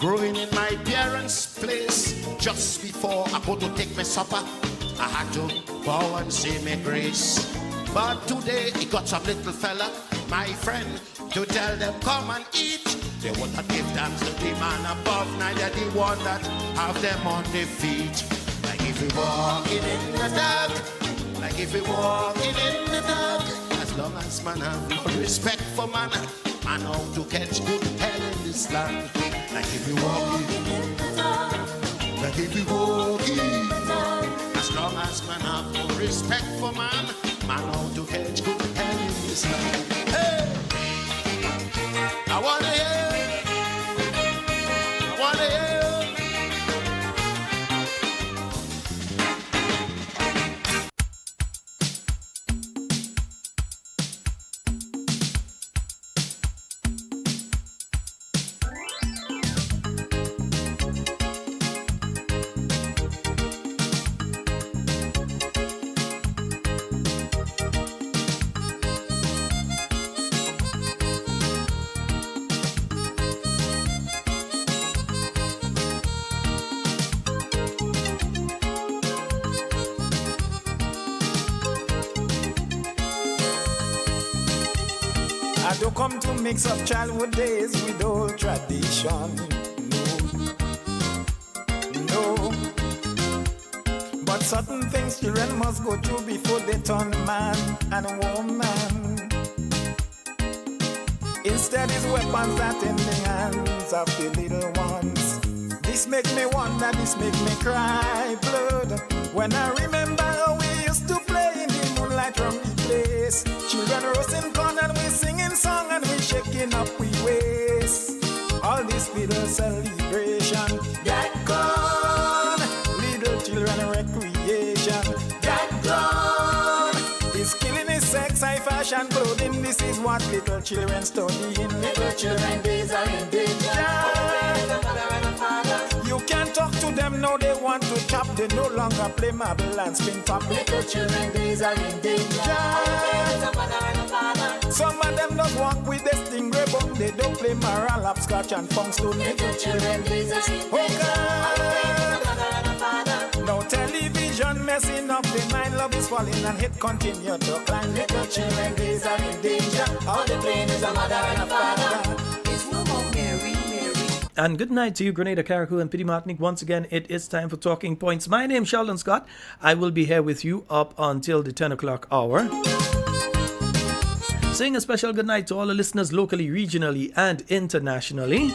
Growing in my parents' place, just before I go to take my supper, I had to bow and say my grace. But today, he got some little fella, my friend, to tell them, come and eat. They would not give thanks to the man above, neither the one that have them on their feet. Like if we walking in the dark, like if we walking in the dark, as long as man have no respect for man, man how to catch good hell in this land. Like if we walking in the dark, like if we walking, as long as man have no respect for man, man how to catch good hell in this land. Hey, I wanna hear, I wanna hear. I don't come to mix up childhood days with old tradition. No, no. But certain things children must go through before they turn man and woman. Instead, it's weapons that in the hands of the little ones. This make me wonder, this make me cry blood. When I remember how we used to play in the moonlight from the place. Children roasting corn and we singing song and we shaking up we waist. All this little celebration, that gone. Little children recreation, that gone. This killing is sex, high fashion clothing. This is what little children studying. Little children days are in danger. You can't talk to them now, they want to chop. They no longer play marble and spin top. Little children days are in danger. Some of them don't walk with the stingray bone. They don't play marble, hopscotch and funk stone. Little children days are in danger. No television messing up the mind. Love is falling and hate continue to climb. Little children days are in danger. All the playing is a mother and a father. It's no more Mary, Mary. And good night to you, Grenada, Carriacou, and Pity Martinique. Once again, it is time for Talking Points. My name is Sheldon Scott. I will be here with you up until the 10 o'clock hour. Saying a special good night to all the listeners locally, regionally, and internationally.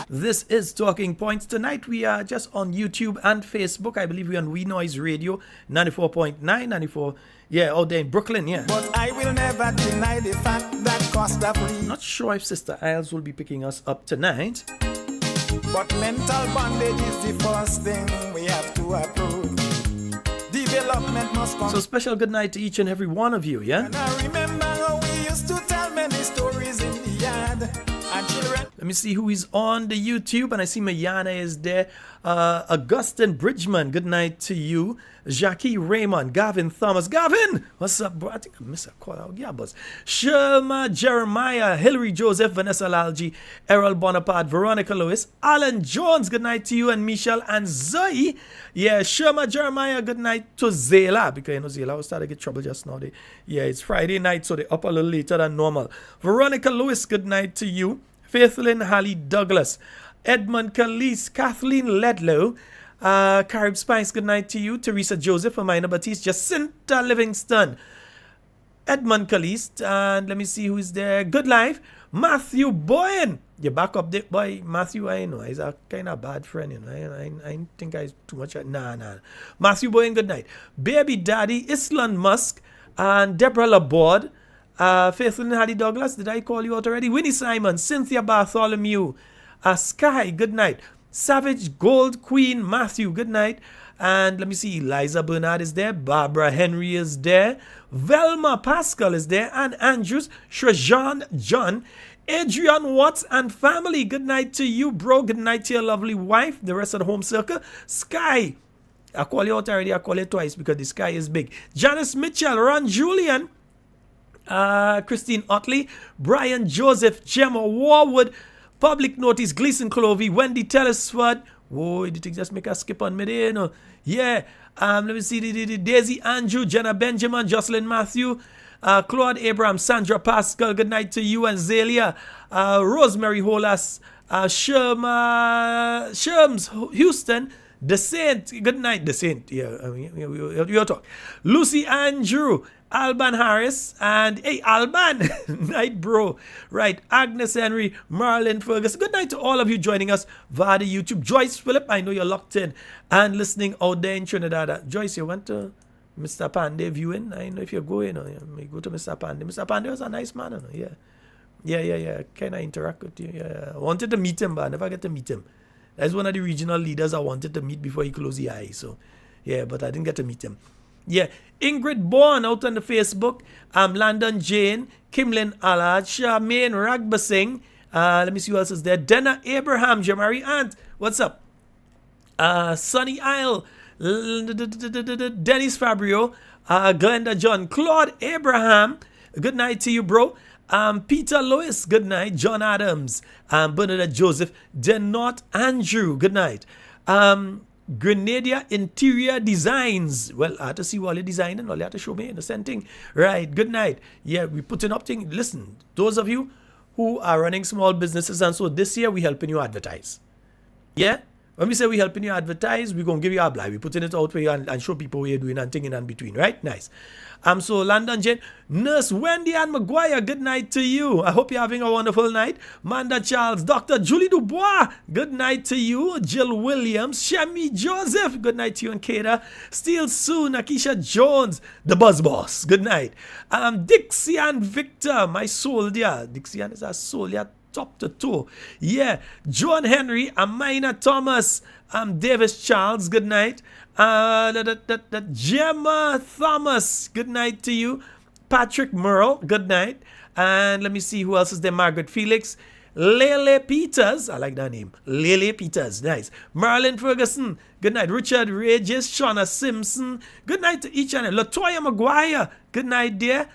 This is Talking Points. Tonight we are just on YouTube and Facebook. I believe we're on We Noise Radio 94.9, 94. Yeah, out there in Brooklyn, yeah. But I will never deny the fact that Costa Free. Not sure if Sister Isles will be picking us up tonight. But mental bondage is the first thing we have to approach. Development must come. So special good night to each and every one of you, yeah? And I remember how we used to tell many stories in the yard. And children. Let me see who is on the YouTube. And I see Mayana is there. Augustine Bridgman, good night to you. Jackie Raymond, Gavin Thomas. Gavin! What's up, bro? I think I missed a call out. Yeah, boss. Sherma Jeremiah, Hillary Joseph, Vanessa Lalji, Errol Bonaparte, Veronica Lewis, Alan Jones, good night to you, and Michelle and Zoe. Yeah, Sherma Jeremiah, good night to Zayla, because you know Zayla was starting to get trouble just now. Yeah, it's Friday night, so they're up a little later than normal. Veronica Lewis, good night to you. Faithlyn Halley Douglas, Edmund Calise, Kathleen Ledlow, Carib Spice, good night to you. Teresa Joseph, Amina Batiste, Jacinta Livingston, Edmund Calise, and let me see who's there. Good Life, Matthew Boyan. You back up there, boy. Matthew, I know, he's a kind of bad friend, you know. I think I too much. Nah. Matthew Boyan, good night. Baby Daddy, Islan Musk, and Deborah Laborde. Faithlyn Halley Douglas, did I call you out already? Winnie Simon, Cynthia Bartholomew, Sky, good night. Savage Gold Queen Matthew, good night. And let me see, Eliza Bernard is there. Barbara Henry is there. Velma Pascal is there. And Andrews, Shrajan John, Adrian Watts and family. Good night to you, bro. Good night to your lovely wife. The rest of the home circle. Sky. I call you out already. I call you twice because the sky is big. Janice Mitchell, Ron Julian, Christine Otley, Brian Joseph, Gemma Warwood, Public Notice, Gleason Clovey, Wendy Telesford. Whoa, did you just make us skip on me, you know? Yeah. Let me see. Daisy Andrew, Jenna Benjamin, Jocelyn Matthew, Claude Abraham, Sandra Pascal. Good night to you and Zelia. Rosemary Holas, Sherms Houston. The Saint, good night, The Saint. Yeah, you talk. Lucy Andrew, Alban Harris, and hey, Alban, night, bro. Right, Agnes Henry, Marlon Ferguson. Good night to all of you joining us via the YouTube. Joyce Phillip, I know you're locked in and listening out there in Trinidad. Joyce, you went to Mr. Pandey viewing? I know if you're going, you go to Mr. Pandey. Mr. Pandey was a nice man, yeah. Yeah. Kind of interact with you. Yeah, I wanted to meet him, but I never get to meet him. That's one of the regional leaders I wanted to meet before he closed the eye. So, yeah, but I didn't get to meet him. Yeah, Ingrid Bourne out on the Facebook. Landon Jane, Kimlin Allard, Charmaine Ragbasing. Let me see who else is there. Dana Abraham, Jamari Ant. What's up? Sunny Isle, Dennis Fabrio, Glenda John, Claude Abraham. Good night to you, bro. Peter Lewis, good night. John Adams, Bernadette Joseph, Denot Andrew, good night. Grenada Interior Designs. Well, I have to see what you're designing. All you have to show me the same thing. Right, good night. Yeah, we putting up things. Listen, those of you who are running small businesses, and so this year we helping you advertise. Yeah? When we say we helping you advertise, we're going to give you a blind. We're putting it out for you and show people what you're doing and thinking in between, right? Nice. So London Jane, Nurse Wendy Ann McGuire, good night to you. I hope you're having a wonderful night. Manda Charles, Dr. Julie Dubois, good night to you. Jill Williams, Shemi Joseph, good night to you and Kata. Steel Sue, Nakisha Jones, the Buzz Boss, good night. Dixian Victor, my soldier. Dixian is a soldier. Top to toe. Yeah. John Henry, Amina Thomas, Davis Charles, good night. Gemma Thomas, good night to you. Patrick Merle, good night. And let me see who else is there. Margaret Felix. Lele Peters, I like that name. Lele Peters, nice. Marlon Ferguson, good night. Richard Regis, Shauna Simpson, good night to each and every. Latoya Maguire, good night, dear.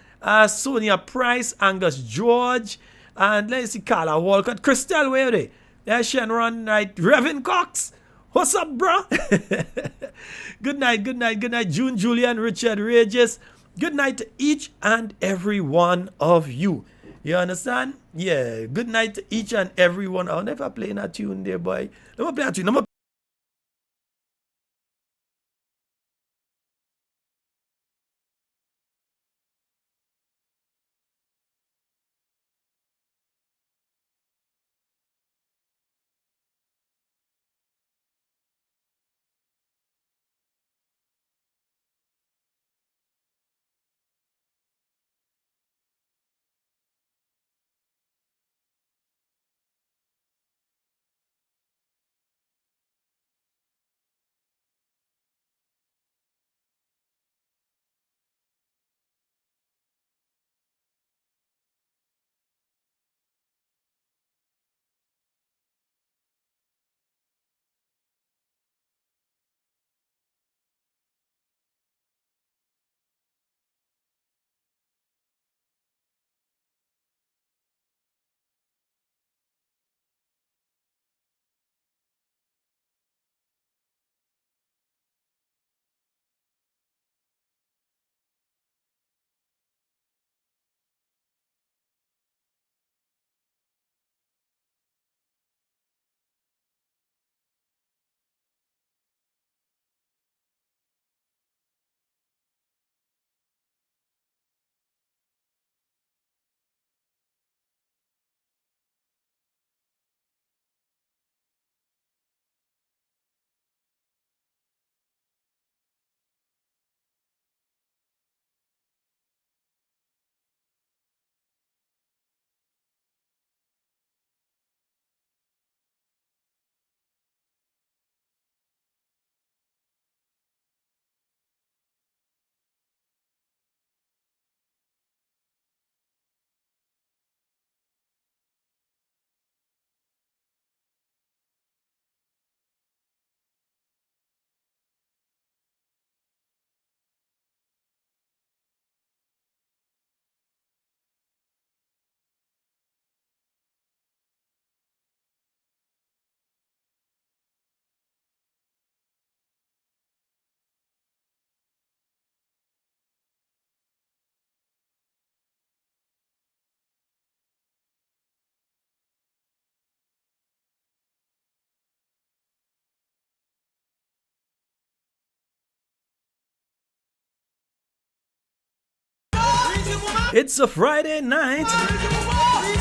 Sonia Price, Angus George. And let's see, Carla Walcott. Christelle, where are they? There's Shenron, right? Reverend Cox. What's up, bro? Good night. June Julian, Richard Regis. Good night to each and every one of you. You understand? Yeah. Good night to each and every one. I'll never play a tune there, boy. Let me play a tune. It's a Friday night.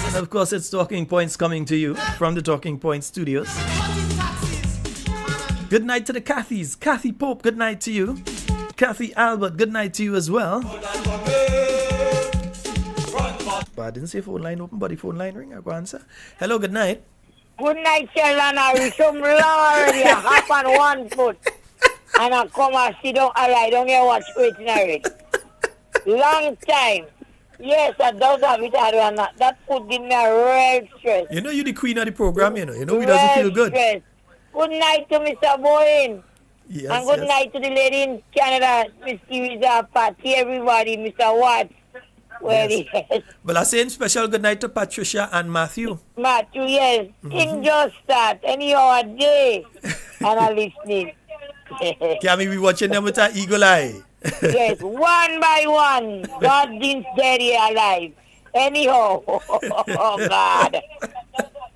And of course, it's Talking Points coming to you from the Talking Points studios. Good night to the Cathys. Kathy Pope, good night to you. Kathy Albert, good night to you as well. But I didn't say phone line open, but the phone line ring. I'll go answer. Hello, good night. Good night, Sheldon. I reach some Lord. You hop on one foot. And I come and sit down and I don't hear what's waiting already. Long time. Yes, I don't have it. I don't know. That food give me a real stress. You know you're the queen of the program, you know. You know we doesn't feel good. Stress. Good night to Mr. Boyne. Yes, and good night to the lady in Canada, Miss Teresa, Patty, everybody, Mr. Watts. Where he is. Well, I'm saying special good night to Patricia and Matthew. Matthew, yes. King just start. Anyhow, a day. And I'm listening. Cammy, we watching them with our eagle eye. Yes, one by one. God didn't dead here alive. Anyhow, oh God.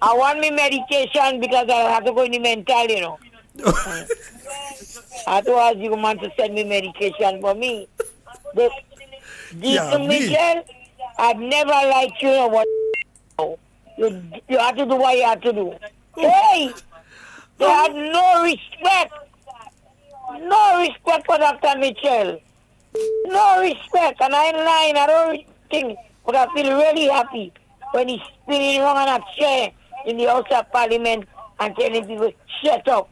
I want me medication because I have to go in the mental, you know. I told you want to send me medication for me. Michelle, I've never liked you know what you have to do what you have to do. Hey! They have no respect. No respect for Dr. Mitchell. No respect. And I'm lying. I don't think, but I feel really happy when he's spinning around on a chair in the House of Parliament and telling people, shut up.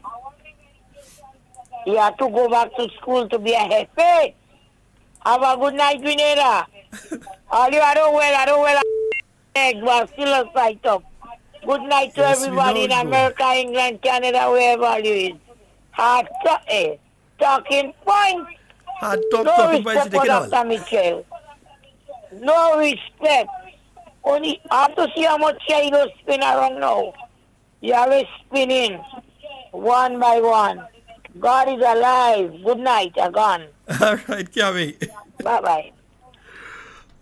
You have to go back to school to be a hefe. Have a good night, Grenada. All you I don't well, eggs, but still a fight up. Good night to everybody in America, England, Canada, wherever you is. Hard talking point. Hard talk, no talking respect points, for Dr. Mitchell. No respect. Only I have to see how much you go spin around now. You are spinning one by one. God is alive. Good night. I'm gone. All right, Cammy. Bye-bye.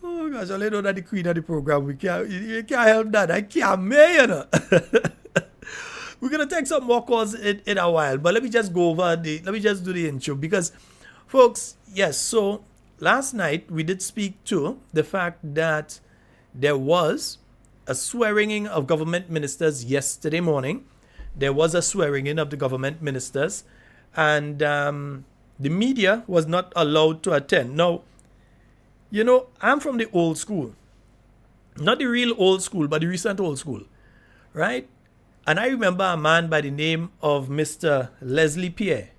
Oh, gosh, I know that the queen of the program. You can't help that. I can't, you know. We're going to take some more calls in a while. But let me just go over let me just do the intro. Because, folks, yes, so last night we did speak to the fact that there was a swearing in of government ministers yesterday morning. There was a swearing in of the government ministers. And the media was not allowed to attend. Now, you know, I'm from the old school. Not the real old school, but the recent old school. Right? And I remember a man by the name of Mr. Leslie Pierre.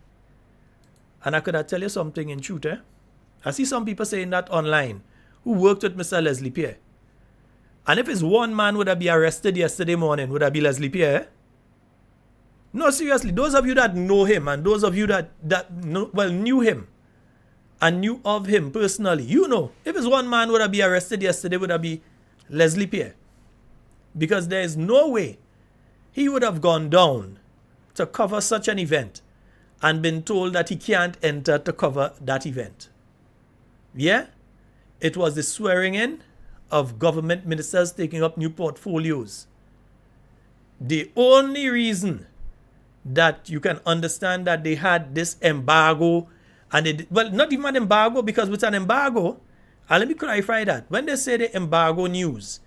And I could tell you something in truth, eh? I see some people saying that online who worked with Mr. Leslie Pierre. And if it's one man would have been arrested yesterday morning, would that be Leslie Pierre? Eh? No, seriously, those of you that know him and those of you that knew him and knew of him personally, you know, if it's one man would have been arrested yesterday, would have been Leslie Pierre. Because there is no way he would have gone down to cover such an event and been told that he can't enter to cover that event. Yeah? It was the swearing in of government ministers taking up new portfolios. The only reason that you can understand that they had this embargo, and not even an embargo, because with an embargo, and let me clarify that, when they say the embargo news,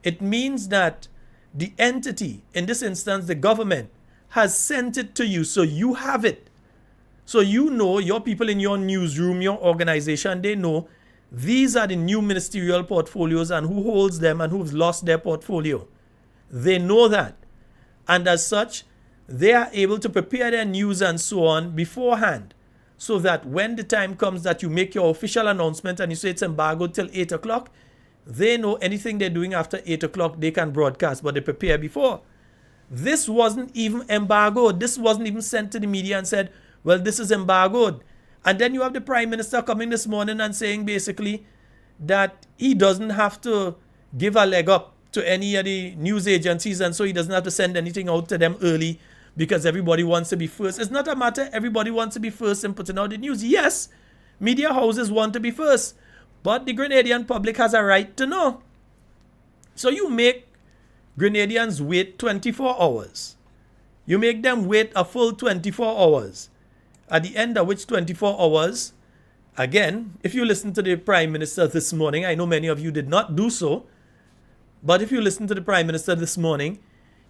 it means that the entity, in this instance the government, has sent it to you, so you have it. So you know, your people in your newsroom, your organization, they know these are the new ministerial portfolios and who holds them and who's lost their portfolio. They know that. And as such, they are able to prepare their news and so on beforehand, so that when the time comes that you make your official announcement and you say it's embargoed till 8 o'clock, they know anything they're doing after 8 o'clock they can broadcast, but they prepare before. This wasn't even embargoed. This wasn't even sent to the media and said, well, this is embargoed. And then you have the Prime Minister coming this morning and saying basically that he doesn't have to give a leg up to any of the news agencies, and so he doesn't have to send anything out to them early because everybody wants to be first. It's not a matter everybody wants to be first in putting out the news. Yes, media houses want to be first, but the Grenadian public has a right to know. So you make Grenadians wait 24 hours. You make them wait a full 24 hours, at the end of which 24 hours, Again, if you listen to the Prime Minister this morning, I know many of you did not do so, but if you listen to the Prime Minister this morning,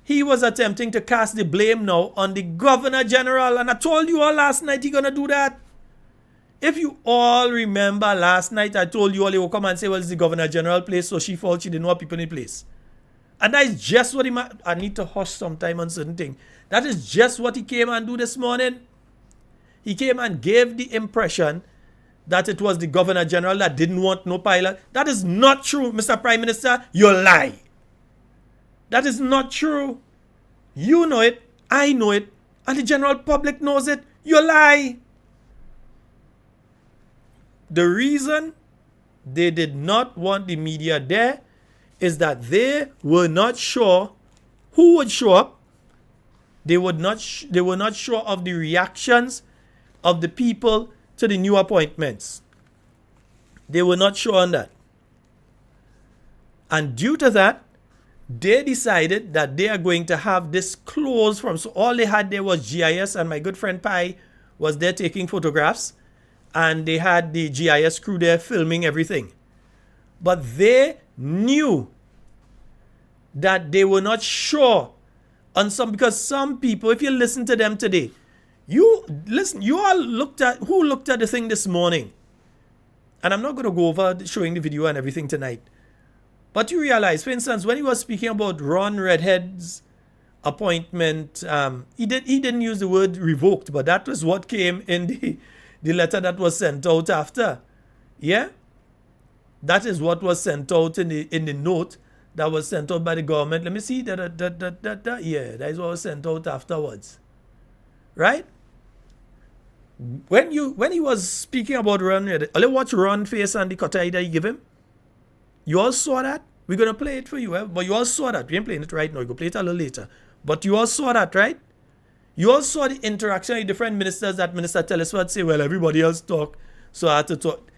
he was attempting to cast the blame now on the Governor General, and I told you all last night he's going to do that. If you all remember last night, I told you all he will come and say, well, it's the Governor General place, so she fault, she didn't want people in the place. And that is just what I need to hush sometime on certain things. That is just what he came and do this morning. He came and gave the impression that it was the Governor General that didn't want no pilot. That is not true, Mr. Prime Minister. You lie. That is not true. You know it, I know it, and the general public knows it. You lie. The reason they did not want the media there is that they were not sure who would show up. They were not sure of the reactions of the people to the new appointments. They were not sure on that. And due to that, they decided that they are going to have this closed from. So all they had there was GIS, and my good friend Pi was there taking photographs. And they had the GIS crew there filming everything. But they knew that they were not sure on some, because some people, if you listen to them today, you all looked at the thing this morning. And I'm not going to go over showing the video and everything tonight. But you realize, for instance, when he was speaking about Ron Redhead's appointment, he didn't use the word revoked, but that was what came in the letter that was sent out after. Yeah? That is what was sent out in the note that was sent out by the government. Let me see. Yeah, that is what was sent out afterwards. Right? When he was speaking about Ron Redhead, let's watch Ron face and the cutter that he give him. You all saw that? We're going to play it for you. But you all saw that. We ain't playing it right now. You go play it a little later. But you all saw that, right? You all saw the interaction with different ministers that Minister Telesford say, well, everybody else talk, so I had to talk.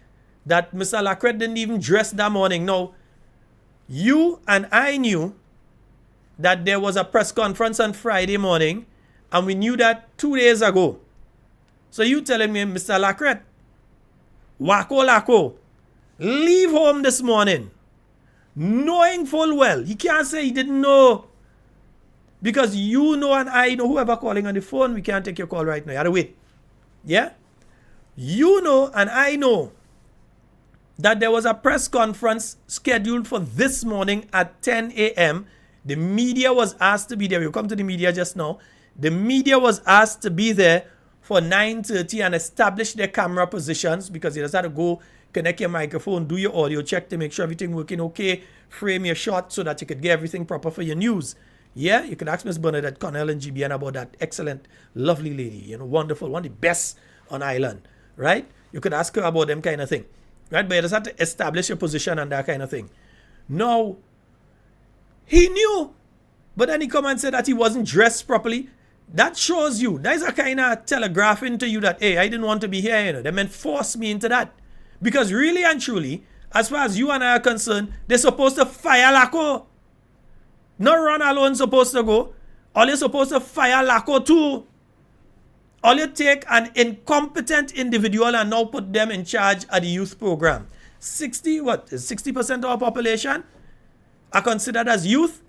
That Mr. Lacret didn't even dress that morning. No. You and I knew that there was a press conference on Friday morning, and we knew that 2 days ago. So you telling me, Mr. Lacret, Wako Lako, leave home this morning, knowing full well, he can't say he didn't know. Because you know and I know, whoever calling on the phone, we can't take your call right now. You have to wait. Yeah? You know and I know that there was a press conference scheduled for this morning at 10 a.m. The media was asked to be there. We'll come to the media just now. The media was asked to be there for 9:30 and establish their camera positions, because you just had to go connect your microphone, do your audio check to make sure everything working okay, frame your shot so that you could get everything proper for your news. Yeah, you can ask Miss Bernadette Connell and GBN about that excellent, lovely lady, wonderful, one of the best on island, right? You could ask her about them kind of thing, right? But you just have to establish your position and that kind of thing. Now, he knew, but then he come and said that he wasn't dressed properly. That shows you, that is a kind of telegraphing to you that, hey, I didn't want to be here, They meant force me into that. Because really and truly, as far as you and I are concerned, they're supposed to fire Lako. Not Ron alone supposed to go. All you're supposed to fire Lako too. All you take an incompetent individual and now put them in charge of the youth program. 60% of our population are considered as youth.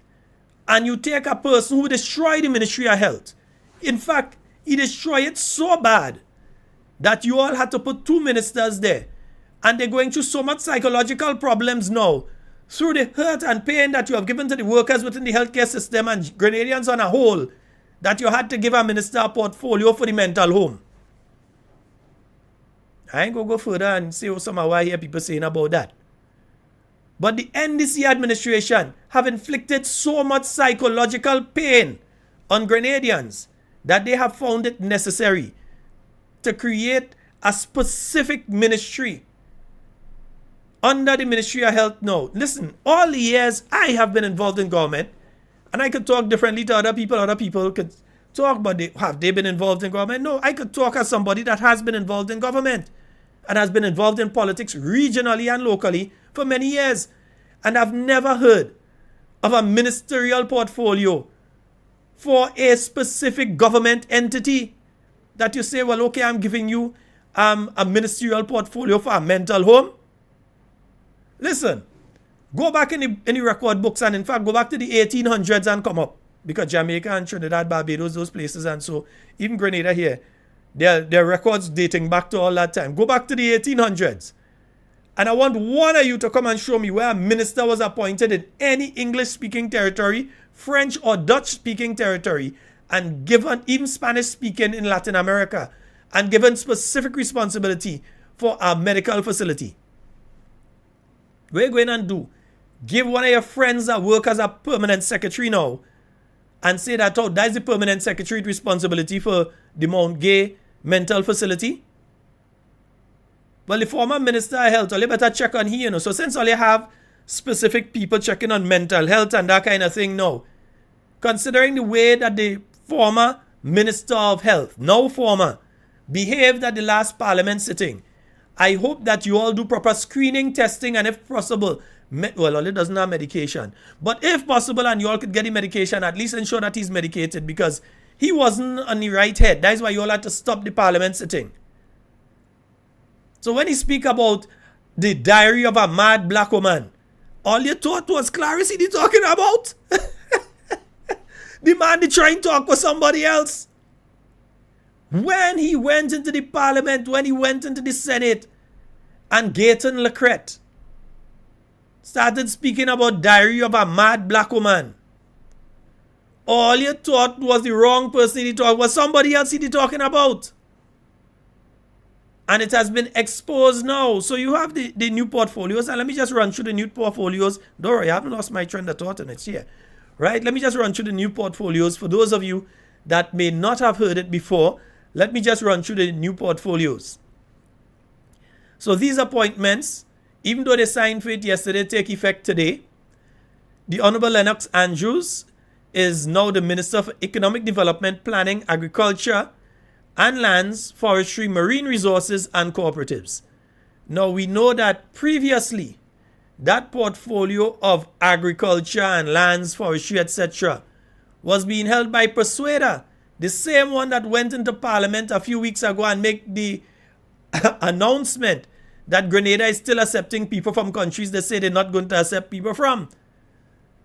And you take a person who destroyed the Ministry of Health. In fact, he destroyed it so bad that you all had to put 2 ministers there. And they're going through so much psychological problems now, through the hurt and pain that you have given to the workers within the healthcare system and Grenadians on a whole, that you had to give a minister a portfolio for the mental home. I ain't going to go further and say some of what I hear people saying about that. But the NDC administration have inflicted so much psychological pain on Grenadians that they have found it necessary to create a specific ministry under the Ministry of Health now. Listen, all the years I have been involved in government, and I could talk differently to other people could talk, but have they been involved in government? No, I could talk as somebody that has been involved in government and has been involved in politics regionally and locally for many years. And I've never heard of a ministerial portfolio for a specific government entity that you say, well, okay, I'm giving you a ministerial portfolio for a mental home? Listen, go back in the record books, and in fact, go back to the 1800s and come up. Because Jamaica and Trinidad, Barbados, those places, and so even Grenada here, there are records dating back to all that time. Go back to the 1800s. And I want one of you to come and show me where a minister was appointed in any English-speaking territory, French or Dutch-speaking territory, and given, even Spanish-speaking in Latin America, and given specific responsibility for a medical facility. What are you going and do? Give one of your friends that work as a permanent secretary now, and say that, oh, that's the permanent secretary responsibility for the Mount Gay mental facility? Well, the former Minister of Health, you better check on here, So since all you have specific people checking on mental health and that kind of thing now, considering the way that the former Minister of Health, now former, behaved at the last Parliament sitting, I hope that you all do proper screening, testing, and if possible, well, Oli doesn't have medication, but if possible and you all could get the medication, at least ensure that he's medicated, because he wasn't on the right head. That's why you all had to stop the Parliament sitting. So when he speak about the diary of a mad black woman, all you thought was Clarissa he talking about? The man they trying to talk with somebody else. When he went into the Parliament, when he went into the Senate, and Gayton Lecret started speaking about diary of a mad black woman, all you thought was the wrong person he talked, was somebody else he talking about. And it has been exposed now. So you have the new portfolios. And let me just run through the new portfolios. Don't worry, I haven't lost my train of thought and it's here. Right? Let me just run through the new portfolios. For those of you that may not have heard it before, let me just run through the new portfolios. So these appointments, even though they signed for it yesterday, take effect today. The Honorable Lennox Andrews is now the Minister for Economic Development, Planning, Agriculture, and Lands, Forestry, Marine Resources, and Cooperatives. Now, we know that previously, that portfolio of agriculture and lands, forestry, etc. was being held by Persuader, the same one that went into Parliament a few weeks ago and make the announcement that Grenada is still accepting people from countries they say they're not going to accept people from.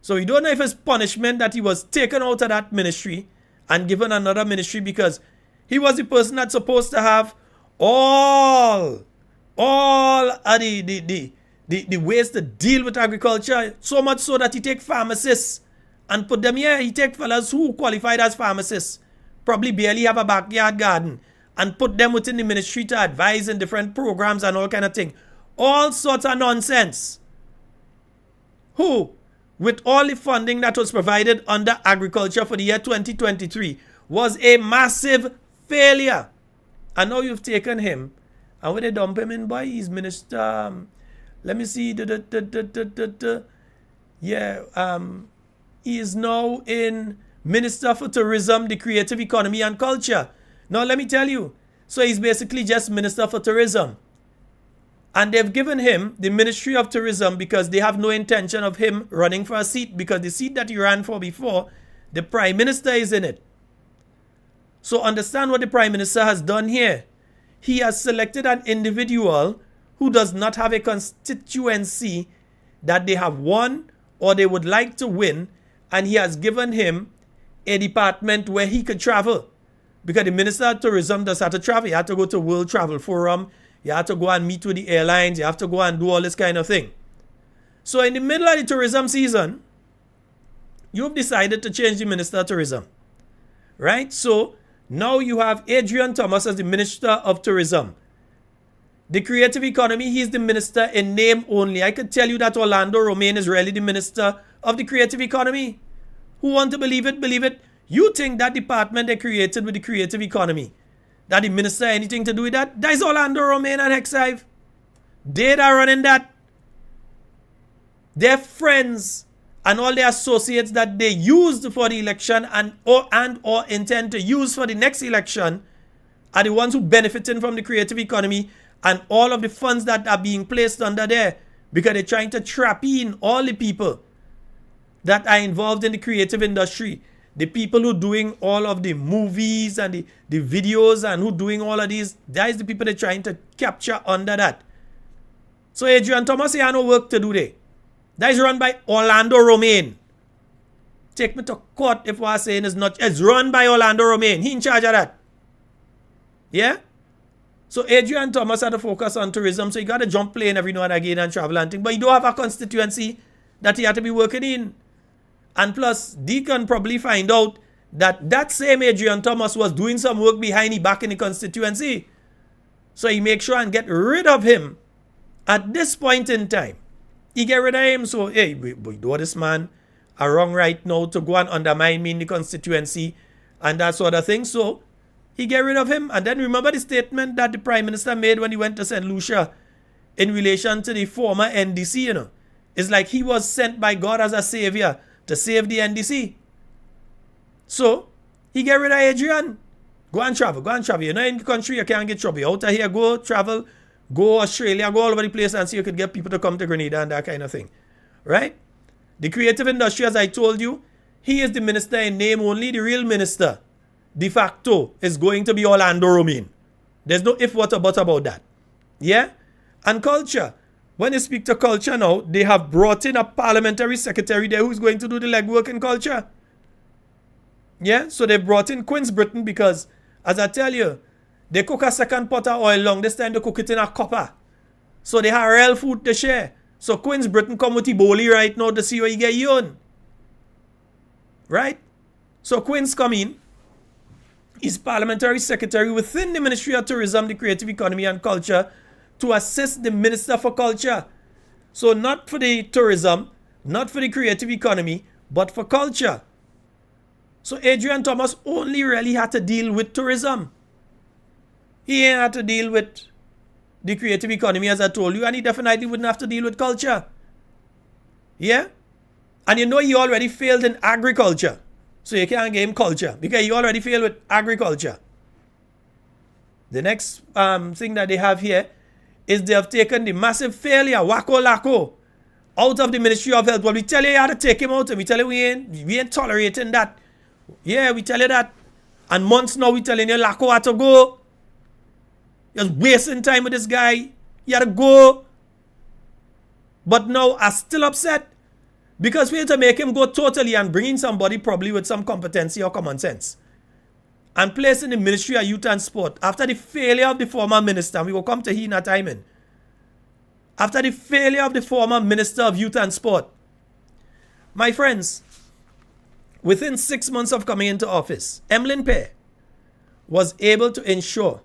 So we don't know if it's punishment that he was taken out of that ministry and given another ministry, because he was the person that's supposed to have all of the ways to deal with agriculture, so much so that he take pharmacists and put them here. He take fellas who qualified as pharmacists, probably barely have a backyard garden, and put them within the ministry to advise in different programs and all kind of thing. All sorts of nonsense. Who, with all the funding that was provided under agriculture for the year 2023, was a massive failure. And now you've taken him, and when they dump him in, boy, he's minister. Let me see. He is now in Minister for Tourism, the Creative Economy and Culture. Now let me tell you. So he's basically just Minister for Tourism. And they've given him the Ministry of Tourism because they have no intention of him running for a seat, because the seat that he ran for before, the Prime Minister is in it. So understand what the Prime Minister has done here. He has selected an individual who does not have a constituency that they have won or they would like to win, and he has given him a department where he could travel. Because the Minister of Tourism does have to travel. You have to go to World Travel Forum. You have to go and meet with the airlines. You have to go and do all this kind of thing. So in the middle of the tourism season, you've decided to change the Minister of Tourism. Right? So now you have Adrian Thomas as the Minister of Tourism. The Creative Economy, he's the minister in name only. I could tell you that Orlando Romaine is really the Minister of the Creative Economy. Who want to believe it, believe it. You think that department they created with the Creative Economy, that the minister anything to do with that? That is Orlando Romaine and Hexive. They are running that. Their friends and all their associates that they used for the election and or intend to use for the next election are the ones who benefiting from the Creative Economy and all of the funds that are being placed under there, because they're trying to trap in all the people that are involved in the creative industry. the people who doing all of the movies and the videos and who doing all of these, that is the people they're trying to capture under that. So Adrian Thomas, he had no work to do there. That is run by Orlando Romaine. Take me to court if what I'm saying is not. It's run by Orlando Romaine. He in charge of that. Yeah? So Adrian Thomas had to focus on tourism, so you got to jump plane every now and again and travel and things. But you don't have a constituency that he had to be working in. And plus, Deacon probably find out that that same Adrian Thomas was doing some work behind his back in the constituency. So he make sure and get rid of him at this point in time. He get rid of him, so, hey, we do this man are wrong right now to go and undermine me in the constituency and that sort of thing. So he get rid of him. And then remember the statement that the Prime Minister made when he went to St. Lucia in relation to the former NDC, you know. It's like he was sent by God as a savior to save the NDC. So he get rid of Adrian. Go and travel. You know, in the country, you can't get trouble. Out of here, go travel, go Australia, go all over the place and see you could get people to come to Grenada and that kind of thing. Right? The creative industry, as I told you, he is the minister in name only. The real minister, de facto, is going to be Orlando Romaine. There's no if, what, or but about that. Yeah? And culture. When you speak to culture now, they have brought in a parliamentary secretary there who's going to do the legwork in culture. Yeah? So they brought in Queen's Britain because, as I tell you, they cook a second pot of oil long. This time they cook it in a copper. So they have real food to share. So Queen's Britain come with the bowlie right now to see what you get you on. Right? So Queen's come in. He's parliamentary secretary within the Ministry of Tourism, the Creative Economy and Culture to assist the Minister for Culture. So not for the tourism, not for the creative economy, but for culture. So Adrian Thomas only really had to deal with tourism. He ain't had to deal with the creative economy, as I told you, and he definitely wouldn't have to deal with culture. Yeah? And you know he already failed in agriculture. So you can't give him culture because he already failed with agriculture. The next thing that they have here is they have taken the massive failure, Wako Lako, out of the Ministry of Health. Well, we tell you how to take him out and we tell you we ain't tolerating that. Yeah, we tell you that. And months now we telling you Lako had to go. You're wasting time with this guy. You had to go. But now I'm still upset because we had to make him go totally and bring in somebody probably with some competency or common sense. And place in the Ministry of Youth and Sport after the failure of the former minister. We will come to he in a timing. After the failure of the former Minister of Youth and Sport. My friends, within 6 months of coming into office, Emlyn Pear was able to ensure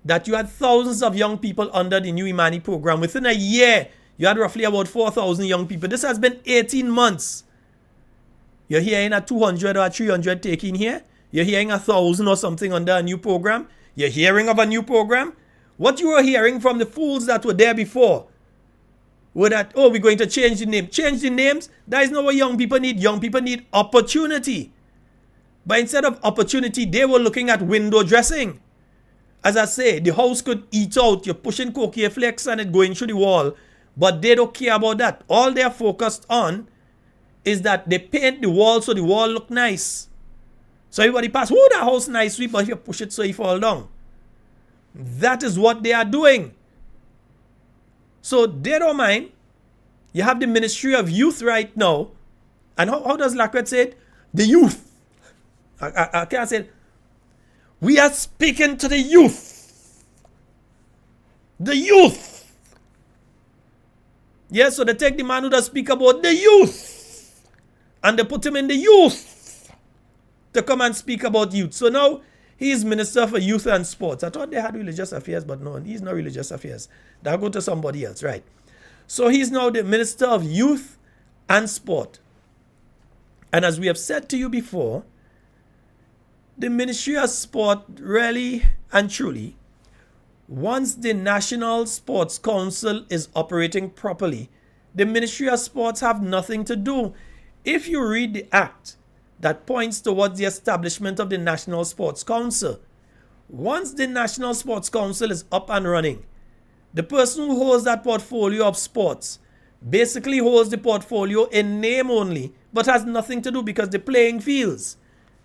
that you had thousands of young people under the new Imani program. Within a year, you had roughly about 4,000 young people. This has been 18 months. You're hearing a 200 or 300 taking here. You're hearing 1,000 or something under a new program. You're hearing of a new program. What you were hearing from the fools that were there before were that, oh, we're going to change the name. Change the names? That is not what young people need. Young people need opportunity. But instead of opportunity, they were looking at window dressing. As I say, the house could eat out. You're pushing cocoa flakes and it going through the wall. But they don't care about that. All they're focused on is that they paint the wall so the wall look nice. So everybody pass, oh, that house nice, sweet, but if you push it so it fall down. That is what they are doing. So they don't mind. You have the Ministry of Youth right now. And how does Lacquette say it? The youth. I can't say it. We are speaking to the youth. The youth. Yes, so they take the man who does speak about the youth. And they put him in the youth to come and speak about youth. So now he is Minister for Youth and Sports. I thought they had religious affairs, but no, he's not religious affairs. They'll go to somebody else, right? So he's now the Minister of Youth and Sport. And as we have said to you before, the Ministry of Sport really and truly, once the National Sports Council is operating properly, the Ministry of Sports have nothing to do. If you read the act that points towards the establishment of the National Sports Council, once the National Sports Council is up and running, the person who holds that portfolio of sports basically holds the portfolio in name only, but has nothing to do because the playing fields,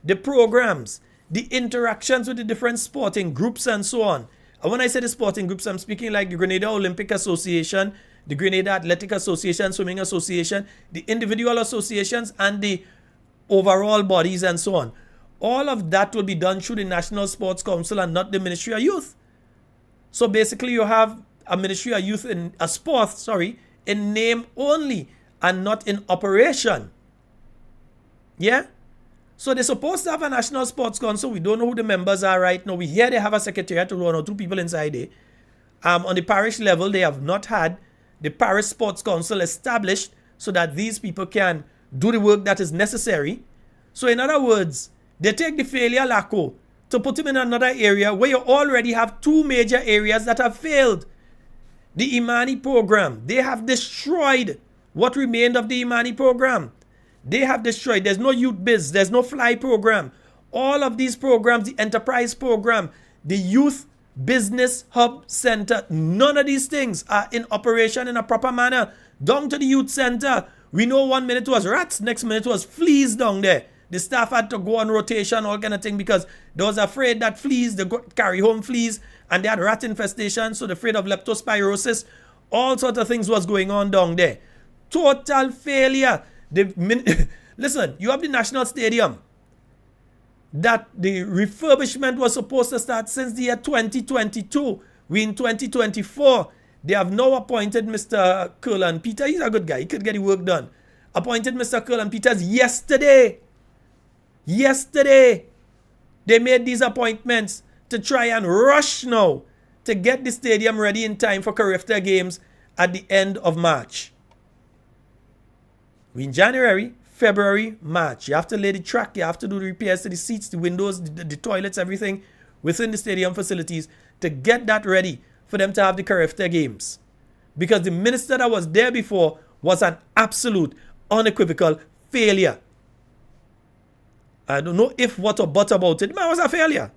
the programs, the interactions with the different sporting groups and so on. And when I say the sporting groups, I'm speaking like the Grenada Olympic Association, the Grenada Athletic Association, Swimming Association, the individual associations, and the overall bodies and so on. All of that will be done through the National Sports Council and not the Ministry of Youth. So basically you have a Ministry of Youth in a sport, in name only and not in operation. Yeah? So they're supposed to have a National Sports Council. We don't know who the members are right now. We hear they have a secretariat to 1 or 2 people inside there. On the parish level, they have not had the Parish Sports Council established so that these people can do the work that is necessary. So in other words, they take the failure LACO to put him in another area where you already have 2 major areas that have failed. The Imani program, they have destroyed what remained of the Imani program. They have destroyed. There's no youth biz. There's no fly program. All of these programs, the enterprise program, the youth business hub center, none of these things are in operation in a proper manner. Down to the youth center, we know 1 minute was rats, next minute was fleas down there. The staff had to go on rotation, all kind of thing, because they was afraid that fleas, they carry home fleas, and they had rat infestation, so they're afraid of leptospirosis. All sorts of things was going on down there. Total failure. Listen, you have the National Stadium that the refurbishment was supposed to start since the year 2022. We in 2024. They have now appointed Mr. Curlan Peter. He's a good guy. He could get the work done. Appointed Mr. Curlan Peters yesterday. Yesterday. They made these appointments to try and rush now to get the stadium ready in time for Carriacou games at the end of March. We in January, February, March. You have to lay the track. You have to do the repairs to the seats, the windows, the toilets, everything within the stadium facilities to get that ready for them to have the Carriacou games. Because the minister that was there before was an absolute, unequivocal failure. I don't know if what or but about it. Man was a failure.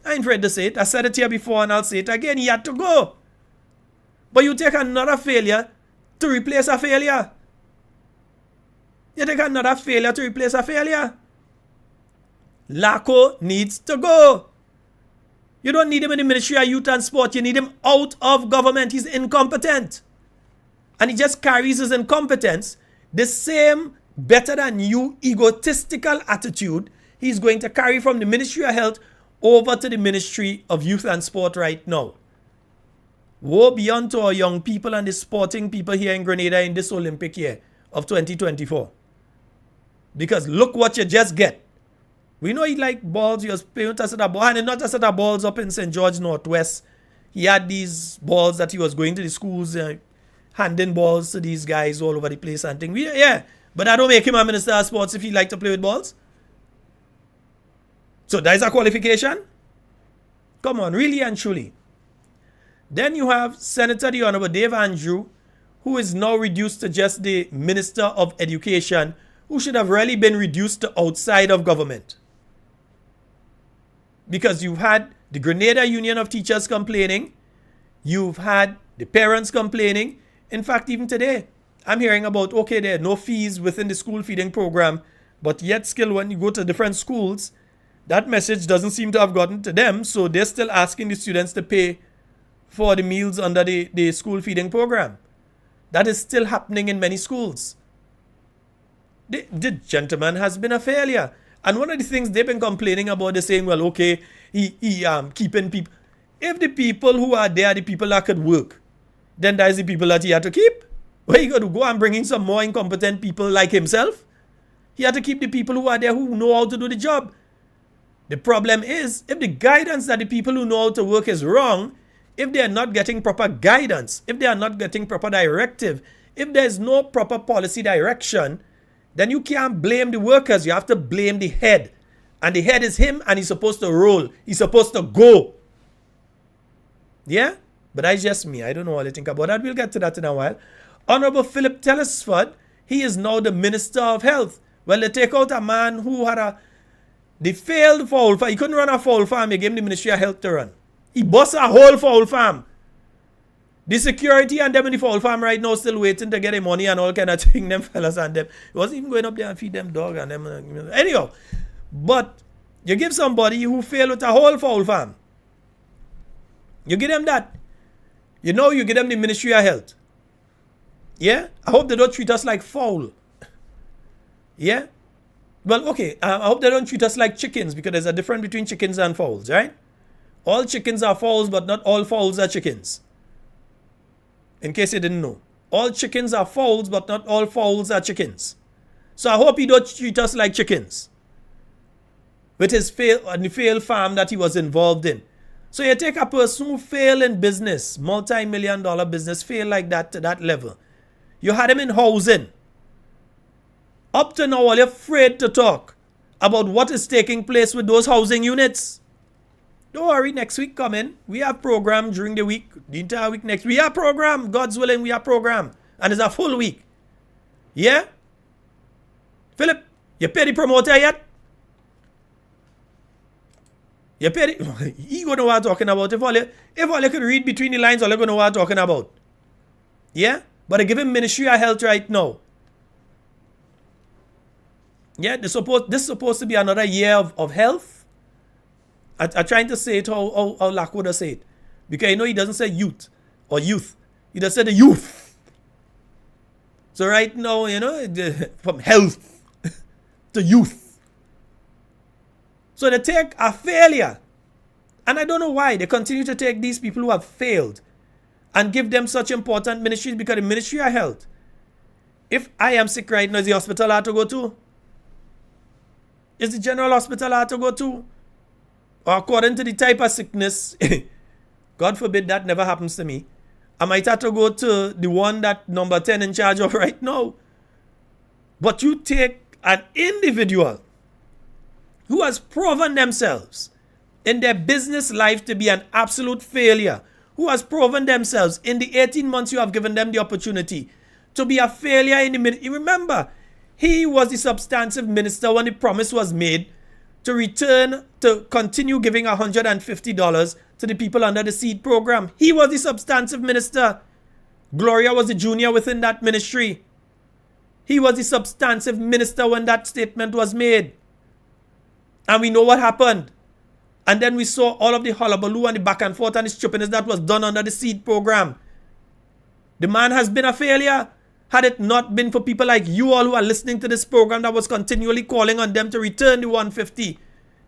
I ain't afraid to say it. I said it here before and I'll say it again. He had to go. But you take another failure to replace a failure. You take another failure to replace a failure. LACO needs to go. You don't need him in the Ministry of Youth and Sport. You need him out of government. He's incompetent. And he just carries his incompetence, the same better than you egotistical attitude he's going to carry from the Ministry of Health over to the Ministry of Youth and Sport right now. Woe be unto our young people and the sporting people here in Grenada in this Olympic year of 2024. Because look what you just get. We know he like balls. He was playing with a set of balls. And not a set of balls up in St. George Northwest. He had these balls that he was going to the schools, handing balls to these guys all over the place and things. Yeah, but that don't make him a minister of sports if he like to play with balls. So that is a qualification. Come on, really and truly. Then you have Senator the Honorable Dave Andrew, who is now reduced to just the Minister of Education, who should have really been reduced to outside of government. Because you've had the Grenada Union of Teachers complaining. You've had the parents complaining. In fact, even today, I'm hearing about, okay, there are no fees within the school feeding program, but yet still when you go to different schools, that message doesn't seem to have gotten to them, so they're still asking the students to pay for the meals under the school feeding program. That is still happening in many schools. The gentleman has been a failure. And one of the things they've been complaining about is saying, well, okay, he keeping people. If the people who are there are the people that could work, then that is the people that he had to keep. Where he got to go and bring in some more incompetent people like himself? He had to keep the people who are there who know how to do the job. The problem is, if the guidance that the people who know how to work is wrong, if they are not getting proper guidance, if they are not getting proper directive, if there is no proper policy direction, then you can't blame the workers. You have to blame the head. And the head is him and he's supposed to roll. He's supposed to go. Yeah? But that's just me. I don't know what I think about that. We'll get to that in a while. Honorable Philip Telesford, he is now the Minister of Health. Well, they take out a man who had the failed fowl farm. He couldn't run a fowl farm. He gave him the Ministry of Health to run. He bust a whole fowl farm. The security and them in the fowl farm right now still waiting to get their money and all kind of thing, them fellas and them. It wasn't even going up there and feed them dog and them. Anyhow, but you give somebody who failed with a whole fowl farm. You give them that. You know, you give them the Ministry of Health. Yeah? I hope they don't treat us like fowl. Yeah? Well, okay. I hope they don't treat us like chickens, because there's a difference between chickens and fowls, right? All chickens are fowls, but not all fowls are chickens. In case you didn't know. All chickens are fowls, but not all fowls are chickens. So I hope he don't treat us like chickens. With his failed farm that he was involved in. So you take a person who failed in business, multi-million-dollar business, failed like that to that level. You had him in housing. Up to now, you're afraid to talk about what is taking place with those housing units. Don't worry, next week coming. We have program during the week, the entire week next. We have program. God's willing, we have program. And it's a full week. Yeah? Philip, you pay the promoter yet? You pay the... He gonna know what I'm talking about. If all you could read between the lines, all you gonna know what I'm talking about. Yeah? But I give him Ministry of Health right now. Yeah, this is supposed to be another year of health. I'm trying to say it how Lakwoda say it. Because you know he doesn't say youth or youth. He just said the youth. So right now, you know, from health to youth. So they take a failure. And I don't know why they continue to take these people who have failed and give them such important ministries, because the Ministry of Health, if I am sick right now, is the hospital I have to go to? Is the general hospital I have to go to? Or according to the type of sickness, God forbid that never happens to me, I might have to go to the one that number 10 in charge of right now. But you take an individual who has proven themselves in their business life to be an absolute failure, who has proven themselves in the 18 months you have given them the opportunity to be a failure in the ministry. Remember, he was the substantive minister when the promise was made to return, to continue giving $150 to the people under the seed program. He was the substantive minister. Gloria was the junior within that ministry. He was the substantive minister when that statement was made. And we know what happened. And then we saw all of the hullabaloo and the back and forth and the stupidness that was done under the seed program. The man has been a failure. Had it not been for people like you all who are listening to this program that was continually calling on them to return the 150,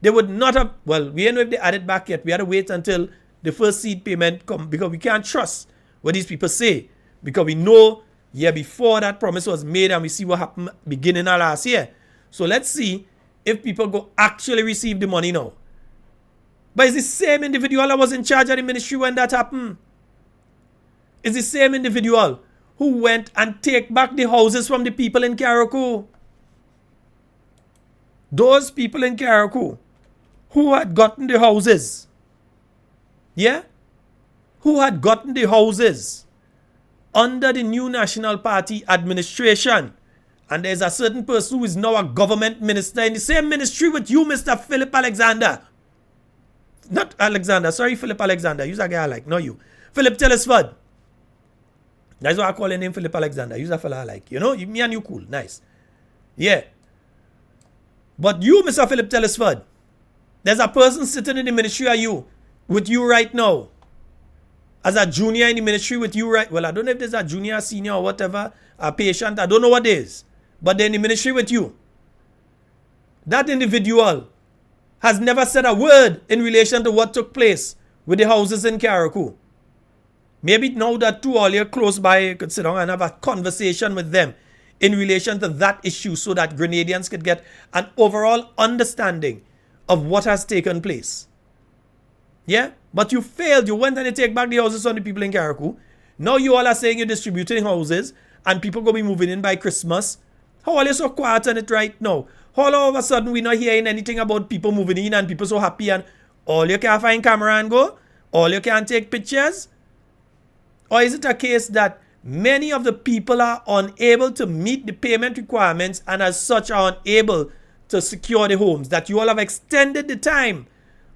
they would not have, well, we don't know if they added back yet. We had to wait until the first seed payment come, because we can't trust what these people say. Because we know year before that promise was made and we see what happened beginning of last year. So let's see if people go actually receive the money now. But it's the same individual that was in charge of the ministry when that happened. It's the same individual who went and take back the houses from the people in Carriacou. Those people in Carriacou who had gotten the houses. Yeah? Who had gotten the houses under the new National Party administration. And there's a certain person who is now a government minister in the same ministry with you, Mr. Philip Alexander. Not Alexander, sorry, Philip Alexander. Use a guy I like, not you. Philip Telesford. That's why I call him Philip Alexander. Use a fella I like. You know, me and you cool. Nice. Yeah. But you, Mr. Philip Telesford, there's a person sitting in the ministry with you right now. As a junior in the ministry with you right. Well, I don't know if there's a junior, senior, or whatever, a patient. I don't know what it is. But they're in the ministry with you. That individual has never said a word in relation to what took place with the houses in Carriacou. Maybe now that two all here close by, you could sit down and have a conversation with them in relation to that issue, so that Grenadians could get an overall understanding of what has taken place. Yeah? But you failed. You went and you take back the houses from the people in Carriacou. Now you all are saying you're distributing houses and people going to be moving in by Christmas. How are you so quiet on it right now? All of a sudden we're not hearing anything about people moving in and people so happy, and all you can find camera and go? All you can take pictures? Or is it a case that many of the people are unable to meet the payment requirements and as such are unable to secure the homes, that you all have extended the time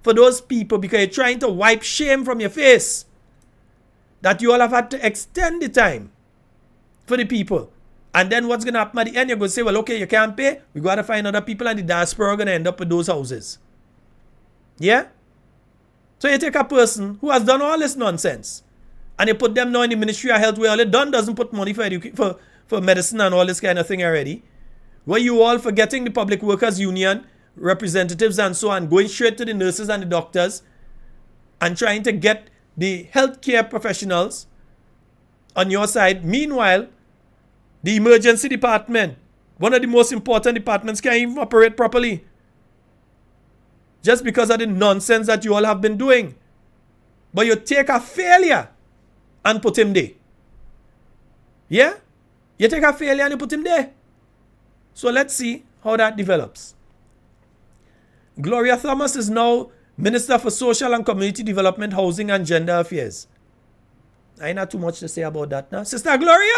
for those people because you're trying to wipe shame from your face? that you all have had to extend the time for the people. And then what's going to happen at the end? You're going to say, well, okay, you can't pay. We got to find other people, and the diaspora are going to end up with those houses. Yeah? So you take a person who has done all this nonsense, and you put them now in the Ministry of Health, where all it done doesn't put money for medicine and all this kind of thing already. Where you all forgetting the Public Workers Union representatives and so on, going straight to the nurses and the doctors and trying to get the healthcare professionals on your side. Meanwhile, the emergency department, one of the most important departments, can't even operate properly. Just because of the nonsense that you all have been doing. But you take a failure and put him there. Yeah? You take a failure and you put him there. So let's see how that develops. Gloria Thomas is now Minister for Social and Community Development, Housing and Gender Affairs. I ain't not too much to say about that now. Sister Gloria!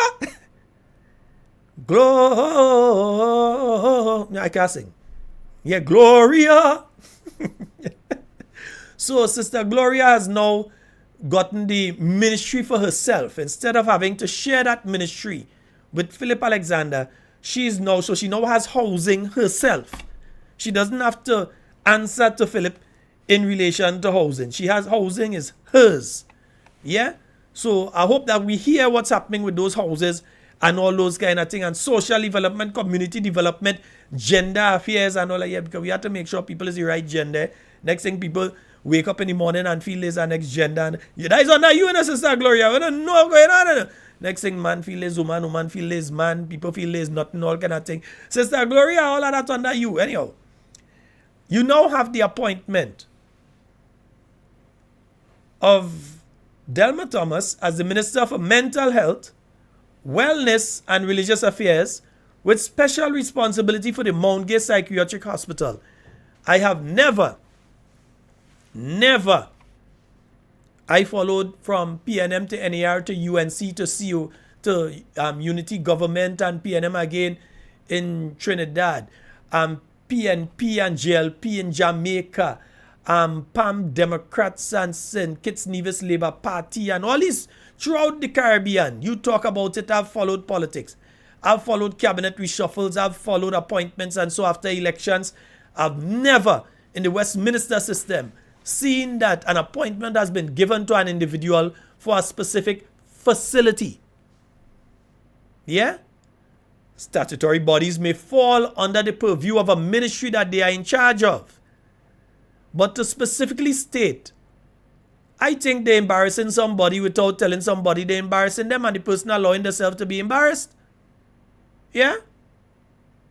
I can't sing. Yeah, Gloria! So Sister Gloria has now gotten the ministry for herself. Instead of having to share that ministry with Philip Alexander, she now has housing herself. She doesn't have to answer to Philip in relation to housing. She has housing is hers. Yeah? So I hope that we hear what's happening with those houses and all those kind of things, and social development, community development, gender affairs and all that. Yeah, because we have to make sure people is the right gender. Next thing, people wake up in the morning and feel there's a next gender. And that is under you and Sister Gloria. We don't know what's going on. Next thing, man feel there's woman feel there's man, people feel there's nothing, all kind of thing. Sister Gloria, all of that under you. Anyhow, you now have the appointment of Delma Thomas as the Minister for Mental Health, Wellness and Religious Affairs, with special responsibility for the Mount Gay Psychiatric Hospital. I have never, I followed from PNM to NAR to UNC to CU to Unity Government and PNM again in Trinidad, PNP and JLP in Jamaica, PAM Democrats and St. Kitts Nevis Labour Party and all these throughout the Caribbean. You talk about it. I've followed politics. I've followed cabinet reshuffles. I've followed appointments, and so after elections, I've never in the Westminster system seen that an appointment has been given to an individual for a specific facility. Yeah? Statutory bodies may fall under the purview of a ministry that they are in charge of. But to specifically state, I think they're embarrassing somebody without telling somebody they're embarrassing them, and the person allowing themselves to be embarrassed. Yeah?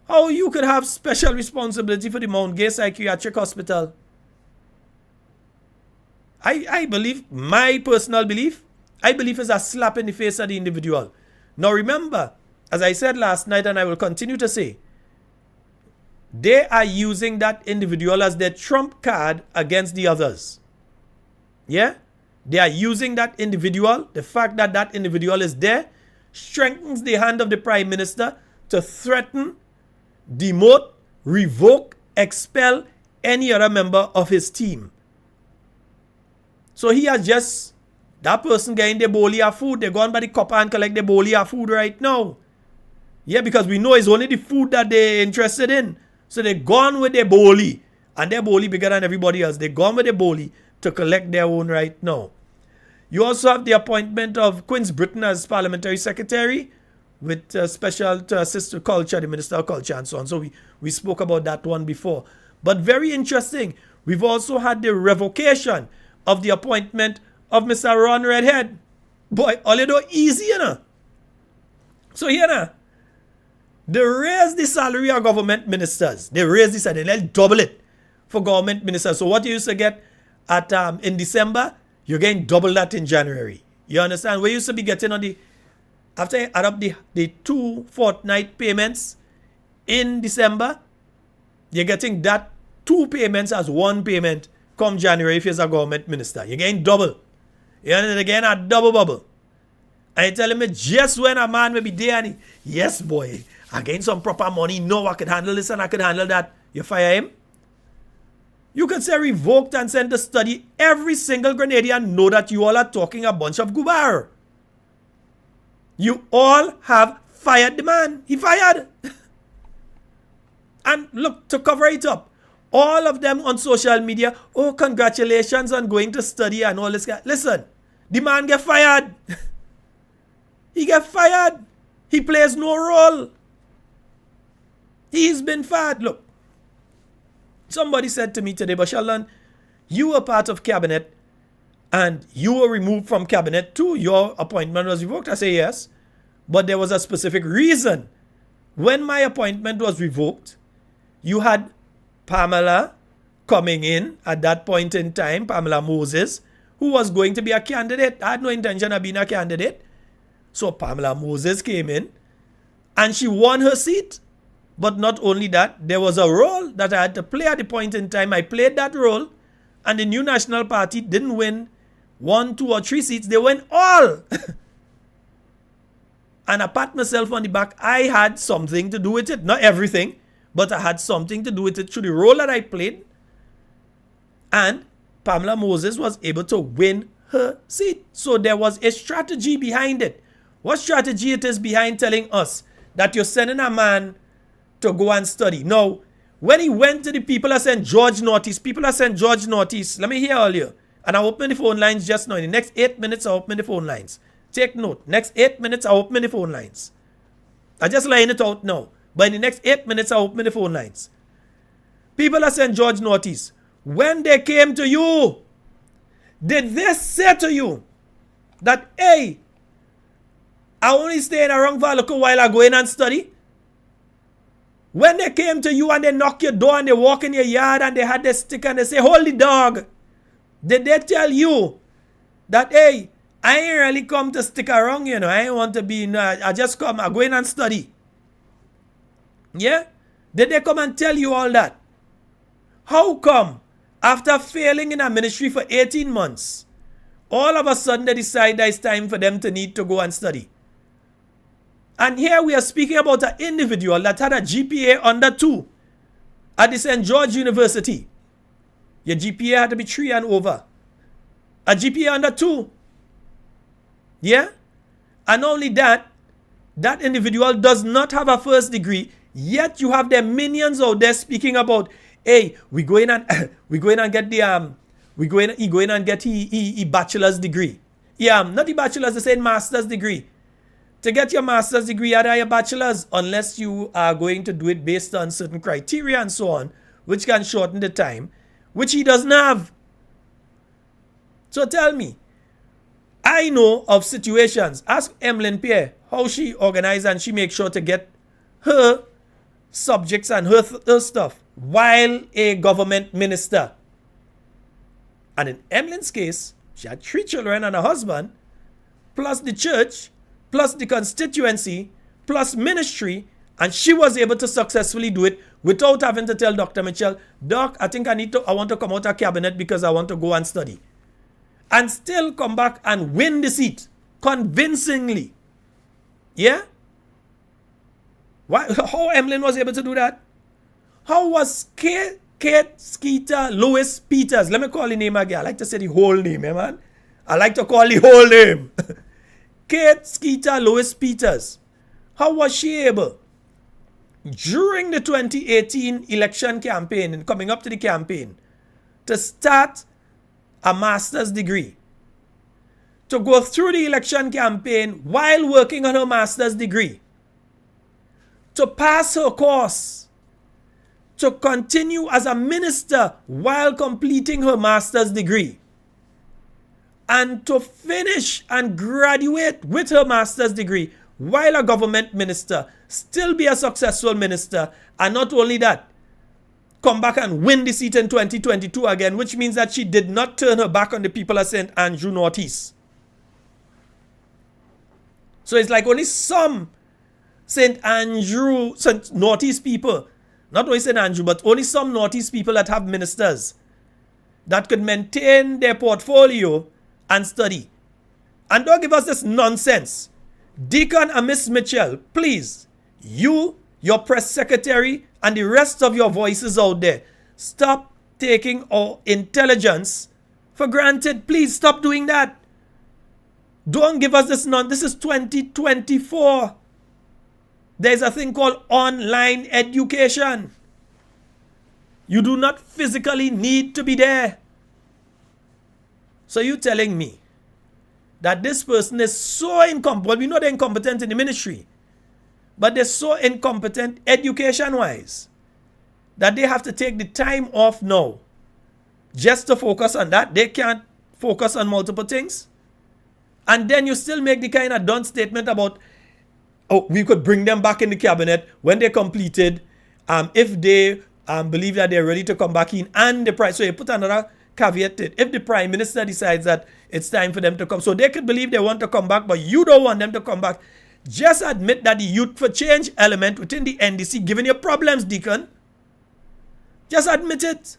How you could have special responsibility for the Mount Gay Psychiatric Hospital? I believe, my personal belief, I believe is a slap in the face of the individual. Now remember, as I said last night and I will continue to say, they are using that individual as their trump card against the others. Yeah? They are using that individual, the fact that that individual is there, strengthens the hand of the Prime Minister to threaten, demote, revoke, expel any other member of his team. So he has just, that person getting the bowl of food, they're going by the copper and collect the bowl of food right now. Yeah, because we know it's only the food that they're interested in. So they're gone with their bowlie, and their bowlie bigger than everybody else. They're gone with their bowlie to collect their own right now. You also have the appointment of Queen's Britain as Parliamentary Secretary with special to assist with culture, the Minister of Culture and so on. So we spoke about that one before. But very interesting, we've also had the revocation of the appointment of Mr. Ron Redhead. Boy, all you do easy, you know. So, you know, they raise the salary of government ministers. They raise the salary. They'll double it for government ministers. So what you used to get at in December, you're getting double that in January. You understand? We used to be getting on the, after you add up the 2 fortnight payments in December, you're getting that 2 payments as 1 payment come January if you're a government minister. You're getting double. You're getting a double bubble. And you're telling me just when a man may be there and yes, boy, I gain some proper money. No, I could handle this and I could handle that. You fire him? You could say revoked and sent to study. Every single Grenadian know that you all are talking a bunch of gubar. You all have fired the man. He fired. And look, to cover it up, all of them on social media, oh, congratulations on going to study and all this. Listen, the man get fired. He get fired. He plays no role. He's been fired. Look, somebody said to me today, but Sheldon, you were part of cabinet and you were removed from cabinet too. Your appointment was revoked. I say yes, but there was a specific reason. When my appointment was revoked, you had Pamela coming in at that point in time, Pamela Moses, who was going to be a candidate. I had no intention of being a candidate. So Pamela Moses came in and she won her seat. But not only that, there was a role that I had to play at the point in time. I played that role and the New National Party didn't win 1, 2 or 3 seats. They won all. And I pat myself on the back. I had something to do with it. Not everything, but I had something to do with it through the role that I played. And Pamela Moses was able to win her seat. So there was a strategy behind it. What strategy it is behind telling us that you're sending a man to go and study? Now, when he went to the people of St. George Northeast, let me hear all you. And I'll open the phone lines just now. In the next 8 minutes, I'll open the phone lines. Take note. Next 8 minutes, I'll open the phone lines. I just laying it out now. But in the next 8 minutes, I'll open the phone lines. People of St. George Northeast, when they came to you, did they say to you that, hey, I only stay in a wrong for a little while, I go in and study? When they came to you and they knock your door and they walk in your yard and they had their stick and they say, hold the dog, did they tell you that, hey, I ain't really come to stick around, you know, I ain't want to be, I just come, I go in and study? Yeah? Did they come and tell you all that? How come, after failing in a ministry for 18 months, all of a sudden they decide that it's time for them to need to go and study? And here we are speaking about an individual that had a GPA under 2 at the St. George University. Your GPA had to be 3 and over. A GPA under 2. Yeah? And not only that, that individual does not have a first degree, yet you have their minions out there speaking about, hey, we go in and get the he go in and get he bachelor's degree. Yeah, not the bachelor's, they say master's degree. To get your master's degree, you have your bachelor's, unless you are going to do it based on certain criteria and so on, which can shorten the time, which he doesn't have. So tell me, I know of situations. Ask Emlyn Pierre how she organized and she makes sure to get her subjects and her stuff while a government minister. And in Emlyn's case, she had 3 children and a husband, plus the church, plus the constituency, plus ministry, and she was able to successfully do it without having to tell Dr. Mitchell, Doc, I think I want to come out of cabinet because I want to go and study. And still come back and win the seat convincingly. Yeah? Why? How Emlyn was able to do that? How was Kate Skeeter Lewis Peters? Let me call the name again. I like to say the whole name, man. I like to call the whole name. Kate Skeeter Lewis Peters. How was she able, during the 2018 election campaign and coming up to the campaign, to start a master's degree, to go through the election campaign while working on her master's degree, to pass her course, to continue as a minister while completing her master's degree, and to finish and graduate with her master's degree while a government minister, still be a successful minister, and not only that, come back and win the seat in 2022 again, which means that she did not turn her back on the people of St. Andrew Northeast. So it's like only some St. Northeast people, not only St. Andrew, but only some Northeast people that have ministers that could maintain their portfolio and study. And don't give us this nonsense. Deacon and Miss Mitchell, please, you, your press secretary, and the rest of your voices out there, stop taking our intelligence for granted. Please stop doing that. Don't give us this This is 2024. There's a thing called online education. You do not physically need to be there. So you telling me that this person is so incompetent? Well, we know they're incompetent in the ministry, but they're so incompetent education-wise that they have to take the time off now just to focus on that. They can't focus on multiple things. And then you still make the kind of done statement about, oh, we could bring them back in the cabinet when they completed, if they believe that they're ready to come back in, and the price. So you put another caveat to it. If the prime minister decides that it's time for them to come, so they could believe they want to come back, but you don't want them to come back, just admit that the youth for change element within the NDC giving you problems, Deacon. Just admit it.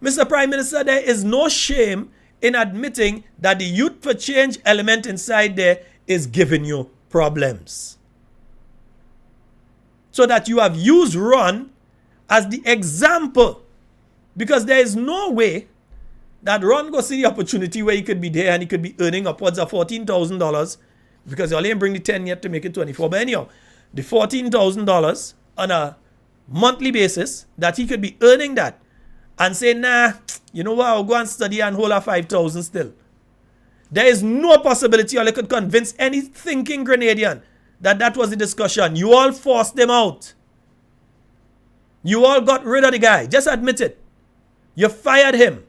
Mr. Prime Minister, there is no shame in admitting that the youth for change element inside there is giving you problems. So that you have used Ron as the example. Because there is no way that Ron go see the opportunity where he could be there and he could be earning upwards of $14,000, because he only bring the 10 yet to make it 24. But anyhow, the $14,000 on a monthly basis, that he could be earning that and say, nah, you know what, I'll go and study and hold a 5,000 still. There is no possibility or they could convince any thinking Grenadian that that was the discussion. You all forced them out. You all got rid of the guy. Just admit it. You fired him.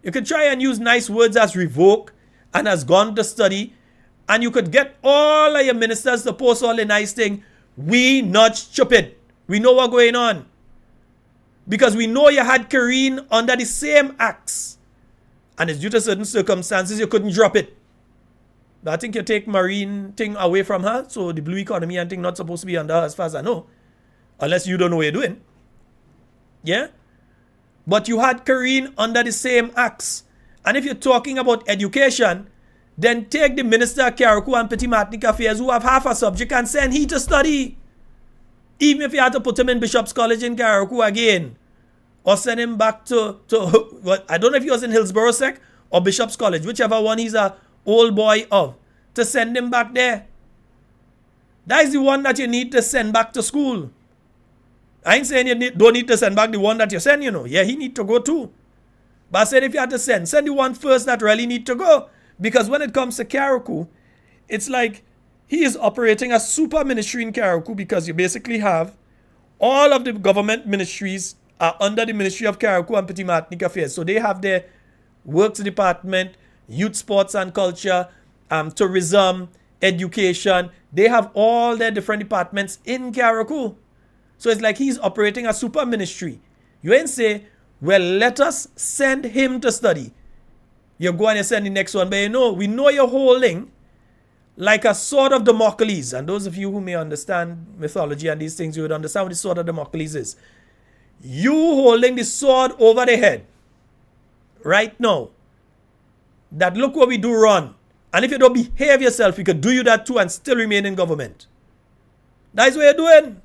You could try and use nice words as revoke and as gone to study, and you could get all of your ministers to post all the nice thing. We not stupid. We know what's going on. Because we know you had Karine under the same axe. And it's due to certain circumstances you couldn't drop it. But I think you take Marine thing away from her, so the blue economy and thing not supposed to be under her as far as I know. Unless you don't know what you're doing. Yeah? But you had Karine under the same axe. And if you're talking about education, then take the Minister of Carriacou and Petit Martinique Affairs who have half a subject and send he to study. Even if you had to put him in Bishop's College in Carriacou again. Or send him back to what, I don't know if he was in Hillsborough Sec or Bishop's College, whichever one he's a old boy of, to send him back there. That is the one that you need to send back to school. I ain't saying you don't need to send back the one that you send, you know. Yeah, he need to go too. But I said if you had to send the one first that really need to go. Because when it comes to Carriacou, it's like he is operating a super ministry in Carriacou, because you basically have all of the government ministries are under the Ministry of Carriacou and Petit Martinique Affairs. So they have their works department, youth, sports and culture, tourism, education. They have all their different departments in Carriacou. So it's like he's operating a super ministry. You ain't say, well, let us send him to study. You go and you send the next one. But you know, we know you're holding like a sword of Damocles. And those of you who may understand mythology and these things, you would understand what the sword of Damocles is. You holding the sword over the head right now. That look what we do, Ron. And if you don't behave yourself, we could do you that too and still remain in government. That is what you're doing.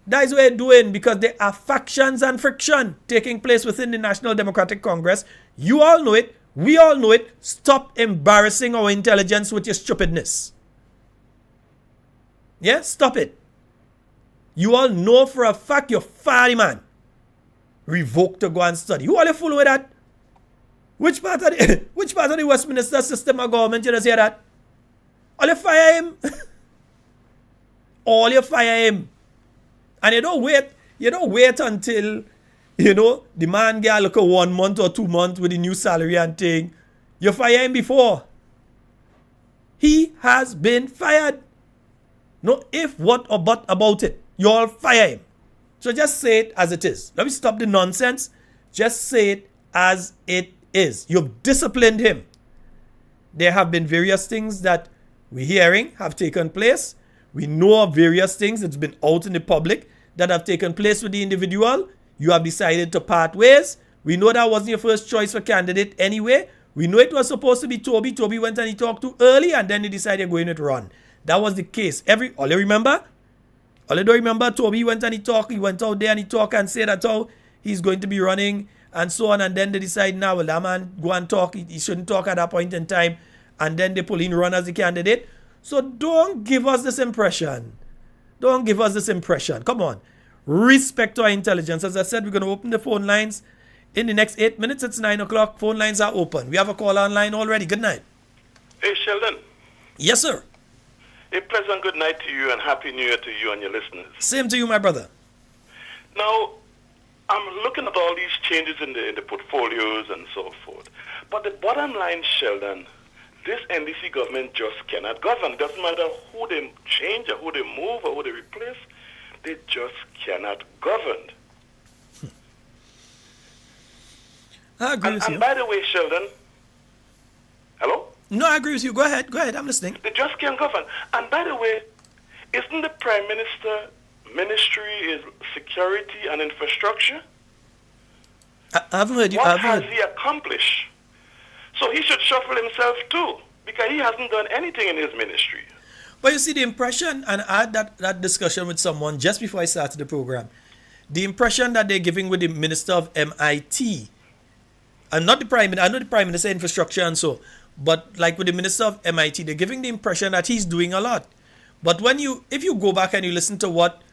That is what you're doing, because there are factions and friction taking place within the National Democratic Congress. You all know it. We all know it. Stop embarrassing our intelligence with your stupidness. Yeah, stop it. You all know for a fact you're fired, man. Revoked to go and study. Who are you fooling with that? Which part of the Westminster system of government you just hear that? All you fire him. All you fire him. And you don't wait until, you know, the man get like a 1 month or 2 months with the new salary and thing. You fire him before. He has been fired. No if, what, or but about it. You all fire him. So just say it as it is. Let me stop the nonsense. Just say it as it is. You've disciplined him. There have been various things that we're hearing have taken place. We know of various things that's been out in the public that have taken place with the individual. You have decided to part ways. We know that wasn't your first choice for candidate anyway. We know it was supposed to be Toby. Toby went and he talked too early, and then he decided going with Ron. That was the case. All you don't remember, Toby went and he talked. He went out there and he talked and said that how he's going to be running and so on, and then they decide now, well, that man go and talk, he shouldn't talk at that point in time, and then they pull in Ron as the candidate. So don't give us this impression. Don't give us this impression. Come on. Respect our intelligence. As I said, we're going to open the phone lines in the next 8 minutes. It's 9 o'clock. Phone lines are open. We have a call online already. Good night. Hey, Sheldon. Yes, sir. A pleasant good night to you and Happy New Year to you and your listeners. Same to you, my brother. Now, I'm looking at all these changes in the portfolios and so forth. But the bottom line, Sheldon, this NDC government just cannot govern. It doesn't matter who they change or who they move or who they replace. They just cannot govern. I agree with you. And by the way, Sheldon, hello? No, I agree with you. Go ahead. Go ahead. I'm listening. They just can't govern. And by the way, isn't the Prime Minister ministry is security and infrastructure? I haven't heard you. What has he accomplished? So he should shuffle himself too, because he hasn't done anything in his ministry. But you see, the impression, and I had that discussion with someone just before I started the program, the impression that they're giving with the Minister of MIT, and not the Prime Minister, I know the Prime Minister Infrastructure and so, but like with the Minister of MIT, they're giving the impression that he's doing a lot. But if you go back and you listen to what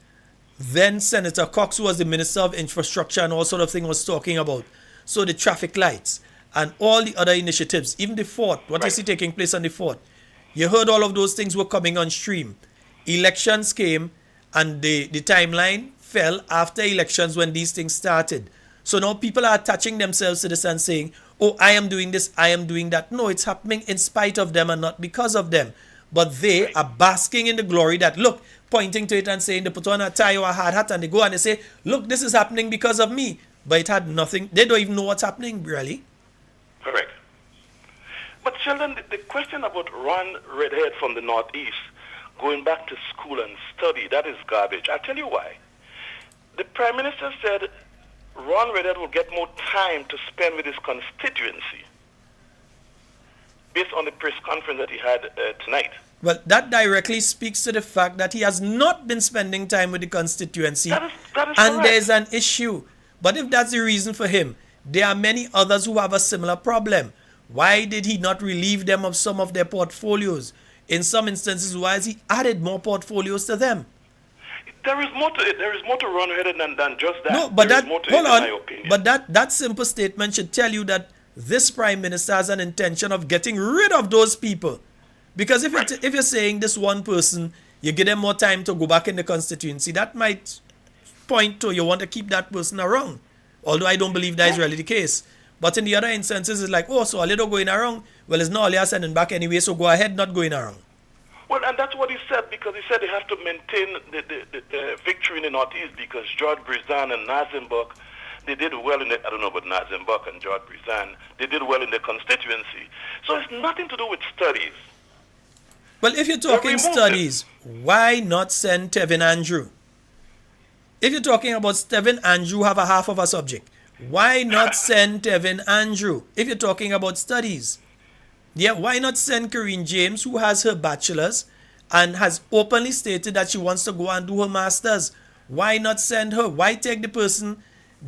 then Senator Cox, who was the Minister of Infrastructure and all sort of thing, was talking about, so the traffic lights and all the other initiatives, even the fort, what you see taking place on the fort, you heard all of those things were coming on stream. Elections came and the timeline fell after elections when these things started. So now people are attaching themselves to this and saying, oh, I am doing this, I am doing that. No, it's happening in spite of them and not because of them. But they are basking in the glory that, look, pointing to it and saying they put on a tie or a hard hat and they go and they say, look, this is happening because of me. But it had nothing. They don't even know what's happening, really. Correct. But Sheldon, the question about Ron Redhead from the Northeast going back to school and study, that is garbage. I'll tell you why. The Prime Minister said Ron Redhead will get more time to spend with his constituency based on the press conference that he had tonight. Well, that directly speaks to the fact that he has not been spending time with the constituency. That is and correct. There's an issue. But if that's the reason for him, there are many others who have a similar problem. Why did he not relieve them of some of their portfolios? In some instances, why has he added more portfolios to them? There is more to it. There is more to Ron Redhead than just that. No, but there that, is more to hold it, on. in my opinion. But that simple statement should tell you that this Prime Minister has an intention of getting rid of those people. Because if you're saying this one person, you give them more time to go back in the constituency, that might point to you want to keep that person around. Although I don't believe that is really the case. But in the other instances, it's like, oh, so all you don't going around. Well, it's not all you're sending back anyway, so go ahead not going around. Well, and that's what he said, because he said they have to maintain the victory in the Northeast because George Brizan and Nazimbuk, they did well in the, I don't know about Nazimbuk and George Brizan, they did well in the constituency. So it's nothing to do with studies. Well, if you're talking studies, why not send Tevin Andrew? If you're talking about Tevin Andrew have a half of a subject, why not send Tevin Andrew? If you're talking about studies, yeah, why not send Corinne James, who has her bachelor's and has openly stated that she wants to go and do her master's? Why not send her? Why take the person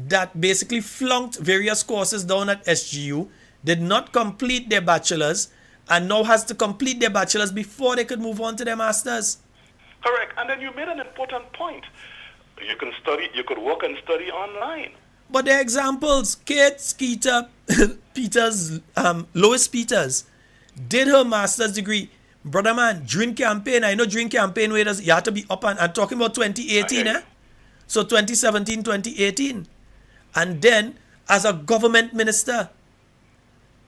that basically flunked various courses down at SGU, did not complete their bachelor's, and now has to complete their bachelor's before they could move on to their master's? Correct. And then you made an important point. You can study, you could work and study online. But there are examples. Kate Skeeter Peters, Lois Peters, did her master's degree. Brother man, during campaign, I know during campaign where you have to be up and talking about 2018, eh? So 2017, 2018. And then as a government minister.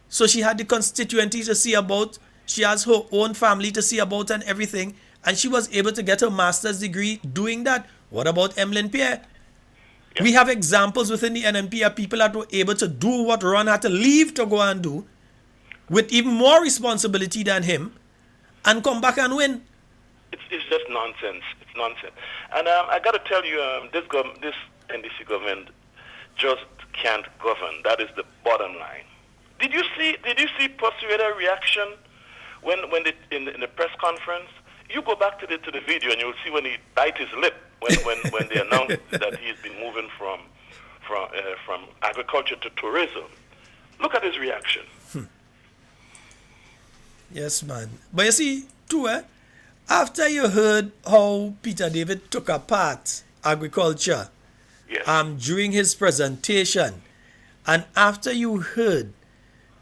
So she had the constituency to see about, she has her own family to see about and everything. And she was able to get her master's degree doing that. What about Emlyn Pierre? Yeah. We have examples within the NNP of people that were able to do what Ron had to leave to go and do with even more responsibility than him and come back and win. It's just nonsense. It's nonsense. And I got to tell you, this NDC government just can't govern. That is the bottom line. Did you see Persuader reaction when in the press conference? You go back to the video and you'll see when he bite his lip when they announced that he's been moving from agriculture to tourism. Look at his reaction. Yes, man. But you see, too, after you heard how Peter David took apart agriculture Yes. during his presentation, and after you heard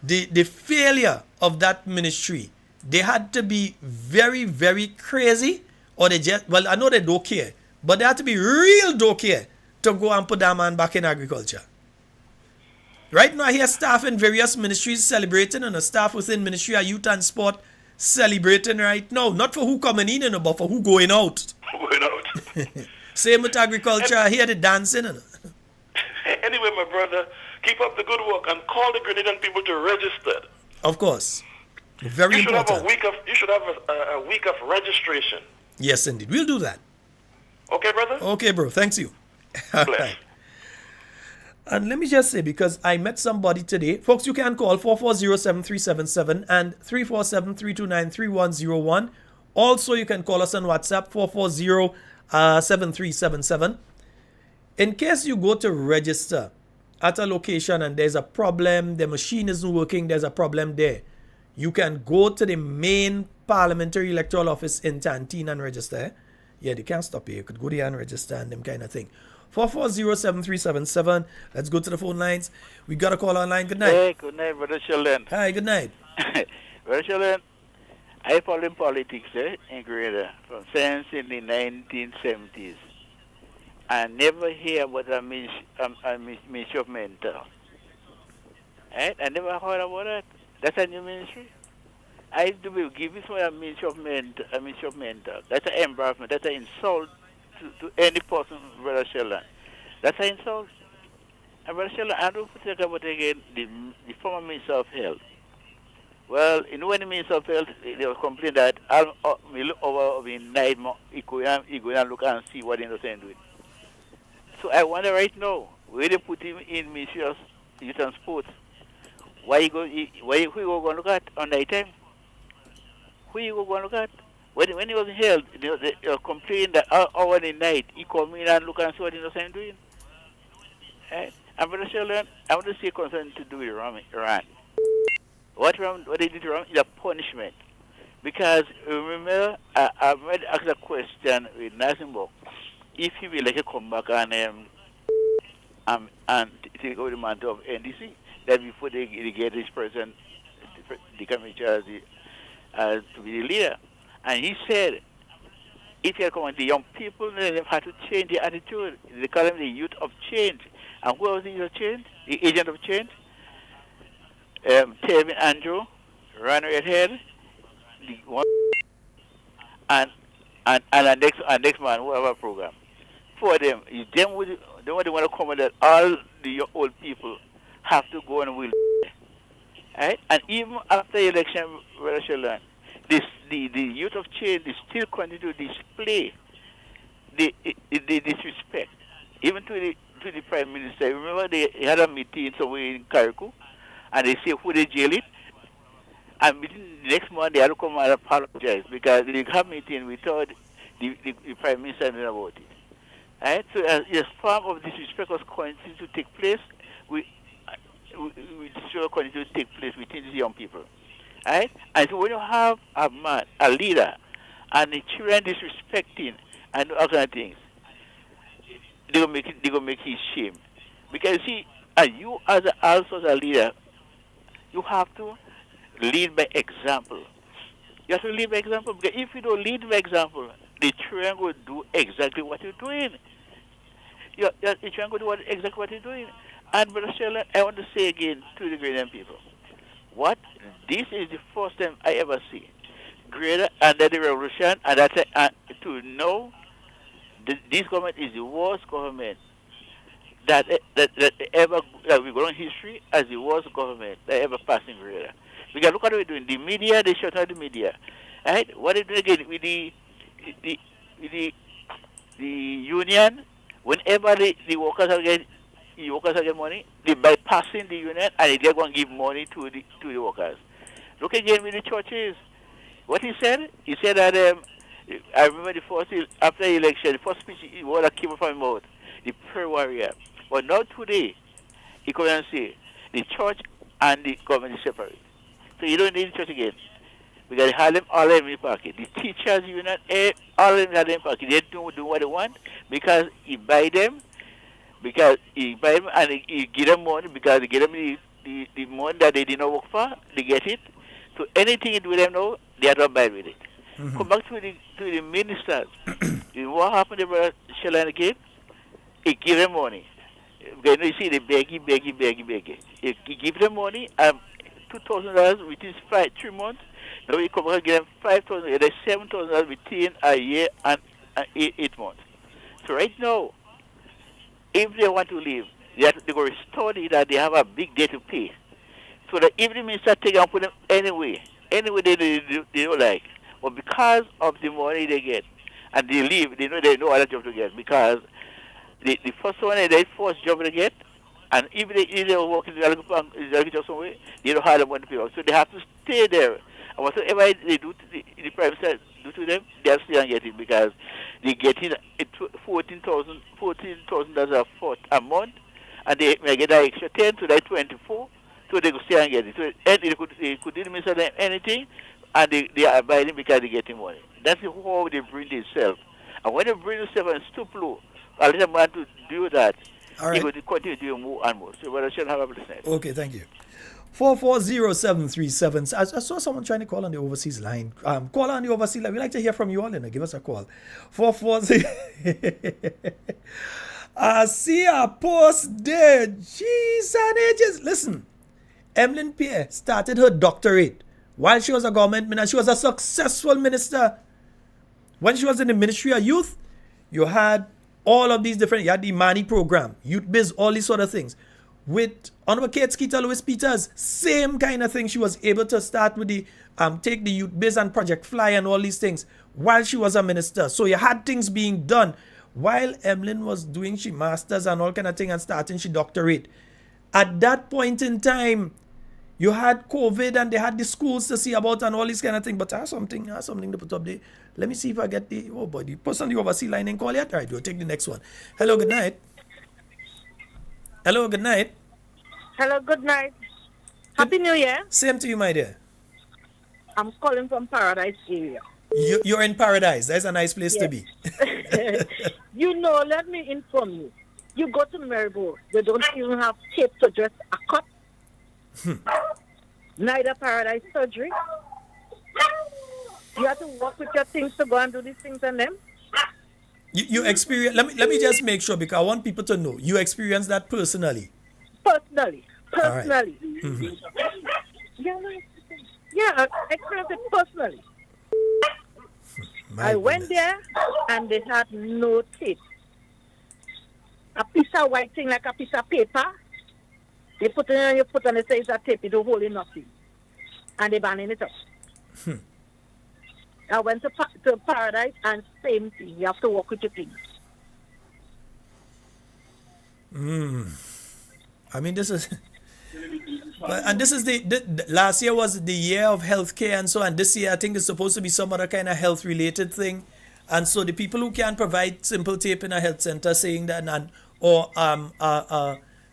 the failure of that ministry, they had to be very, very crazy, or they just, well, I know they don't care, but they had to be real don't care to go and put that man back in agriculture. Right now, I hear staff in various ministries celebrating, and a staff within Ministry of Youth and Sport celebrating right now. Not for who coming in, but for who going out. Going out. Same with agriculture. I hear the dancing. Anyway, my brother, keep up the good work and call the Grenadian people to register. Of course. Very You should important. have a week of registration. Yes, indeed. We'll do that. Okay, brother? Okay, bro. Thanks you. All Bless. right. And let me just say, because I met somebody today, folks, you can call 440-7377 and 347-329-3101. Also, you can call us on WhatsApp, 440-7377. In case you go to register at a location and there's a problem, the machine isn't working, there's a problem there, you can go to the main parliamentary electoral office in Tantine and register. Yeah, they can't stop you. You could go there and register and them kind of thing. 440-7377. Let's go to the phone lines. We got a call online. Good night. Hey, good night, Brother Sheldon. Hi, good night. Brother Sheldon, I followed politics in Grenada since in the 1970s. I never hear about a ministry of mental. Right? I never heard about that. That's a new ministry. I do give this one a ministry of mental. That's an embarrassment. That's an insult to any person, Brother Sheldon. That's an insult. And Brother Sheldon, I don't talk about again the former Minister of Health. Well, you know when the Minister of Health, they were complaining that I'll look over the night, he go and look and see what they're doing. So I wonder right now, where they put him in Ministry of Youth and Sports, who you go and look at on night time? Who you go and look at? When he was held, they were complaining that hour in the night, he come in and look and see what he was doing. Right? And Brother Sheldon, I want to say concern to do with Iran. What they did wrong is a punishment. Because remember, I might ask a question with Nasimbo. If he will like to come back and take over the mantle of NDC, that before they get this person, the commissioner as to be the leader. And he said, if you come on the young people, then they have to change their attitude. They call them the youth of change. And who was the youth of change? The agent of change? Tevin Andrew, Ron Redhead, and next man, who have a program. For them, they want to come with that all the old people have to go and will. Right? And even after the election, the youth of change is still continue to display the disrespect, even to the Prime Minister. Remember, they had a meeting somewhere in Carriacou, and they say who they jail it. And the next month, they had to come and apologize because they have a meeting without the Prime Minister knew about it. Right? So as form of disrespect was continuing to take place, we still continue to take place within these young people. Right? And so when you have a man, a leader, and the children disrespecting and all kind of things, they're gonna make his shame. Because see, you also as a leader, you have to lead by example. You have to lead by example, because if you don't lead by example, the children will do exactly what you're doing. The children will do exactly what you're doing. And Brother Sheldon, I want to say again to the Grenadian people, this is the first time I ever see Grenada under the revolution, and that's to know this government is the worst government that we go in history as the worst government that ever passed in Grenada. Because look at what we're doing. The media, they shut out the media. Right? What they do again with the union, whenever the workers are getting money, they bypassing the union and they're going to give money to the workers. Look again with the churches. What he said that I remember after the election, the first speech that came from his mouth, the prayer warrior. But now today, he come and say the church and the government is separate. So you don't need the church again. Because they had them all in the pocket. The teachers union, all of them had them in pocket. They don't do what they want because he buy them and he give them money because they give them the money that they did not work for, they get it. So anything you do with them now, they are not bad with it. Come back to the ministers. You know what happened to Brother Sheldon again? He give them money. Because you see, they begging. He give them money, $2,000 within 3 months. Now he come back and give them $5,000, there's $7,000 within a year and 8 months. So right now, if they want to leave, they go restore it that they have a big debt to pay. So that if the minister take and put them anyway they don't like. But because of the money they get and they leave, they know other job to get because the first one they first job they get, and if they work in the agriculture somewhere, they don't have the money to pay off. So they have to stay there. And whatever they do to the private side do to them, they are still get it because they get in $14,000 a month, and they may get an extra 10 to that 24, so they could stay and get it. So they could didn't miss them anything, and they are abiding because they getting money. That's how they bring themselves. And when they bring themselves and stoop low, a little man to do that, he will continue doing more and more. So I shall have a blessing. Okay, thank you. 440737. I saw someone trying to call on the overseas line. Call on the overseas line. We'd like to hear from you all. Give us a call. 440. I see a post there. Jeez and ages. Listen, Emlyn Pierre started her doctorate while she was a government minister. She was a successful minister. When she was in the Ministry of Youth, you had all of these different, you had the Mani program, Youth Biz, all these sort of things. With Honorable Kate Skeeter Lewis Peters, same kind of thing. She was able to start with the take the Youth Biz and Project Fly and all these things while she was a minister. So you had things being done while Emlyn was doing she masters and all kind of thing and starting she doctorate. At that point in time, you had COVID and they had the schools to see about and all this kind of thing. But I have something to put up there. Let me see if I get the person on the overseas line and call yet. All right, we'll take the next one. Hello, good night. Hello, good night. Hello, good night. Happy New Year. Same to you, my dear. I'm calling from Paradise area. You're in Paradise. That's a nice place to be. Let me inform you. You go to Maribor, they don't even have tape to dress a cut. Neither Paradise surgery. You have to work with your things to go and do these things and them. You experience. Let me just make sure because I want people to know you experience that personally. Personally. Right. Yeah, I experienced it personally. I went there and they had no tape. A piece of white thing like a piece of paper. They put it on your foot and they say it's a tape. It don't hold in nothing. And they banning it up. I went to Paradise and same thing. You have to work with your things. I mean, this is... and this is the last year was the year of healthcare and so, and this year I think it's supposed to be some other kind of health related thing, and so the people who can provide simple tape in a health center saying that or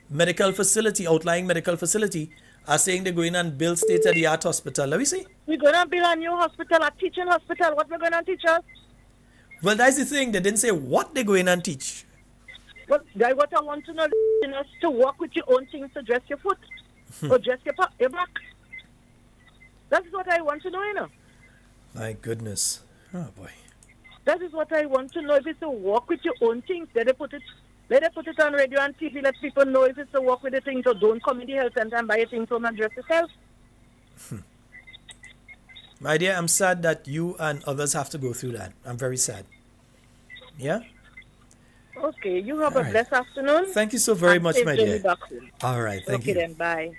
medical facility, outlying medical facility, are saying they're going and build state-of-the-art hospital. Let me see. We're going to build a new hospital, a teaching hospital. What we're going to teach us? Well, that's the thing. They didn't say what they're going and teach. Well, what I want to know is to work with your own things to dress your foot or dress your back. That's what I want to know, My goodness. Oh, boy. That is what I want to know. If it's to work with your own things, let them put it on radio and TV. Let people know if it's to work with the things. So don't come in the health center and buy your things home and dress yourself. My dear, I'm sad that you and others have to go through that. I'm very sad. Yeah? Okay, you have a blessed afternoon. Thank you so very much, my dear. All right, thank you. Okay then, bye.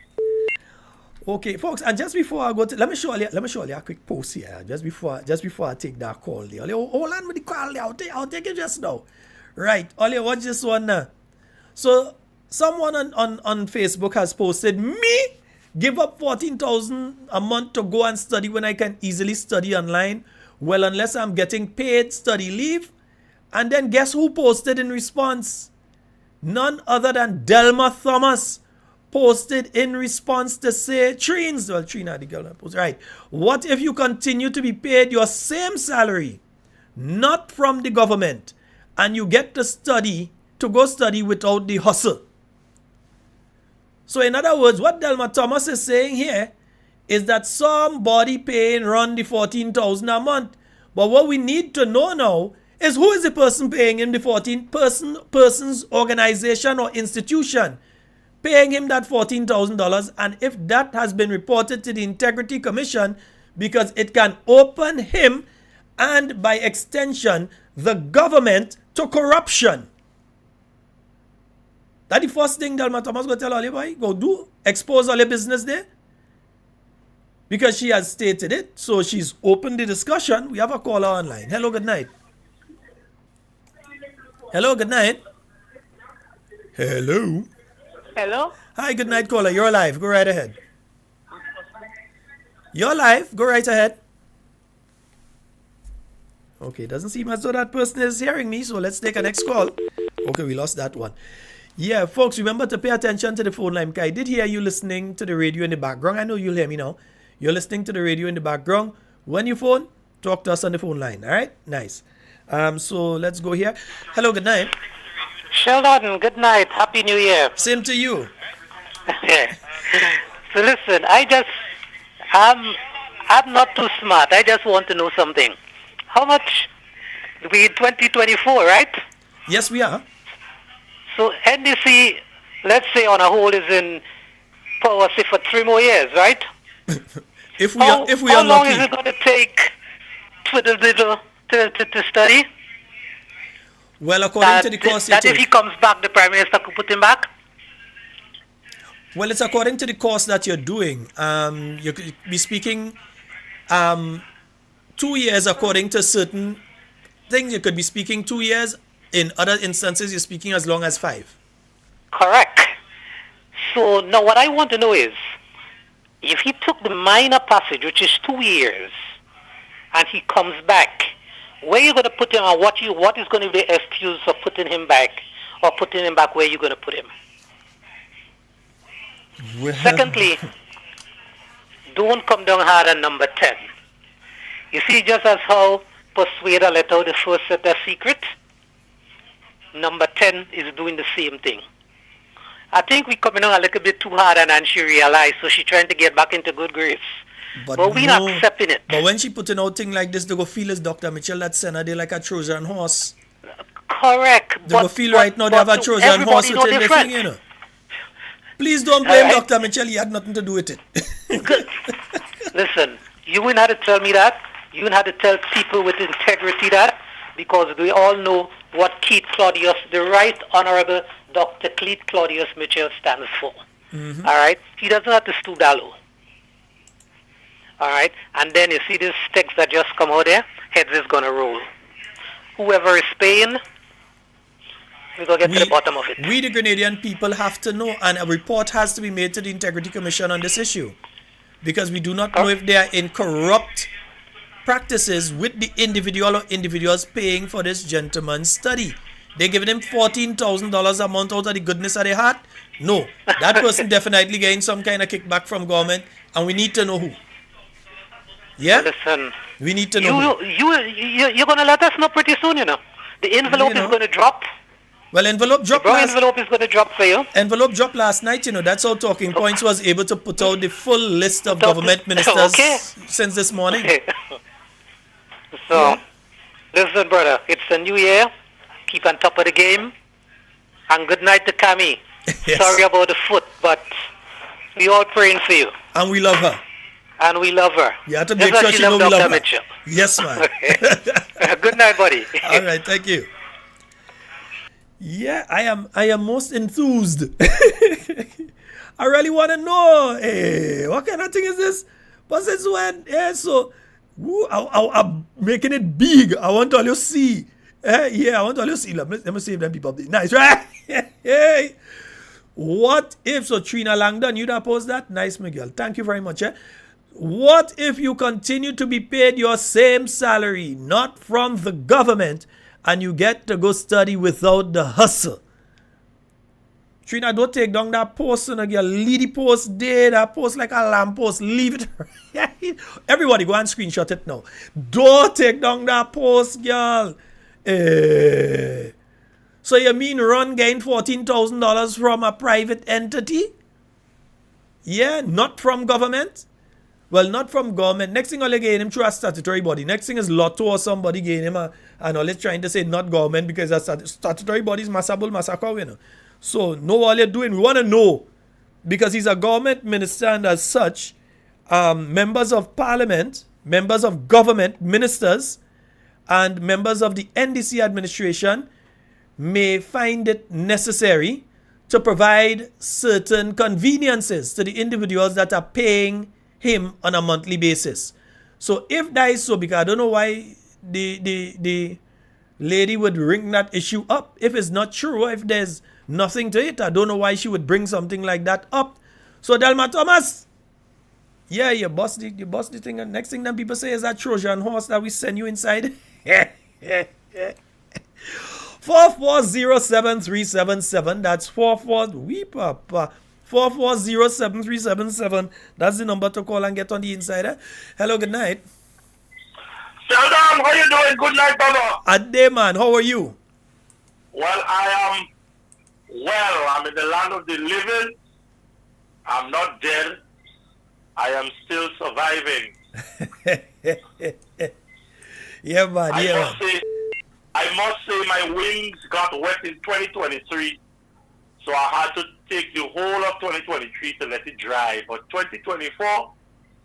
Okay, folks, and just before I go to, let me show you a quick post here. Just before I take that call there. Hold on with the call there. I'll take it just now. Right, Ollie, watch this one now. So someone on Facebook has posted, me give up $14,000 a month to go and study when I can easily study online. Well, unless I'm getting paid study leave. And then guess who posted in response? none other than Delma Thomas, posted in response to say, Trina, the girl posted, right. What if you continue to be paid your same salary, not from the government, and you get to go study without the hustle? So in other words, what Delma Thomas is saying here is that somebody paying Ron the $14,000 a month. But what we need to know now is who is the person paying him the person's organization or institution paying him that $14,000, and if that has been reported to the Integrity Commission, because it can open him and by extension the government to corruption. That's the first thing Delma Thomas go tell all you boy, go do, expose all your business there. Because she has stated it, so she's opened the discussion. We have a caller online. Hello, good night. Hello, good night. Hello. Hello? Hi, good night, caller. You're live. Go right ahead. You're live. Go right ahead. Okay, doesn't seem as though that person is hearing me, so let's take a next call. Okay, we lost that one. Yeah, folks, remember to pay attention to the phone line. I did hear you listening to the radio in the background. I know you'll hear me now. You're listening to the radio in the background. When you phone, talk to us on the phone line. All right? Nice. So let's go here. Hello, good night. Sheldon, good night. Happy New Year. Same to you. So listen, I'm not too smart. I just want to know something. How much? We in 2024, right? Yes, we are. So NDC, let's say on a whole, is in power say for 3 more years, right? If we are how long lucky. is it going to take for the little to study? Well, according to the course, that if he comes back, the Prime Minister could put him back? Well, it's according to the course that you're doing. You could be speaking 2 years according to certain things. You could be speaking 2 years. In other instances, you're speaking as long as 5. Correct. So now what I want to know is, if he took the minor passage, which is 2 years, and he comes back, where you going to put him, and what is going to be the excuse for putting him back, or putting him back where you're going to put him? Well. Secondly, don't come down hard on number 10. You see, just as how Persuader let out the first set of secret, number 10 is doing the same thing. I think we're coming on a little bit too hard and she realized, so she's trying to get back into good grace. But we're not accepting it. But when she putting out thing like this, they go feel as Dr. Mitchell that send her there like a Trojan horse. Correct. They go feel right now they have a Trojan horse within the thing, you know. Please don't blame Dr. Mitchell. He had nothing to do with it. Listen, you wouldn't have to tell me that. You wouldn't have to tell people with integrity that, because we all know what Keith Claudius, the Right Honorable Dr. Keith Claudius Mitchell stands for. Mm-hmm. All right? He doesn't have to stoop that low. All right? And then you see this text that just come out there, heads is going to roll. Whoever is paying, we're going to get to the bottom of it. We, the Grenadian people, have to know, and a report has to be made to the Integrity Commission on this issue. Because we do not know if they are in corrupt practices with the individual or individuals paying for this gentleman's study. They giving him $14,000 a month out of the goodness of their heart? No. That person definitely getting some kind of kickback from government, and we need to know who. Yeah? Listen, we need to know you're going to let us know pretty soon, you know. The envelope is going to drop. Well, envelope dropped envelope is going to drop for you. Envelope dropped last night, you know. That's how Talking Points was able to put out the full list of government ministers since this morning. Okay. So, listen, brother, it's a new year. Keep on top of the game. And good night to Cammy. Yes. Sorry about the foot, but we all praying for you. And we love her. And we love her. You have to make sure she knows we love her. Mitchell. Yes, man. Good night, buddy. All right, thank you. Yeah, I am most enthused. I really want to know, what kind of thing is this? But since when? So, I'm making it big. I want all you see. I want all you see. Let me save them people. Nice, right? Hey. What if, so Trina Langdon, you that post that? Nice, Miguel. Thank you very much. What if you continue to be paid your same salary, not from the government, and you get to go study without the hustle? Trina, don't take down that post, and girl. Leave the post there. That post like a lamp post. Leave it. Everybody go and screenshot it now. Don't take down that post, girl. So you mean Ron gained $14,000 from a private entity? Yeah, not from government? Well, not from government. Next thing all they gain him through a statutory body. Next thing is Lotto or somebody gain him and all it's trying to say not government because a statutory body is massable massacre, you know. So know all you're doing. We want to know because he's a government minister and as such, members of parliament, members of government, ministers, and members of the NDC administration may find it necessary to provide certain conveniences to the individuals that are paying him on a monthly basis. So if that is so, because I don't know why the lady would bring that issue up. If it's not true, if there's nothing to it, I don't know why she would bring something like that up. So Delma Thomas, yeah, you bust the thing, and next thing that people say is that Trojan horse that we send you inside. 4407377. That's 4407377. That's the number to call and get on the insider. Hello, good night. Sheldon, how you doing? Good night, brother. A day, man. How are you? Well, I am well. I'm in the land of the living. I'm not dead. I am still surviving. Yeah, man. I must say my wings got wet in 2023. So I had to take the whole of 2023 to let it dry. But 2024,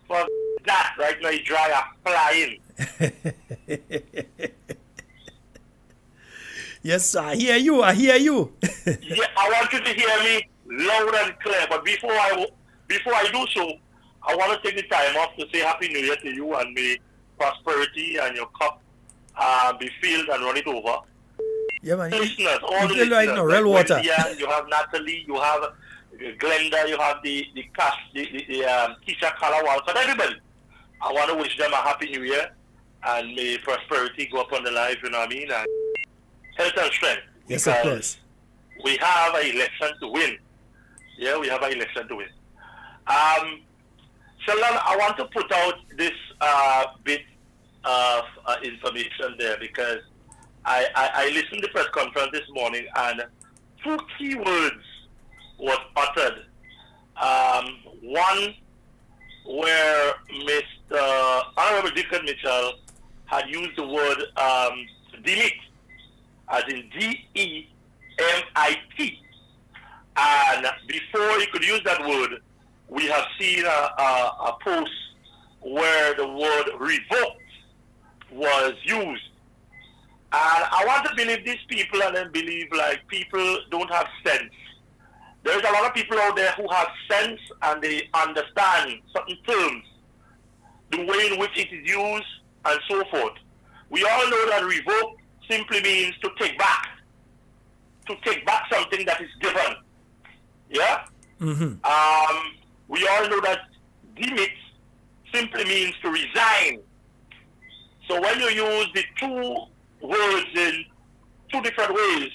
for that, right now, it's dry, I'm flying. Yes, sir. I hear you. Yeah, I want you to hear me loud and clear. But before I do so, I want to take the time off to say Happy New Year to you and may prosperity and your cup be filled and run it over. Yeah, man. Listeners, all the listeners, like no real water. You have Natalie, you have Glenda, you have the Keisha Kalawal, but everybody. I want to wish them a Happy New Year and may prosperity go up on the life, you know what I mean? And health and strength. Yes, of course. We have an election to win. Yeah, we have an election to win. Sheldon, I want to put out this bit of information there because I listened to the press conference this morning and two key words was uttered. One where Mr. Honorable Deacon Mitchell had used the word demit, as in DEMIT. And before he could use that word, we have seen a post where the word revoked was used. And I want to believe these people and then believe like people don't have sense. There's a lot of people out there who have sense and they understand certain terms, the way in which it is used and so forth. We all know that revoke simply means to take back something that is given. Yeah? Mm-hmm. We all know that demit simply means to resign. So when you use the two words in two different ways,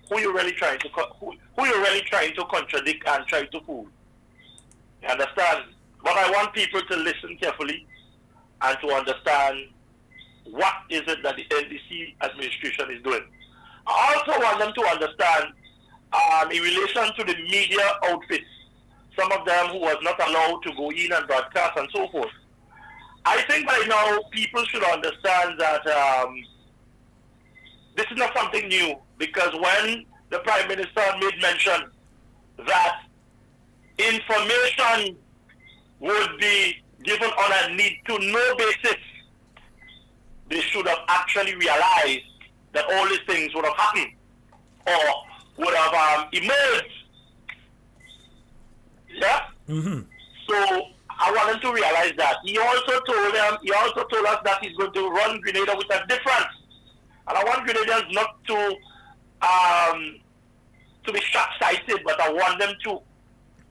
who are you really trying to contradict and try to fool? You understand? But I want people to listen carefully and to understand what is it that the NDC administration is doing. I also want them to understand in relation to the media outfits, some of them who was not allowed to go in and broadcast and so forth. I think by now people should understand that this is not something new, because when the Prime Minister made mention that information would be given on a need-to-know basis, they should have actually realized that all these things would have happened or would have emerged. Yeah? Mm-hmm. So I want them to realize that. He also told us that he's going to run Grenada with a difference. And I want Grenadians not to be short-sighted, but I want them to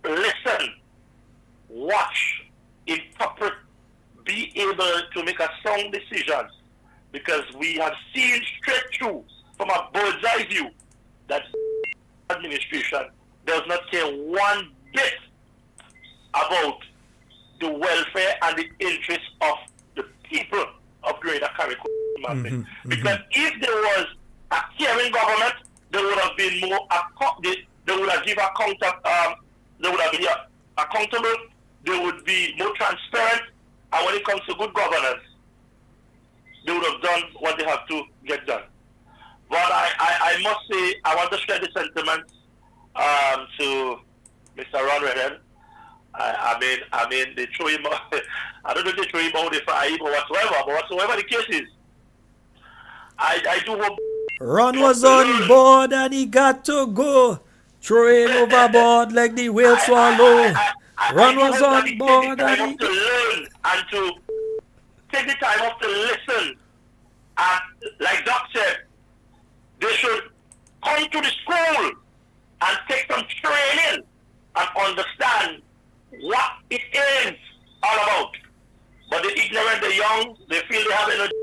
listen, watch, interpret, be able to make a sound decision, because we have seen straight through from a bird's eye view that administration does not care one bit about the welfare and the interests of the people of Greater Carriacou. Because if there was a caring government, there would have been more they would have given they would have been accountable, they would be more transparent, and when it comes to good governance, they would have done what they have to get done. But I must say, I want to share the sentiments to Mr. Ron Redhead. I mean, they throw him out. I don't know if they throw him out the fire or whatsoever, but whatsoever the case is, I do hope. Ron was on board and he got to go. Throw him overboard like the whale swallow. Ron was on board and he... to learn and to take the time off to listen. And like Doc said, they should come to the school and take some training and understand what it is all about. But the ignorant, the young, they feel they have energy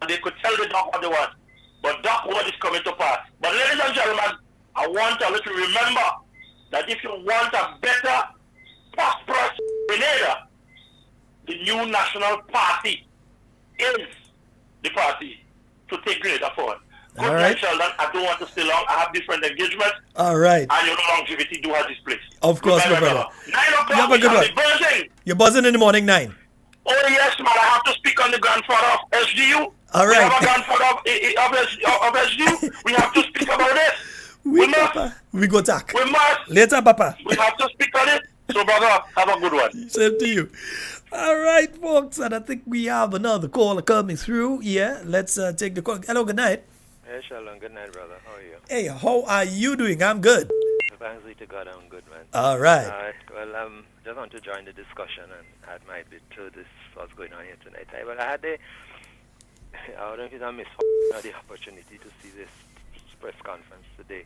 and they could tell the Doc what they want. But Doc, what is coming to pass? But ladies and gentlemen, I want you to remember that if you want a better, prosperous Grenada, the new national party is the party to take Grenada forward. Good night, Sheldon. I don't want to stay long. I have different engagements. All right. And your longevity do have this place. Of course, my brother. 9 o'clock, you have a good one. Buzzing. You're buzzing in the morning, 9. Oh, yes, man. I have to speak on the grandfather of SGU. All right. We have a grandfather of SGU. We have to speak about it. We must. Papa. We go talk. We must. Later, Papa. We have to speak on it. So, brother, have a good one. Same to you. All right, folks. And I think we have another caller coming through. Yeah, let's take the call. Hello, good night. Hey, Sheldon. Good night, brother. How are you? Hey, how are you doing? I'm good. Thanks be to God, I'm good, man. All right. All right. Well, just want to join the discussion and add my bit to this, what's going on here tonight. Well, I don't know if I missed the opportunity to see this press conference today.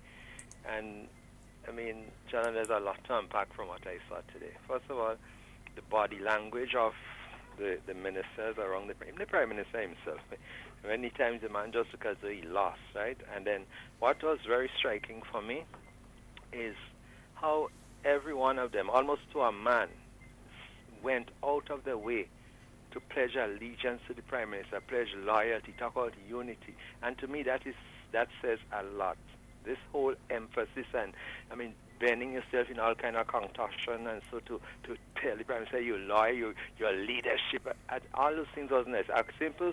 And, I mean, Sheldon, there's a lot to unpack from what I saw today. First of all, the body language of the ministers around the Prime Minister himself. Many times the man just because he lost, right? And then what was very striking for me is how every one of them, almost to a man, went out of their way to pledge allegiance to the Prime Minister, pledge loyalty, talk about unity. And to me, that says a lot. This whole emphasis and, I mean, bending yourself in all kind of contortion and so to tell the Prime Minister you're loyal, your leadership, all those things wasn't nice. A simple,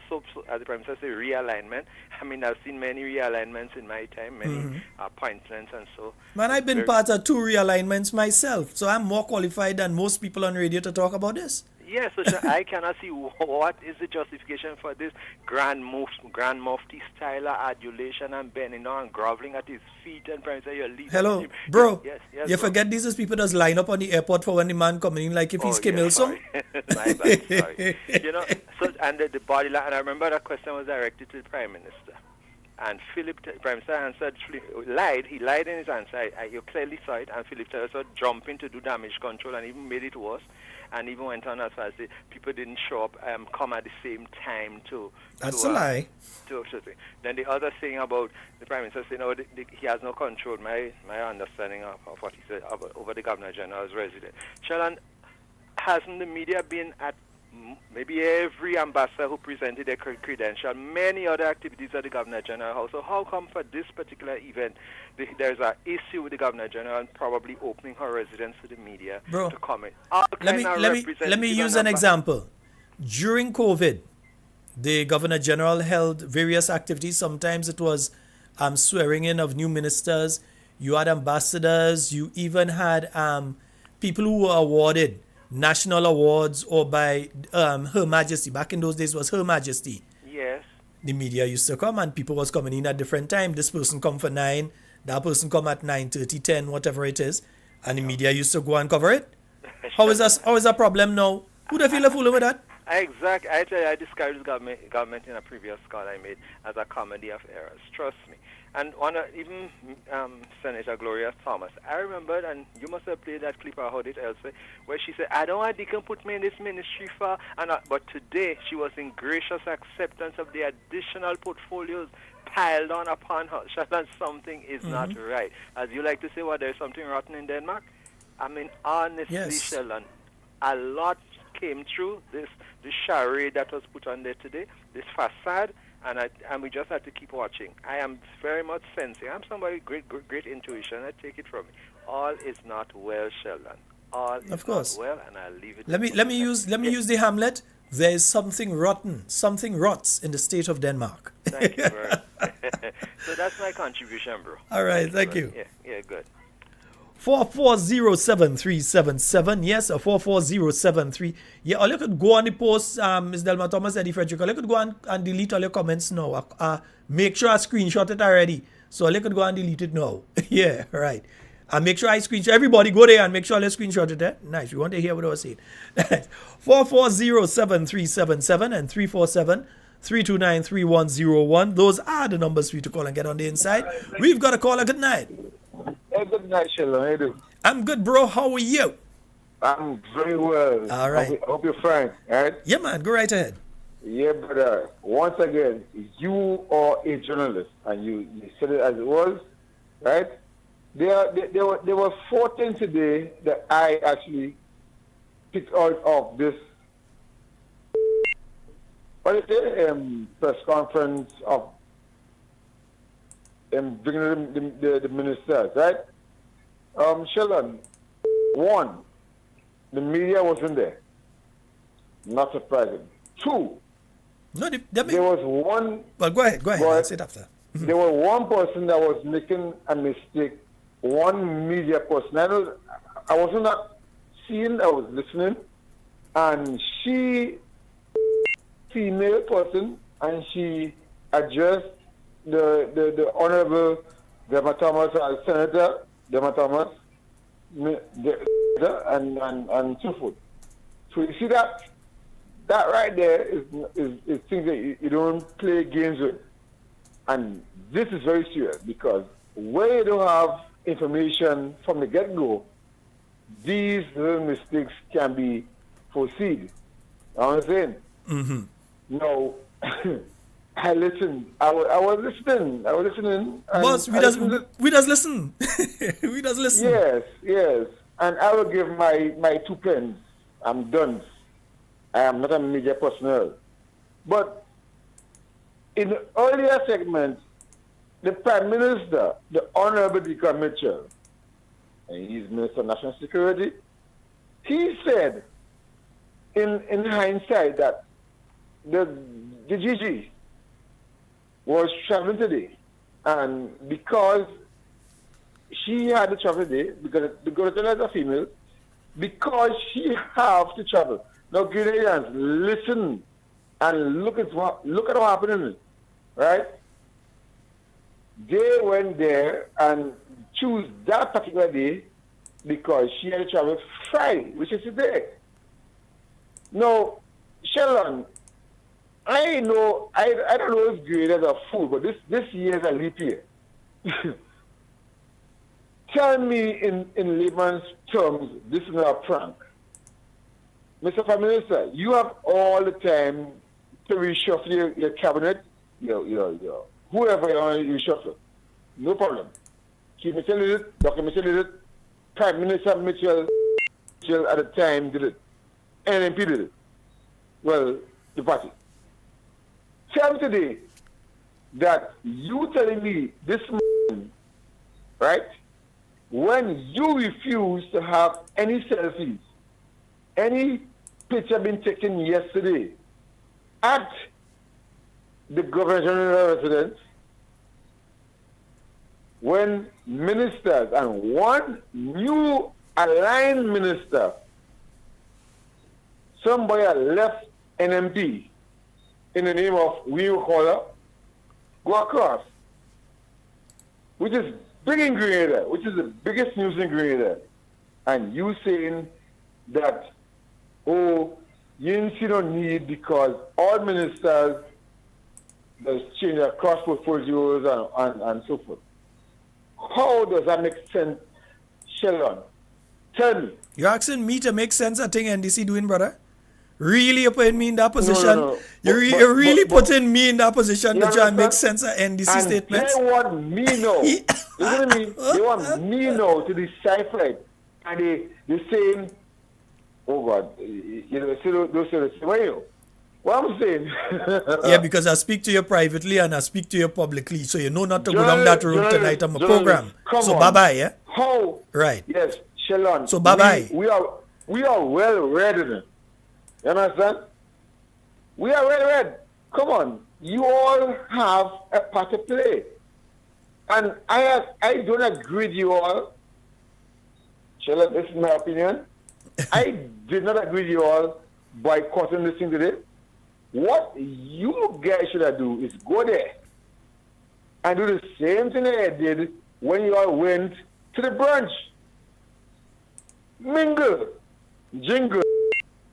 as the Prime Minister said, realignment. I mean, I've seen many realignments in my time, many appointments and so. Man, I've been part of 2 realignments myself, so I'm more qualified than most people on radio to talk about this. Yes, so I cannot see what is the justification for this Grand Mufti style of adulation and bending down and groveling at his feet and Prime Minister, your leader. Hello, bro. Yes, you bro. forget these is people that line up on the airport for when the man coming in like if he's Kim Il-sung. My bad, sorry. You know, so and the body line, and I remember that question was directed to the Prime Minister. And Prime Minister answered, lied. He lied in his answer. You clearly saw it. And Philip Taylor started jumping to do damage control and even made it worse. And even went on as far as the people didn't show up, come at the same time to. That's a lie. Then the other thing about the Prime Minister saying, he has no control. My understanding of what he said over the Governor General's residence. Sheldon, hasn't the media been at maybe every ambassador who presented their credential, many other activities at the Governor General House? So how come for this particular event there's an issue with the Governor General and probably opening her residence to the media to comment? Let me use an example. During COVID, the Governor General held various activities. Sometimes it was swearing in of new ministers. You had ambassadors. You even had people who were awarded national awards or by Her Majesty. Back in those days it was Her Majesty. Yes. The media used to come and people was coming in at different time. This person come for 9, that person come at 9:30, 10, whatever it is. And the media used to go and cover it. How is that problem now? Who the feel fooling with that? Exactly. I tell you, I described this government in a previous call I made as a comedy of errors. Trust me. And even Senator Gloria Thomas, I remembered, and you must have played that clip or heard it elsewhere, where she said, I don't want Deacon put me in this ministry for, but today she was in gracious acceptance of the additional portfolios piled on upon her. Sheldon, something is not right. As you like to say, well, there's something rotten in Denmark. I mean, honestly, Sheldon, a lot came through this charade that was put on there today, this facade, and we just have to keep watching. I am very much sensing. I'm somebody great intuition. I take it from me. All is not well, Sheldon. All is not well, and I'll leave it. Let me use the Hamlet. There is something rotten, something rots in the state of Denmark. Thank you very much. So that's my contribution, bro. All right, thank you. Yeah, good. 4407377. Yes, 44073. Yeah, or you could go on the post, Ms. Delma Thomas, Eddie Frederick. Or you could go and delete all your comments now. Make sure I screenshot it already. So you could go and delete it now. Yeah, right. And make sure I screenshot. Everybody go there and make sure you screenshot it. Nice. We want to hear what I was saying. 4407377 and 347-329-3101. Those are the numbers for you to call and get on the inside. We've got a caller. Good night. Hey, good night, Sheldon. How you doing? I'm good, bro. How are you? I'm very well. All right. Hope you're fine, right? Yeah, man. Go right ahead. Yeah, brother. Once again, you are a journalist, and you said it as it was, right? There were 4 things today that I actually picked out of this. What is it? Press conference of bringing the ministers, right? Sheldon, 1, the media wasn't there. Not surprising. 2, there was one. Well, go ahead. I'll say it after. There was one person that was making a mistake. One media person. I wasn't not seeing. I was listening, and female person, and she addressed the Honorable Delma Thomas, Senator Delma Thomas, and so forth. So you see that right there is things that you don't play games with. And this is very serious because where you don't have information from the get-go, these little mistakes can be foreseen. You know what I'm saying? Mm-hmm. No. I listened. I was listening. Boss, we does listen. We does listen. Yes. And I will give my 2 pence. I'm done. I am not a media personnel. But in the earlier segment, the Prime Minister, the Honorable Deacon Mitchell, and he's Minister of National Security, he said in hindsight that the GG was traveling today, and because she had to travel today, because the girl is a female, because she have to travel. Now, Grenadians, listen and look at what happened, right? They went there and choose that particular day because she had to travel Friday, which is today. Now, Sheldon, I don't know if Grenada is a fool, but this year is a leap year. Tell me in layman's terms, this is not a prank. Mr. Prime Minister, you have all the time to reshuffle your cabinet, whoever you want to reshuffle. No problem. Chief Mitchell did it, Dr. Mitchell did it, Prime Minister Mitchell at the time did it, NMP did it. Well, the party. Tell me today that you telling me this morning, right, when you refuse to have any selfies, any picture been taken yesterday at the Governor General residence, when ministers and one new aligned minister, somebody left NMP in the name of we will call her, go across, which is big in Grenada, which is the biggest news in Grenada, and you saying that, oh, you didn't see no need because all ministers there's change of cross portfolios and so forth. How does that make sense, Sheldon? Tell me. You're asking me to make sense of thing NDC doing, brother? Really, you're putting me in that position? No. You're really putting me in that position to try and make sense of NDC and statements? They want me now. Listen to me. They want me now to decipher it. And they're saying, oh God, those are the same. What I'm saying. Yeah, because I speak to you privately and I speak to you publicly, so you know not to go down that road tonight on my program. So bye-bye, yeah? How? Right. Yes, Sheldon. So bye-bye. We are well read. You understand? We are well read. Come on. You all have a part to play. And I don't agree with you all. Sheldon, this is my opinion. I did not agree with you all boycotting this thing today. What you guys should have do is go there and do the same thing that I did when you all went to the brunch. Mingle, jingle,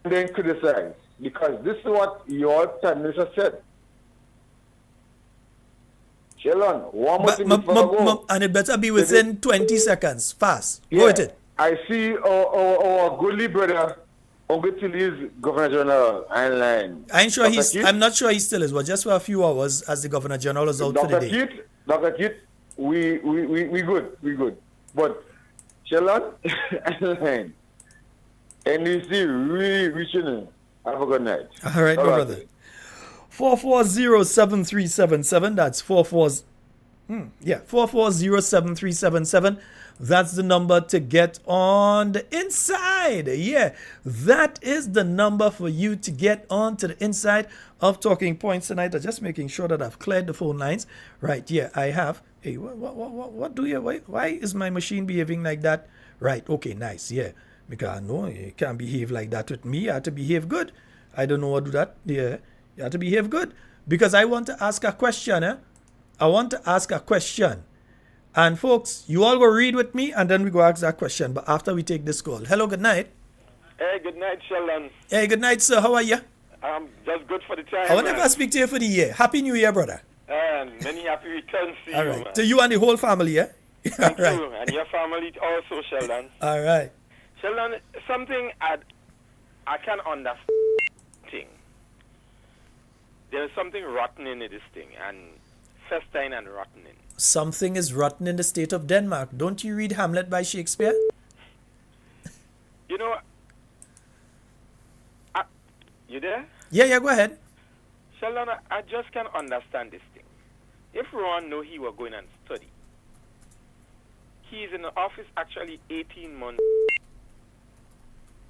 and then criticize. Because this is what your Prime Minister said. Sheldon, one more thing before I go. And it better be within 20 seconds. Fast. Go with it. I see our goodly brother, Uncle Tilly's Governor General online. I'm not sure he still is, but just for a few hours as the Governor General is out for the day. Dr. Kit, we good. But Sheldon, online. NDC really reaching in. Have a good night. All right, my brother. 440-7377. That's 440-7377. That's the number to get on the inside. Yeah, that is the number for you to get on to the inside of Talking Points tonight. I'm just making sure that I've cleared the phone lines. Right, yeah, I have. Hey, what do you, why is my machine behaving like that? Right, okay, nice, yeah. Because I know you can't behave like that with me. You have to behave good. I don't know what to do that. Yeah, you have to behave good. Because I want to ask a question, I want to ask a question. And folks, you all go read with me and then we go ask that question. But after we take this call. Hello, good night. Hey, good night, Sheldon. Hey, good night, sir. How are you? I'm just good for the time. I want to speak to you for the year. Happy New Year, brother. Many happy returns to all you. Right. To you and the whole family, yeah? Thank you. And your family also, Sheldon. All right. Sheldon, something I can't understand. There's something rotten in this thing, and festine and rotten in. Something is rotten in the state of Denmark. Don't you read Hamlet by Shakespeare? You know, you there? Yeah, go ahead. Sheldon, I just can't understand this thing. If Ron knew he were going and study, he's in the office actually 18 months.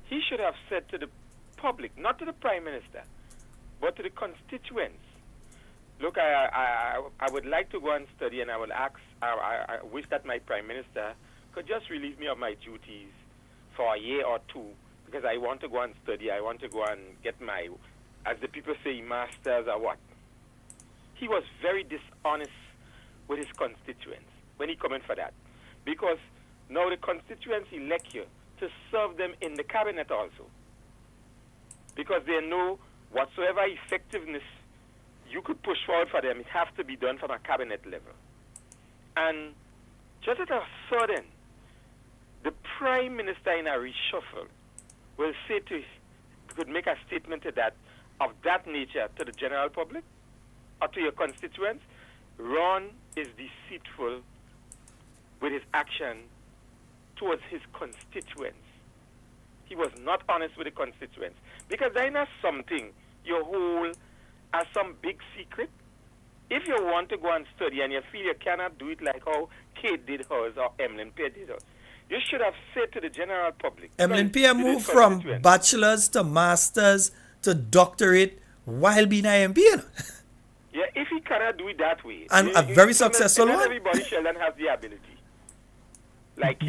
He should have said to the public, not to the Prime Minister, but to the constituents, look, I would like to go and study, and I will ask, I wish that my Prime Minister could just relieve me of my duties for a year or two, because I want to go and study. I want to go and get my, as the people say, masters or what. He was very dishonest with his constituents when he came in for that, because now the constituents elect you to serve them in the cabinet also, because they know whatsoever effectiveness you could push forward for them, it has to be done from a cabinet level. And just at a sudden, the Prime Minister in a reshuffle will say could make a statement to that, of that nature to the general public or to your constituents. Ron is deceitful with his action towards his constituents. He was not honest with the constituents. Because there is not something you hold as some big secret. If you want to go and study and you feel you cannot do it like how Kate did hers or Emlyn Pierre did hers, you should have said to the general public. Emlyn Pierre moved from bachelor's to master's to doctorate while being IMP. Yeah, if he cannot do it that way. And a very successful one. Not everybody, Sheldon, has the ability. Like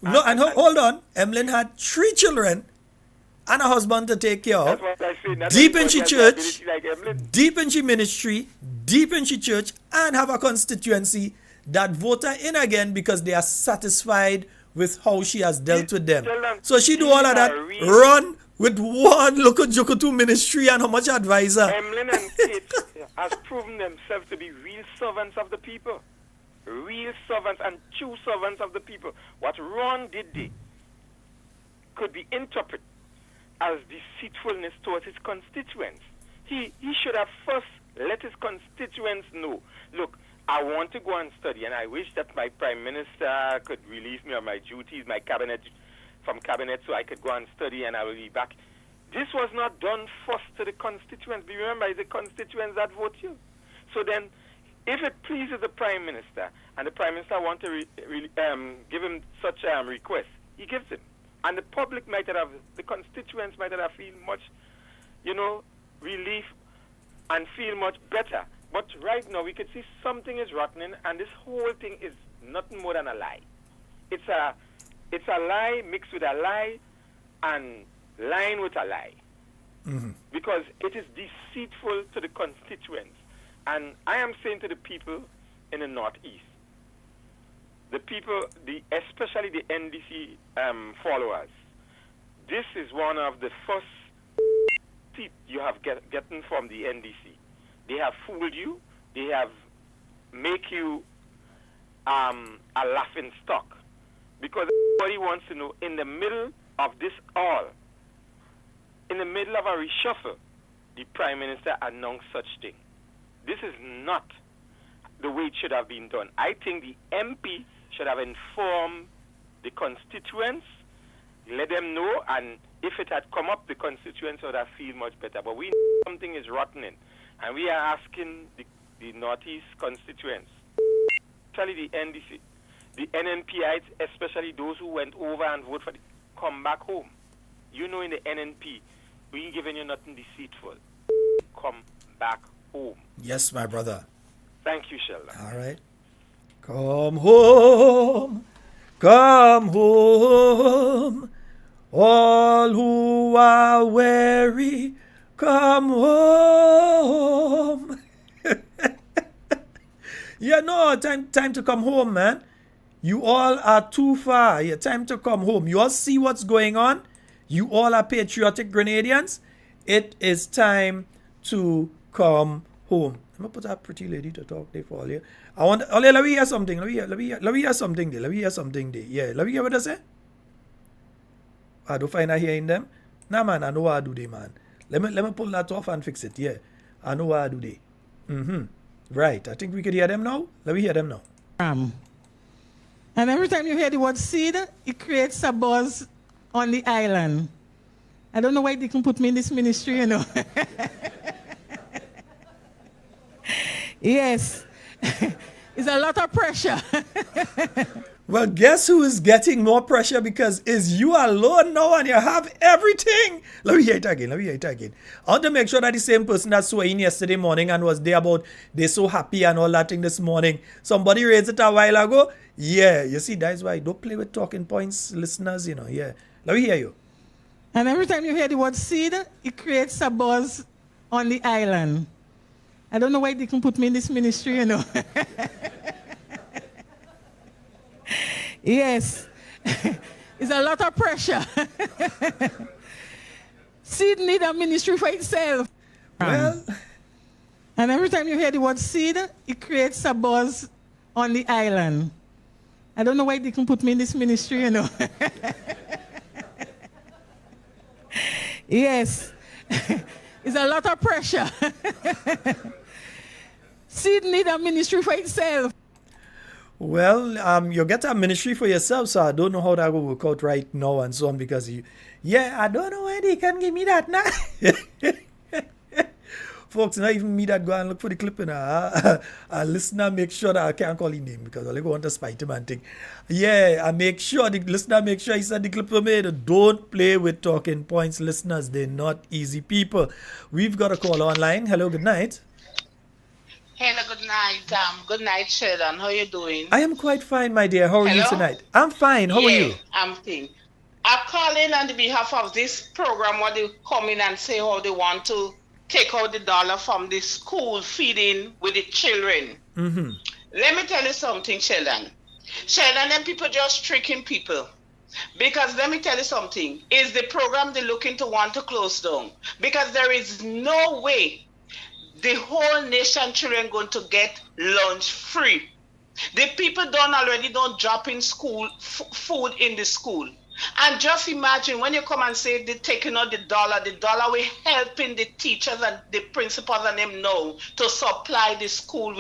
hold on. Emlyn had 3 children and a husband to take care of. That's what I say. Deep in she church, deep in she ministry, deep in she church, and have a constituency that vote her in again because they are satisfied with how she has dealt with them. So she do all of that, run with one local Jokotu ministry and how much advisor. Emlyn and Kate, has proven themselves to be real servants of the people. Real servants and true servants of the people. What Ron did there could be interpreted as deceitfulness towards his constituents. He should have first let his constituents know, look, I want to go and study, and I wish that my Prime Minister could release me of my duties, my cabinet, from cabinet, so I could go and study and I will be back. This was not done first to the constituents. But remember, it's the constituents that vote you. So then, if it pleases the Prime Minister, and the Prime Minister wants to give him such request, he gives him. And the public might have, the constituents might have feel much, relief and feel much better. But right now, we could see something is rotten, and this whole thing is nothing more than a lie. It's a lie mixed with a lie and lying with a lie. Mm-hmm. Because it is deceitful to the constituents. And I am saying to the people in the Northeast, the people, especially the NDC followers, this is one of the first seats you have gotten from the NDC. They have fooled you. They have make you a laughing stock. Because everybody wants to know, in the middle of this all, in the middle of a reshuffle, the Prime Minister announced such thing. This is not the way it should have been done. I think the MP should have informed the constituents, let them know, and if it had come up, the constituents would have feel much better. But we know something is rotten in, and we are asking the Northeast constituents, especially the NDC, the NNPites, especially those who went over and voted for come back home. In the NNP, we ain't giving you nothing deceitful. Come back home. Yes, my brother. Thank you, Sheldon. All right. Come home, come home, all who are weary, come home. Time to come home, man. You all are too far. Time to come home. You all see what's going on? You all are patriotic Grenadians. It is time to come home. I'm gonna put that pretty lady to talk there for all you. Let me hear something. Let me hear something there. Yeah, let me hear what I say. I don't find I hearing them. Nah, man, I know what I do there, man. Let me pull that off and fix it. Yeah, I know what I do there. Right. I think we could hear them now. Let me hear them now. And every time you hear the word seed, it creates a buzz on the island. I don't know why they can put me in this ministry, Yes. It's a lot of pressure. Well, guess who is getting more pressure because it's you alone now and you have everything. Let me hear it again. I want to make sure that the same person that swore in yesterday morning and was there about they're so happy and all that thing this morning, somebody raised it a while ago. Yeah, you see, that's why don't play with talking points, listeners, Yeah. Let me hear you. And every time you hear the word seed, it creates a buzz on the island. I don't know why they can put me in this ministry, Yes. It's a lot of pressure. Seed need a ministry for itself. Well. And every time you hear the word seed, it creates a buzz on the island. I don't know why they can put me in this ministry, Yes. It's a lot of pressure. Seed need a ministry for itself. Well, you get a ministry for yourself, so I don't know how that will work out right now and so on because I don't know why they can give me that now. Folks, not even me that go and look for the clip a listener make sure that I can't call his name because I want to spite him and think. Yeah, I make sure the listener make sure he said the clip for me. Don't play with talking points, listeners. They're not easy people. We've got a call online. Hello, good night. Hello, good night. Good night, Sheldon. How are you doing? I am quite fine, my dear. How are you tonight? I'm fine. How are you? I'm fine. I'm calling on the behalf of this program where they come in and say how they want to take out the dollar from the school feeding with the children. Mm-hmm. Let me tell you something, Sheldon. Sheldon, them people just tricking people. Because let me tell you something. Is the program they're looking to want to close down. Because there is no way the whole nation children going to get lunch free. The people don't drop in school food in the school. And just imagine when you come and say they're taking out the dollar will helping the teachers and the principals and them know to supply the school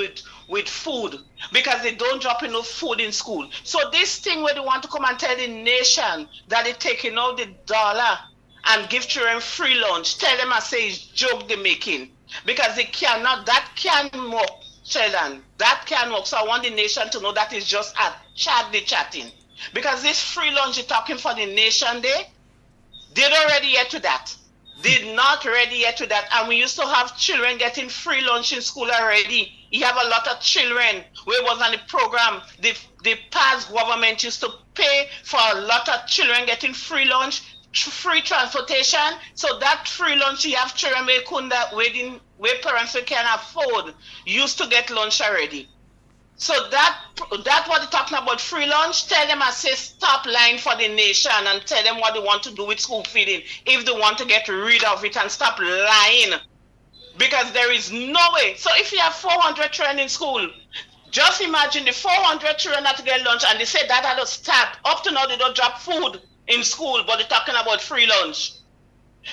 with food because they don't drop enough food in school. So this thing where they want to come and tell the nation that they're taking out the dollar and give children free lunch, tell them I say it's joke they're making because they cannot, that can't work, Sheldon. That can't work. So I want the nation to know that is just a chatting. Because this free lunch you're talking for the nation day, they're not ready yet to that. They're not ready yet to that. And we used to have children getting free lunch in school already. You have a lot of children where it was on the program. The past government used to pay for a lot of children getting free lunch, free transportation. So that free lunch you have children where parents can afford used to get lunch already. So that what they're talking about free lunch, tell them I say stop lying for the nation and tell them what they want to do with school feeding if they want to get rid of it and stop lying. Because there is no way. So if you have 400 children in school, just imagine the 400 children that get lunch and they say that had to stop. Up to now they don't drop food in school, but they're talking about free lunch.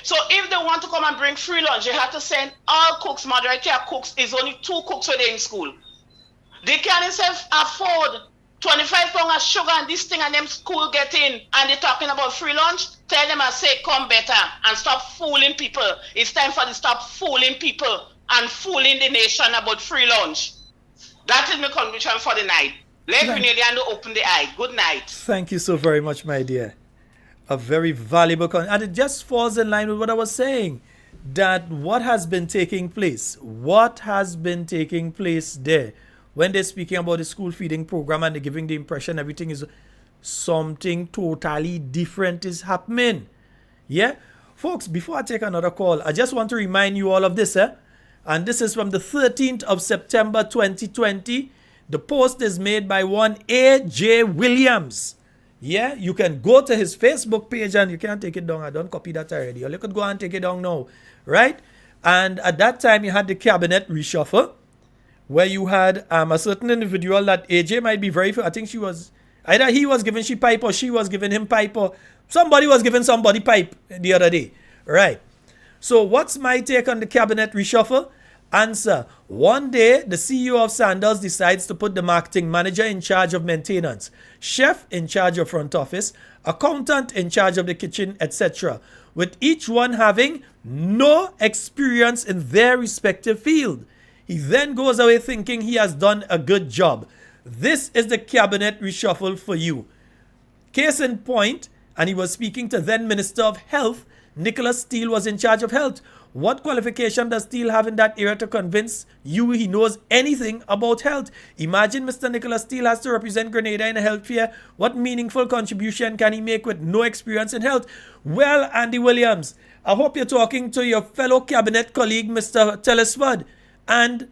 So if they want to come and bring free lunch, they have to send all cooks, majority of cooks, is only 2 cooks where they're in school. They can't afford 25 pounds of sugar and this thing and them school get in and they're talking about free lunch. Tell them I say come better and stop fooling people. It's time for them to stop fooling people and fooling the nation about free lunch. That is my contribution for the night. Let Grenada open the eye. Good night. Thank you so very much, my dear. A very valuable and it just falls in line with what I was saying. That what has been taking place there when they're speaking about the school feeding program and they're giving the impression everything is something totally different is happening. Yeah? Folks, before I take another call, I just want to remind you all of this. And this is from the 13th of September 2020. The post is made by one A.J. Williams. Yeah, you can go to his Facebook page and you can't take it down. I don't copy that already. Or you could go and take it down now. Right? And at that time, you had the cabinet reshuffle where you had a certain individual that AJ might be very, I think she was, either he was giving she pipe or she was giving him pipe or somebody was giving somebody pipe the other day. Right. So what's my take on the cabinet reshuffle? Answer. One day, the CEO of Sandals decides to put the marketing manager in charge of maintenance, chef in charge of front office, accountant in charge of the kitchen, etc., with each one having no experience in their respective field. He then goes away thinking he has done a good job. This is the cabinet reshuffle for you. Case in point, and he was speaking to then Minister of Health, Nicholas Steele was in charge of health. What qualification does Steele have in that area to convince you he knows anything about health? Imagine Mr. Nicholas Steele has to represent Grenada in a health fair. What meaningful contribution can he make with no experience in health? Well, Andy Williams, I hope you're talking to your fellow cabinet colleague, Mr. Telesford, and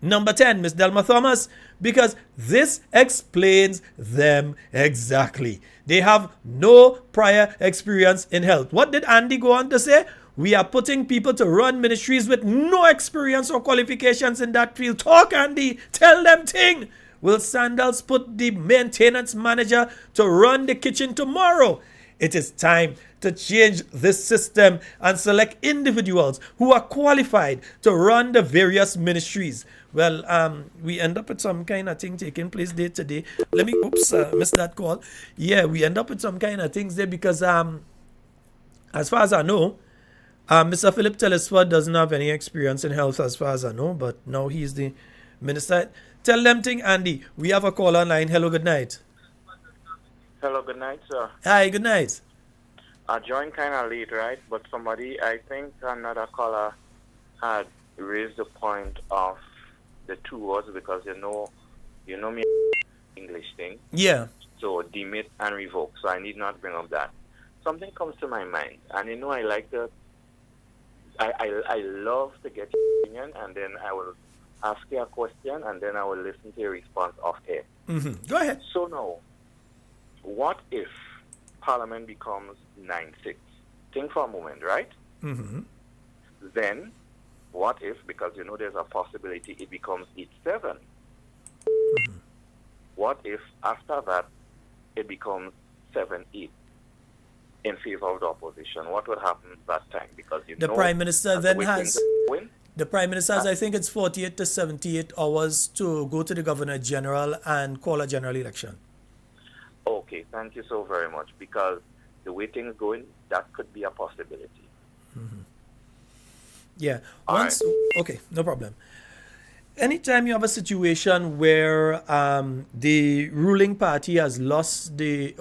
number 10, Miss Delma Thomas, because this explains them exactly. They have no prior experience in health. What did Andy go on to say? We are putting people to run ministries with no experience or qualifications in that field. Talk, Andy. Tell them thing. Will Sandals put the maintenance manager to run the kitchen tomorrow? It is time to change this system and select individuals who are qualified to run the various ministries. Well, we end up with some kind of thing taking place day to day. Let me, missed that call. Yeah, we end up with some kind of things there because, as far as I know, Mr. Philip Telesford doesn't have any experience in health as far as I know, but now he's the minister. Tell them thing, Andy. We have a call online. Hello, good night. Hello, good night, sir. Hi, good night. I joined kind of late, right? But somebody, I think another caller had raised the point of the 2 words because you know me English thing. Yeah. So demit and revoke. So I need not bring up that. Something comes to my mind, and I like to. I love to get your opinion, and then I will ask you a question, and then I will listen to your response off air. Mm-hmm. Go ahead. So now, what if Parliament becomes 9-6? Think for a moment, right? Mm-hmm. Then What if, because you know there's a possibility it becomes 8-7? What if after that it becomes 7-8 in favor of the opposition? What would happen at that time? Because The Prime Minister then has... win. The Prime Minister has, I think it's 48 to 78 hours to go to the Governor General and call a general election. Okay, thank you so very much. Because the way things going, that could be a possibility. Yeah. Okay, no problem. Anytime you have a situation where the ruling party has lost the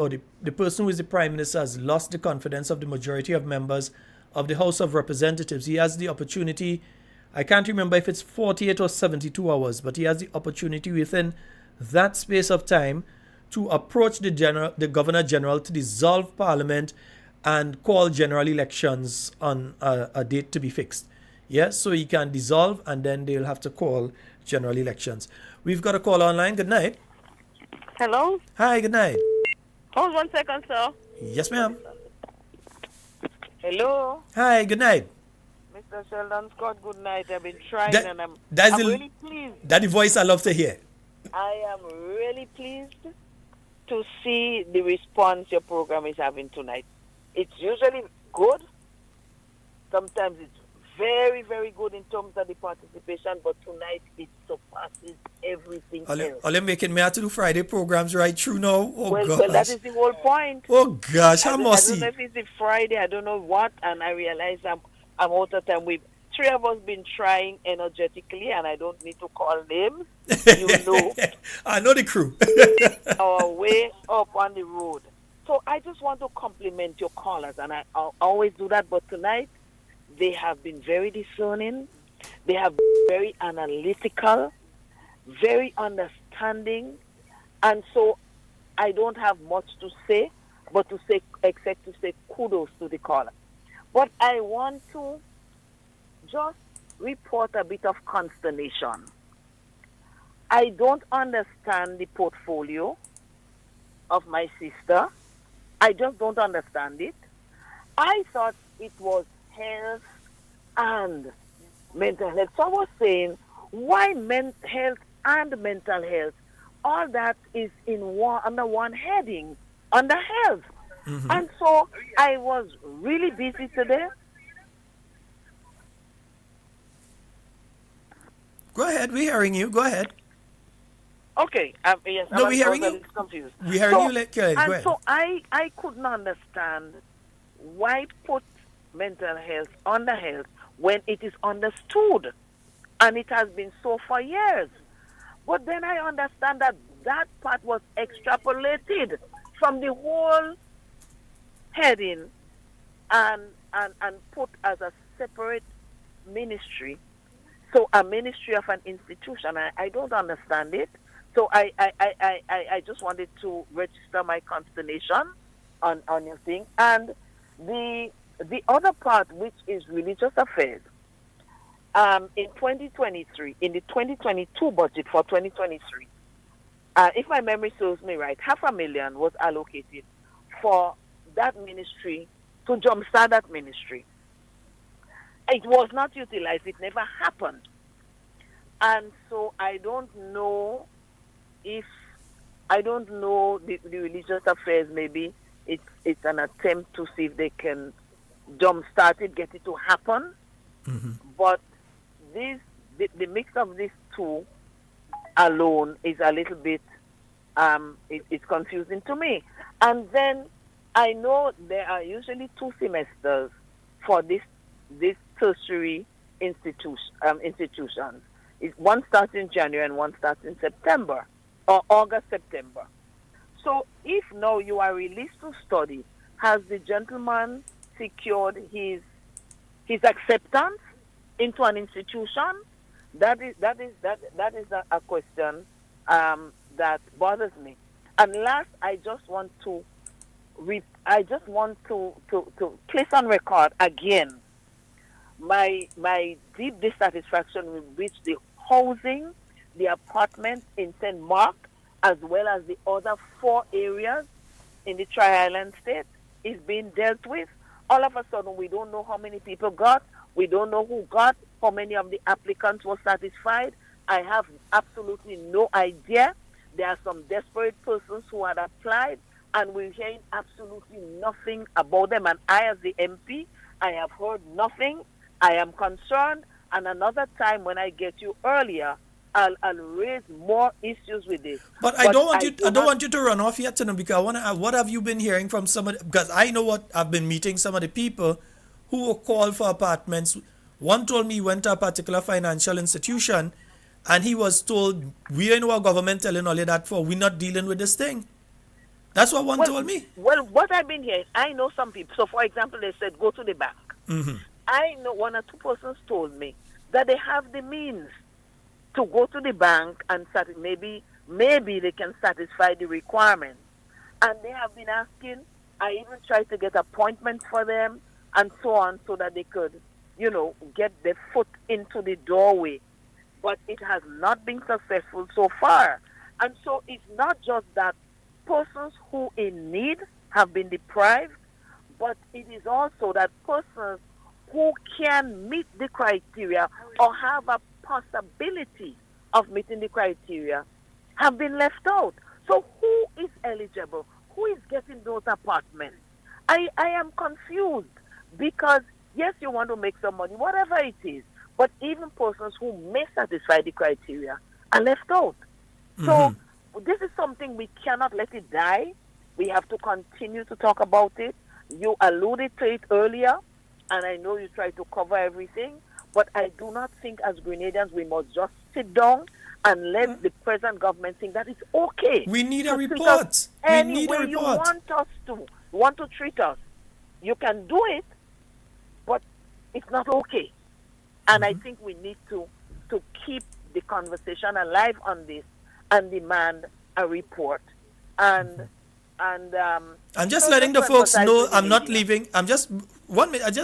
person who is the Prime Minister has lost the confidence of the majority of members of the House of Representatives, he has the opportunity, I can't remember if it's 48 or 72 hours, but he has the opportunity within that space of time to approach the Governor General to dissolve Parliament and call general elections on a date to be fixed. Yes, so he can dissolve and then they'll have to call general elections. We've got a call online. Good night. Hello? Hi, good night. Hold 1 second, sir. Yes, ma'am. Hello? Hi, good night. Mr. Sheldon Scott, good night. I've been trying and I'm really pleased. That's the voice I love to hear. I am really pleased to see the response your program is having tonight. It's usually good. Sometimes it's very, very good in terms of the participation, but tonight it surpasses everything else. All I'm making me have to do Friday programs right through now. Well, that is the whole point. Oh gosh, I don't know if it's the Friday, I don't know what, and I realize I'm out of time. We've three of us been trying energetically, and I don't need to call names. You know. I know the crew. Our way up on the road. So I just want to compliment your callers, and I always do that, but tonight, they have been very discerning. They have been very analytical, very understanding. And so I don't have much to say, but except to say kudos to the caller. But I want to just report a bit of consternation. I don't understand the portfolio of my sister. I just don't understand it. I thought it was health and mental health. So I was saying, why health and mental health? All that is under one heading, under health. And so I was really busy today. Go ahead, we're hearing you. Go ahead. Okay. Yes, no, we're hearing you. Confused. We're hearing you. Go ahead. And so I couldn't understand why put mental health under health when it is understood, and it has been so for years. But then I understand that part was extrapolated from the whole heading and put as a separate ministry. So a ministry of an institution. I don't understand it. So I just wanted to register my consternation on your thing. And the other part, which is religious affairs, in 2023, in the 2022 budget for 2023, if my memory serves me right, $500,000 was allocated for that ministry, to jumpstart that ministry. It was not utilized. It never happened. And so I don't know the religious affairs, maybe it's an attempt to see if they can jumpstart it, get it to happen. But the mix of these two alone is a little bit it's confusing to me. And then I know there are usually 2 semesters for this tertiary institutions. One starts in January and one starts in September, or August, September. So if now you are released to study, has the gentleman secured his acceptance into an institution? That is a question that bothers me. And last, I just want to place on record again my deep dissatisfaction with which the housing, the apartments in St. Mark, as well as the other 4 areas in the Tri-Island state is being dealt with all of a sudden we don't know how many people got, we don't know who got, how many of the applicants were satisfied. I have absolutely no idea. There are some desperate persons who had applied, and we're hearing absolutely nothing about them. And I, as the MP, I have heard nothing. I am concerned, and another time when I get you earlier, I'll raise more issues with this. But I don't want you to run off yet, because I want to. What have you been hearing from somebody? Because I know what I've been meeting some of the people who were called for apartments. One told me he went to a particular financial institution, and he was told, "We ain't our government telling all of that for. We're not dealing with this thing." That's what one told me. Well, what I've been hearing, I know some people. So, for example, they said go to the bank. Mm-hmm. I know one or two persons told me that they have the means to go to the bank and maybe they can satisfy the requirements. And they have been asking, I even tried to get appointments for them and so on, so that they could, get their foot into the doorway. But it has not been successful so far. And so it's not just that persons who in need have been deprived, but it is also that persons who can meet the criteria or have a possibility of meeting the criteria have been left out. So who is eligible? Who is getting those apartments? I am confused, because yes, you want to make some money, whatever it is, but even persons who may satisfy the criteria are left out. So this is something we cannot let it die. We have to continue to talk about it. You alluded to it earlier, and I know you try to cover everything, but I do not think as Grenadians we must just sit down and let the present government think that it's okay. We need a report. We need a report. You want to treat us. You can do it, but it's not okay. And I think we need to keep the conversation alive on this and demand a report. And I'm just letting the folks know I'm not leaving. I'm just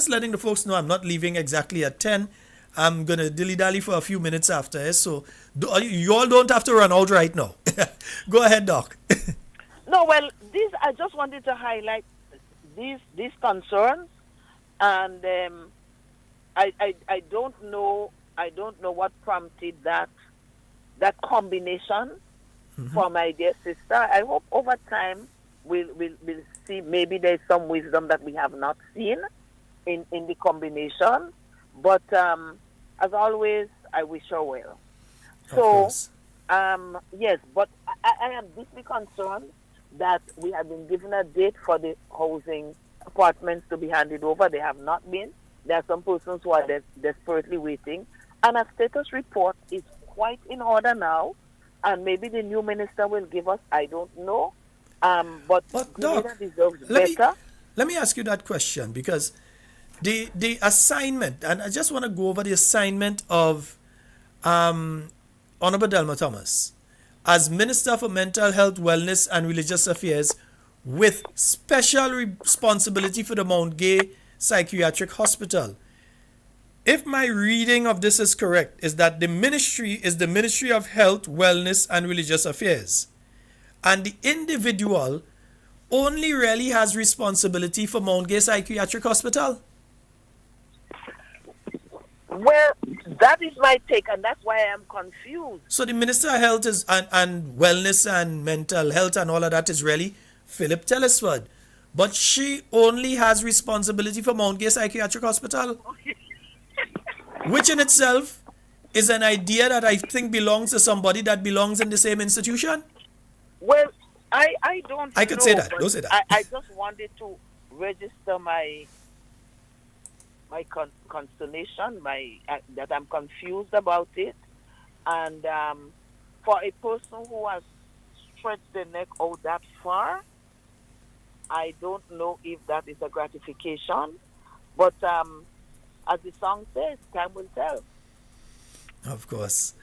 letting the folks know I'm not leaving exactly at 10. I'm going to dilly-dally for a few minutes after. So you all don't have to run out right now. Go ahead, Doc. No, well, I just wanted to highlight these concerns. And I don't know what prompted that combination for my dear sister. I hope over time we'll see, maybe there's some wisdom that we have not seen in the combination. But as always, I wish her well. So, yes, but I am deeply concerned that we have been given a date for the housing apartments to be handed over. They have not been. There are some persons who are desperately waiting. And a status report is quite in order now. And maybe the new minister will give us, I don't know. But Grenada deserves better. Let me ask you that question, because the assignment, and I just want to go over the assignment of Honorable Delma Thomas as Minister for Mental Health, Wellness and Religious Affairs, with special responsibility for the Mount Gay Psychiatric Hospital. If my reading of this is correct, is that the ministry is the Ministry of Health, Wellness and Religious Affairs. And the individual only really has responsibility for Mount Gay Psychiatric Hospital. Well, that is my take, and that's why I am confused. So the Minister of Health is and Wellness and Mental Health and all of that is really Philip Telesford. But she only has responsibility for Mount Gay Psychiatric Hospital. Which in itself is an idea that I think belongs to somebody that belongs in the same institution. Well, I don't I could say that. Don't say that. I just wanted to register my consternation, that I'm confused about it. And for a person who has stretched their neck out that far, I don't know if that is a gratification. But as the song says, time will tell. Of course.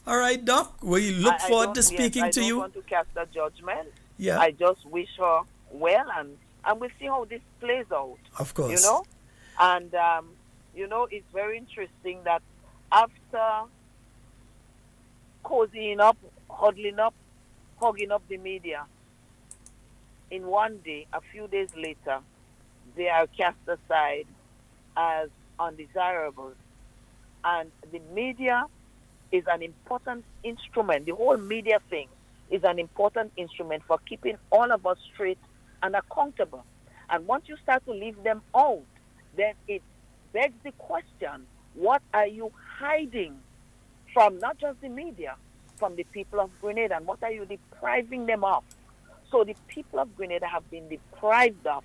All right, Doc, we look forward to speaking to you. I don't want to cast a judgment. Yeah. I just wish her well, and we'll see how this plays out. Of course. You know? And, it's very interesting that after cozying up, huddling up, hugging up the media, in one day, a few days later, they are cast aside as undesirables. And the media is an important instrument. The whole media thing is an important instrument for keeping all of us straight and accountable. And once you start to leave them out, then it begs the question, what are you hiding from not just the media, from the people of Grenada, and what are you depriving them of? So the people of Grenada have been deprived of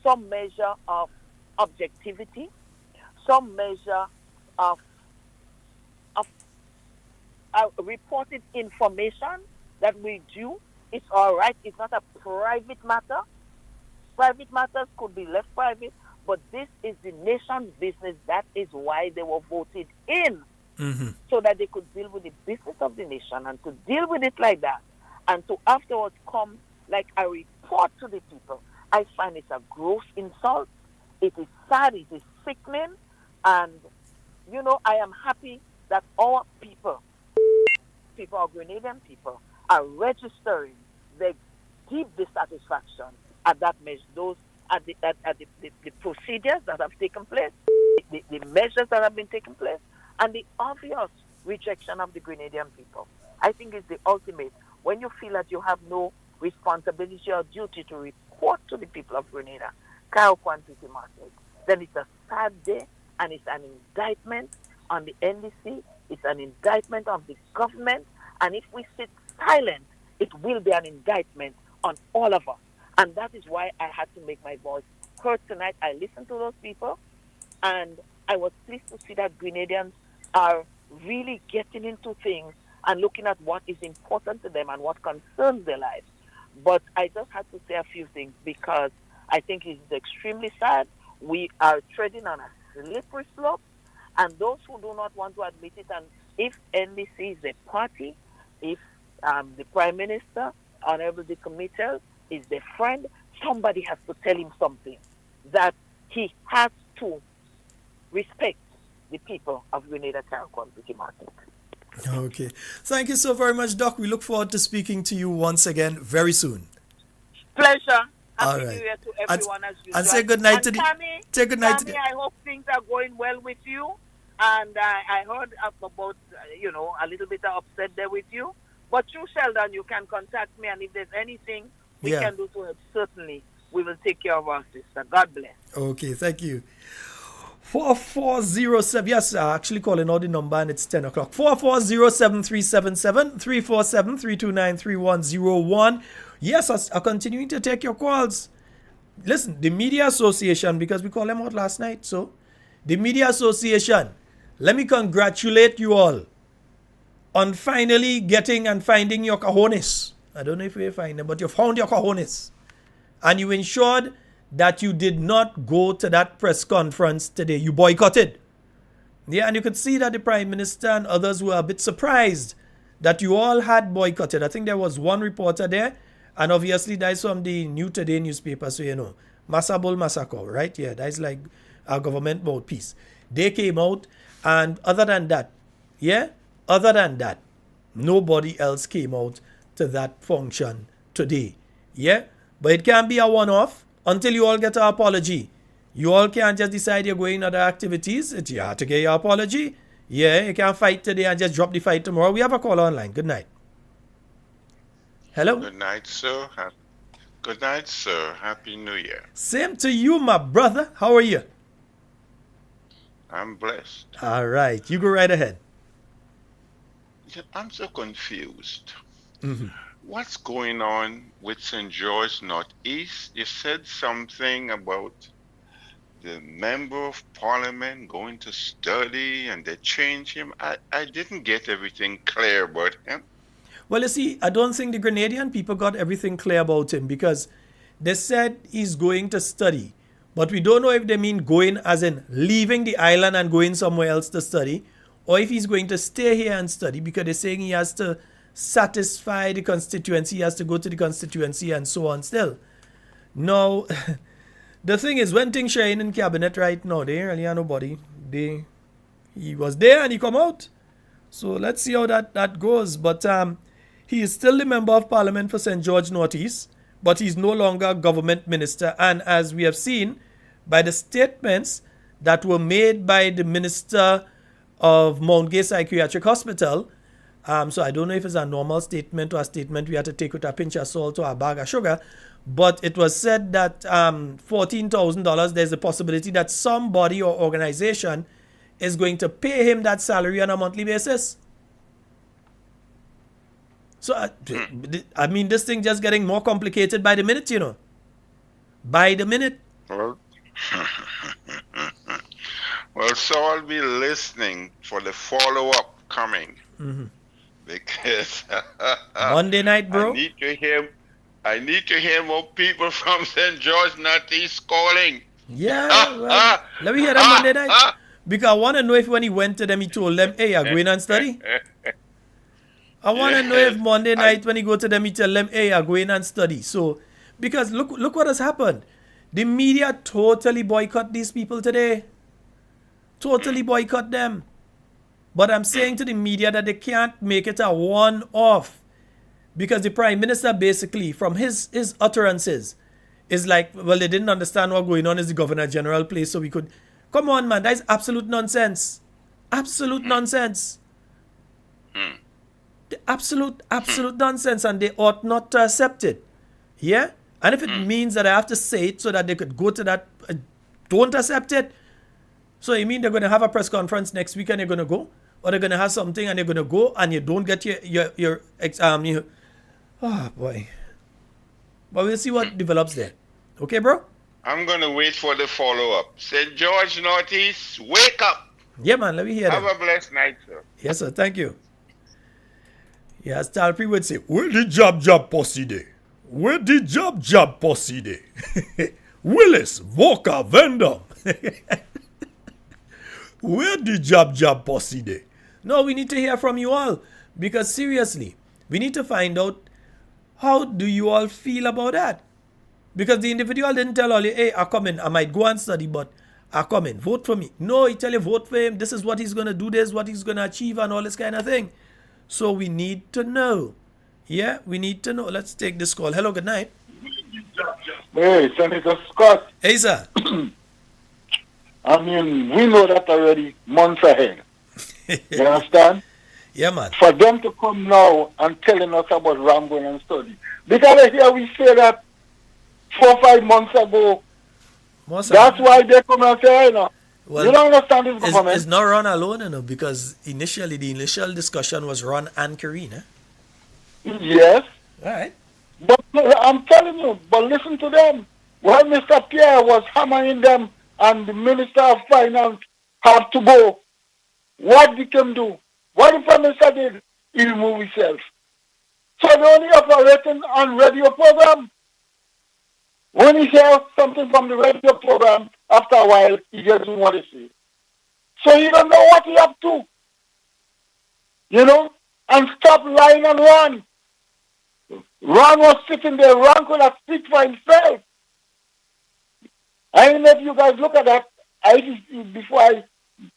some measure of objectivity, some measure of reported information that we do. It's all right. It's not a private matter. Private matters could be left private, but this is the nation's business. That is why they were voted in, so that they could deal with the business of the nation, and to deal with it like that, and to afterwards come like a report to the people. I find it's a gross insult. It is sad. It is sickening. And, you know, I am happy that our people, our Grenadian people, are registering their deep dissatisfaction at that measure, at the procedures that have taken place, the measures that have been taken place, and the obvious rejection of the Grenadian people. I think it's the ultimate. When you feel that you have no responsibility or duty to report to the people of Grenada, Carriacou and Petit Market, then it's a sad day, and it's an indictment on the NDC, it's an indictment of the government, and if we sit silent, it will be an indictment on all of us. And that is why I had to make my voice heard tonight. I listened to those people, and I was pleased to see that Grenadians are really getting into things and looking at what is important to them and what concerns their lives. But I just had to say a few things because I think it's extremely sad. We are treading on a slippery slope, and those who do not want to admit it, and if NDC is a party, if the Prime Minister, Honorable Dick Mitchell, is their friend, somebody has to tell him something, that he has to respect the people of Grenada, Carriacou, and Petit Market. Okay. Thank you so very much, Doc. We look forward to speaking to you once again very soon. Pleasure. All Happy right. New Year to everyone as usual. And say good night to the... Tammy, Say good night to Tammy, the... I hope things are going well with you. And I heard about, a little bit of upset there with you. But you, Sheldon, you can contact me. And if there's anything we can do to help, certainly we will take care of our sister. God bless. Okay, thank you. 4407, yes, actually calling out the number and it's 10 o'clock. 4407-377, 347-329-3101. Yes, I'm continuing to take your calls. Listen, the Media Association, because we called them out last night, so the Media Association, let me congratulate you all on finally getting and finding your cojones. I don't know if you find them, but you found your cojones. And you ensured that you did not go to that press conference today. You boycotted. Yeah, and you could see that the Prime Minister and others were a bit surprised that you all had boycotted. I think there was one reporter there, and obviously that's from the New Today newspaper, so you know. Masabul Masako, right? Yeah, that's like our government mouthpiece. They came out, and other than that, nobody else came out to that function today. Yeah, but it can be a one-off. Until you all get an apology. You all can't just decide you're going other activities. You have to get your apology. Yeah, you can't fight today and just drop the fight tomorrow. We have a call online. Good night. Hello? Good night, sir. Good night, sir. Happy New Year. Same to you, my brother. How are you? I'm blessed. All right. You go right ahead. I'm so confused. Mm-hmm. What's going on with St. George Northeast? You said something about the member of parliament going to study and they change him. I didn't get everything clear about him. Well, you see, I don't think the Grenadian people got everything clear about him because they said he's going to study. But we don't know if they mean going as in leaving the island and going somewhere else to study, or if he's going to stay here and study because they're saying he has to satisfy the constituency, he has to go to the constituency and so on still. Now, the thing is, when things are in cabinet right now, they ain't really have nobody. He was there and he come out. So let's see how that goes. But he is still the member of parliament for St. George Northeast, but he's no longer government minister. And as we have seen, by the statements that were made by the minister of Mount Gay Psychiatric Hospital. So I don't know if it's a normal statement or a statement we have to take with a pinch of salt or a bag of sugar. But it was said that $14,000, there's a possibility that somebody or organization is going to pay him that salary on a monthly basis. So, I mean, this thing just getting more complicated by the minute, you know. By the minute. Well, well, so I'll be listening for the follow-up coming. Mm-hmm. Because Monday night, bro. I need to hear more people from St. George Northeast calling. Yeah, well, let me hear that Monday night. Because I want to know if when he went to them, he told them, hey, I'm going and study. I want to know if Monday night when he go to them, he tell them, hey, I'm going and study. So, because look what has happened. The media totally boycott these people today. Totally boycott them. But I'm saying to the media that they can't make it a one-off. Because the Prime Minister basically, from his utterances, is like, well, they didn't understand what going on is the Governor General place, so we could... Come on, man, that is absolute nonsense. Absolute nonsense. The absolute nonsense, and they ought not to accept it. Yeah? And if it means that I have to say it so that they could go to that, don't accept it. So you mean they're going to have a press conference next week and you're going to go? Or they're going to have something and you're going to go and you don't get your oh, boy. But we'll see what develops there. Okay, bro? I'm going to wait for the follow-up. St. George Northeast, wake up. Yeah, man, let me hear that. Have a blessed night, sir. Yes, sir. Thank you. Yeah, as Talpri would say, where the job pussy day? Where the job pussy day? Willis, Voca, Vendom. Where the job pussy day? No, we need to hear from you all. Because seriously, we need to find out, how do you all feel about that? Because the individual didn't tell all you, hey, I come in, I might go and study, but I come in, vote for me. No, he tell you, vote for him, this is what he's going to do, this is what he's going to achieve, and all this kind of thing. So we need to know. Yeah, we need to know. Let's take this call. Hello, good night. Hey, Senator Scott. Hey, sir. I mean, we know that already months ahead. You understand? Yeah, man. For them to come now and telling us about Rambo and study. Because I hear we say that 4 or 5 months ago. That's why they come and say, hey, no. Well, you don't understand this government. It's not Ron alone, you know, because initially the initial discussion was Ron and Karina. Yes. All right. But I'm telling you, but listen to them. When Mr. Pierre was hammering them and the Minister of Finance had to go, what did he do? What the Prime Minister did? He removed himself. So they only operating on radio program. When he hears something from the radio program, after a while, he just doesn't want to see. So he don't know what he up to. You know? And stop lying and run. Ron was sitting there. Ron could have speak for himself. I don't know if you guys look at that. Before I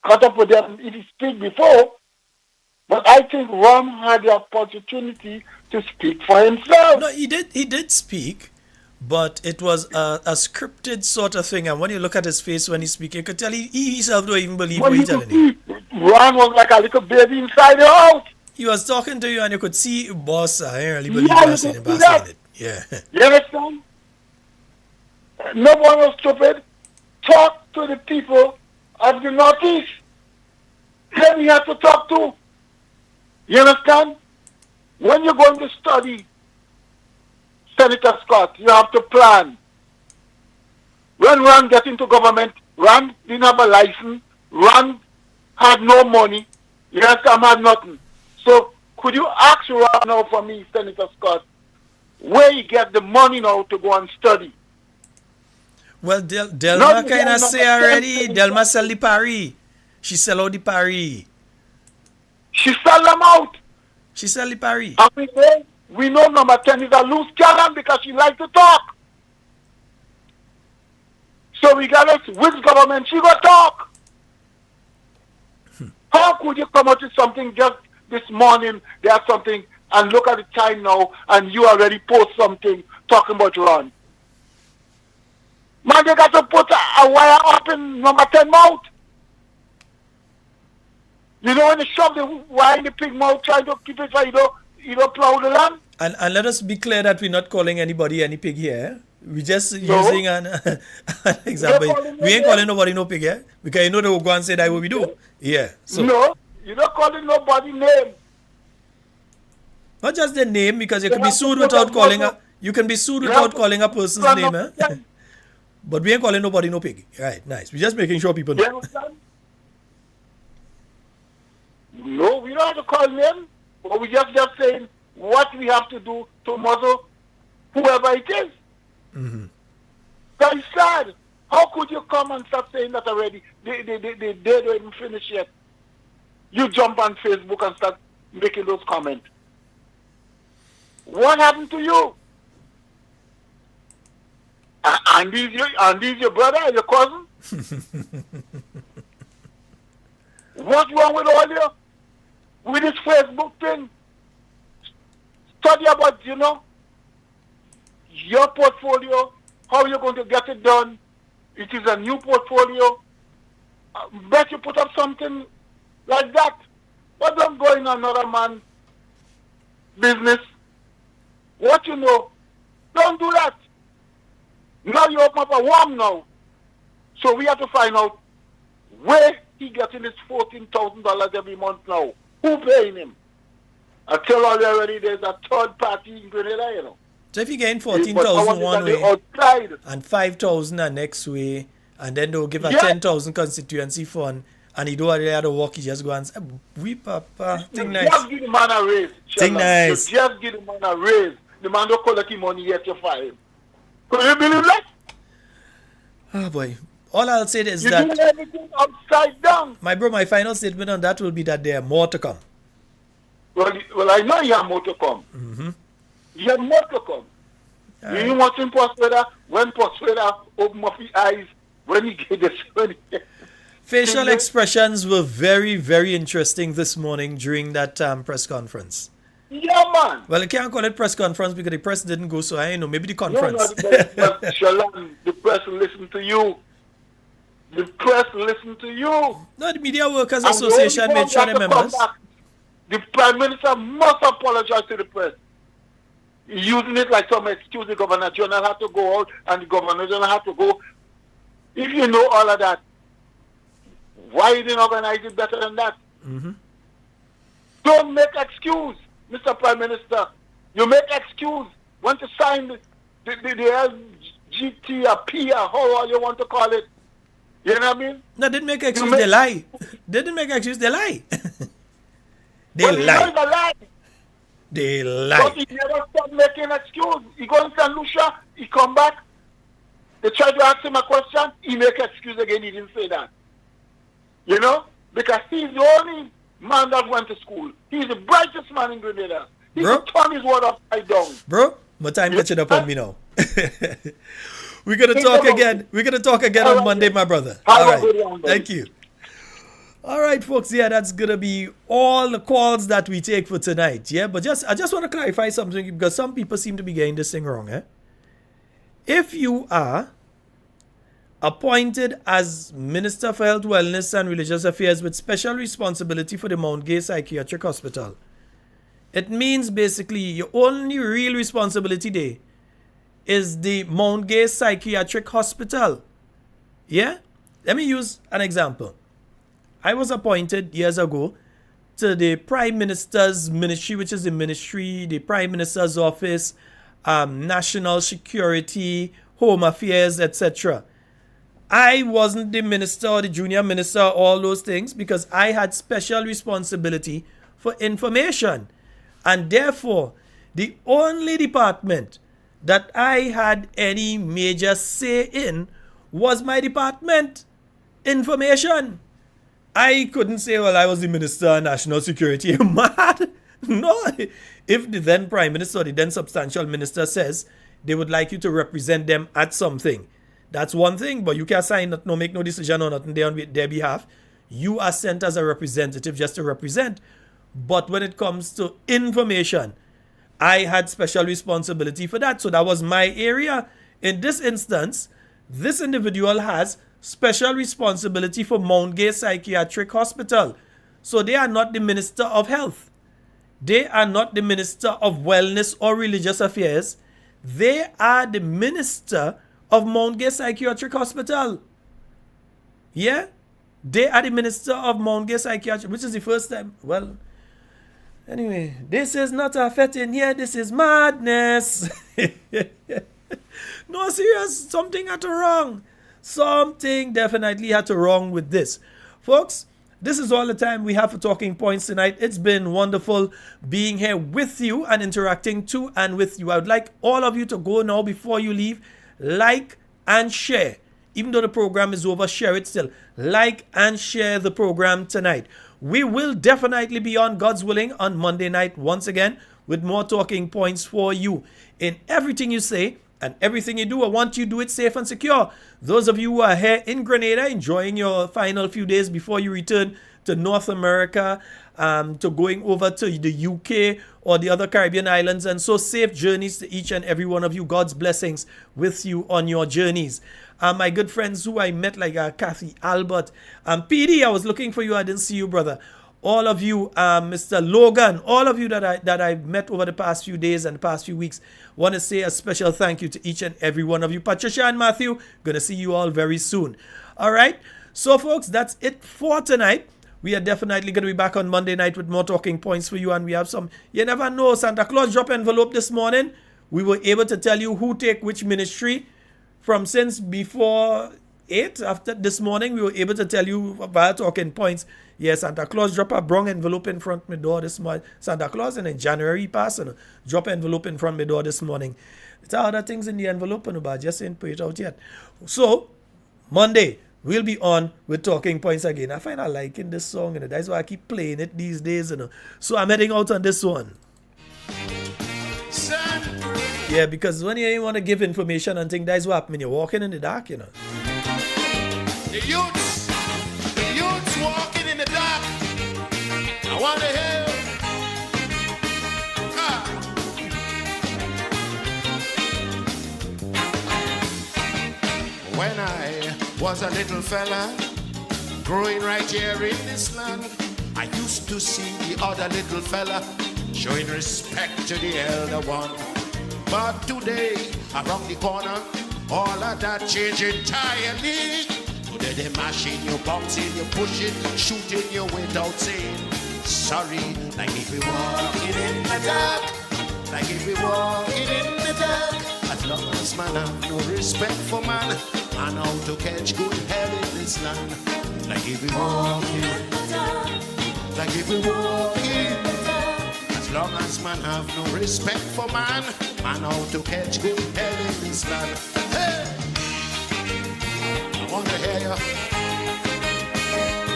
caught up with them, he speak before. But I think Ron had the opportunity to speak for himself. No, he did speak. But it was a scripted sort of thing. And when you look at his face when he's speaking, you could tell he himself don't even believe what he's telling you. Ron was like a little baby inside the house. He was talking to you and you could see, boss, I didn't really believe what saying it. Yeah. You understand? No one was stupid. Talk to the people of the Northeast. Then you have to talk to. You understand? When you're going to study, Senator Scott, you have to plan. When Ron got into government, Ron didn't have a license. Ron had no money. Yes, I had nothing. So could you ask Ron now for me, Senator Scott, where he get the money now to go and study? Well, Delma kind of say already, Delma sell the Paris. She sell out the Paris. She sell them out. She sell the Paris. And we know number 10 is a loose cannon because she likes to talk. So regardless which government she go talk. How could you come out with something just this morning, there's something, and look at the time now, and you already post something talking about Ron? Man, they got to put a wire up in number 10 mouth. You know when they shove the wire in the pig mouth, trying to keep it so you don't plow the land? And let us be clear that we're not calling anybody any pig here. We're just using an example. We ain't calling nobody no pig here. Because you know they will go and say that what we do. Yeah. So. No, you're not calling nobody name. Not just the name, because you can be sued without calling a person's name. Eh? But we ain't calling nobody no pig. Right, nice. We're just making sure people know. No, we don't have to call them. But we just saying what we have to do to muzzle whoever it is. Mm-hmm. That is sad. How could you come and start saying that already? They don't even finish yet. You jump on Facebook and start making those comments. What happened to you? And these your brother or your cousin? What's wrong with all you? With this Facebook thing? Study about, your portfolio, how you're going to get it done. It is a new portfolio. Bet you put up something like that. But don't go in another man's business. What you know, don't do that. Now you open up a worm now. So we have to find out where he getting his $14,000 every month now. Who paying him? I tell all you already there's a third party in Grenada, So if you gain 14,000 one way and 5,000 the next way, and then they'll give a 10,000 constituency fund, and he don't really have to work, he just go and say, we papa, thing nice. Just give the man a raise. Thing nice. You just give the man a raise. The man don't collect his money yet, you fire him. Could you believe that? Oh boy. All I'll say is you that... You do everything upside down. My final statement on that will be that there are more to come. Well, I know you have more to come. Mm-hmm. You have more to come. You watching Posweda? When Posweda open up his eyes, when he get this... Facial expressions were very, very interesting this morning during that press conference. Yeah, man. Well, I can't call it press conference because the press didn't go, so I don't know. Maybe the conference. No, Sheldon, the press will listen to you. The press will listen to you. No, the Media Workers Association made sure the members. The Prime Minister must apologize to the press. Using it like some excuse, the Governor General had to go out and the Governor General had to go. If you know all of that, why you didn't organize it better than that? Mm-hmm. Don't make excuse, Mr. Prime Minister. You make excuse when to sign the LGT or P or how you want to call it. You know what I mean? No, they didn't make excuse, they lie. They didn't make excuse, they lie. They lie. They lie. But he never stopped making excuse. He go in St. Lucia, he come back. They try to ask him a question, he make excuse again, he didn't say that. You know? Because he's the only man that went to school. He's the brightest man in Grenada. He can turn his word upside down. Bro, my time catching up on me now. We're going to talk again. We're going to talk again on Monday, my brother. All right. Thank you. All right, folks. Yeah, that's going to be all the calls that we take for tonight. Yeah, but I just want to clarify something because some people seem to be getting this thing wrong. If you are appointed as Minister for Health, Wellness and Religious Affairs with special responsibility for the Mount Gay Psychiatric Hospital, it means basically your only real responsibility there is the Mount Gay Psychiatric Hospital. Yeah? Let me use an example. I was appointed years ago to the Prime Minister's ministry, which is the Prime Minister's Office, National Security, Home Affairs, etc. I wasn't the minister or the junior minister, all those things, because I had special responsibility for information. And therefore, the only department that I had any major say in was my department, information. I couldn't say, well, I was the Minister of National Security. Are you mad? No. If the then Prime Minister or the then Substantial Minister says they would like you to represent them at something, that's one thing, but you can't sign, make no decision or nothing there on their behalf. You are sent as a representative just to represent. But when it comes to information, I had special responsibility for that. So that was my area. In this instance, this individual has special responsibility for Mount Gay Psychiatric Hospital. So they are not the Minister of Health. They are not the Minister of Wellness or Religious Affairs. They are the Minister of Mount Gay Psychiatric Hospital. Yeah? They are the Minister of Mount Gay Psychiatric, which is the first time. Well, anyway, this is not a fetting here. This is madness. No, serious. Something had to wrong. Something definitely had to wrong with this. Folks, this is all the time we have for Talking Points tonight. It's been wonderful being here with you and interacting to and with you. I would like all of you to go now before you leave. Like and share. Even though the program is over, share it still. Like and share the program tonight. We will definitely be on, God's willing, on Monday night once again with more Talking Points for you. In everything you say and everything you do, I want you to do it safe and secure. Those of you who are here in Grenada, enjoying your final few days before you return to North America, to going over to the UK or the other Caribbean islands. And so safe journeys to each and every one of you. God's blessings with you on your journeys. My good friends who I met, like Kathy, Albert, PD, I was looking for you. I didn't see you, brother. All of you, Mr. Logan, all of you that I've met over the past few days and the past few weeks, want to say a special thank you to each and every one of you. Patricia and Matthew, going to see you all very soon. All right. So, folks, that's it for tonight. We are definitely going to be back on Monday night with more Talking Points for you. And we have some, you never know, Santa Claus drop envelope this morning. We were able to tell you who take which ministry from since before 8. After this morning, we were able to tell you via Talking Points. Yes, Santa Claus drop a brown envelope in front of my door this morning. Santa Claus in January past, drop envelope in front of my door this morning. It's other things in the envelope, but I just ain't put it out yet. So, Monday, we'll be on with Talking Points again. I find I liking this song, that's why I keep playing it these days, So I'm heading out on this one. Son. Yeah, because when you want to give information and things, that's what happens when you're walking in the dark, The youths walking in the dark. I want to hear. When I was a little fella, growing right here in this land, I used to see the other little fella showing respect to the elder one. But today, around the corner, all of that changed entirely. Today they mashing you, bouncing you, pushing, shooting you without saying sorry. Like if we walking in the dark, like if we walking in the dark. As long as man have no respect for man, and how to catch good hell in this land. Like if we walking in the dark, like if we walking in the dark. As long as man have no respect for man, man how to catch good hell in this land. Hey! I want to hear you.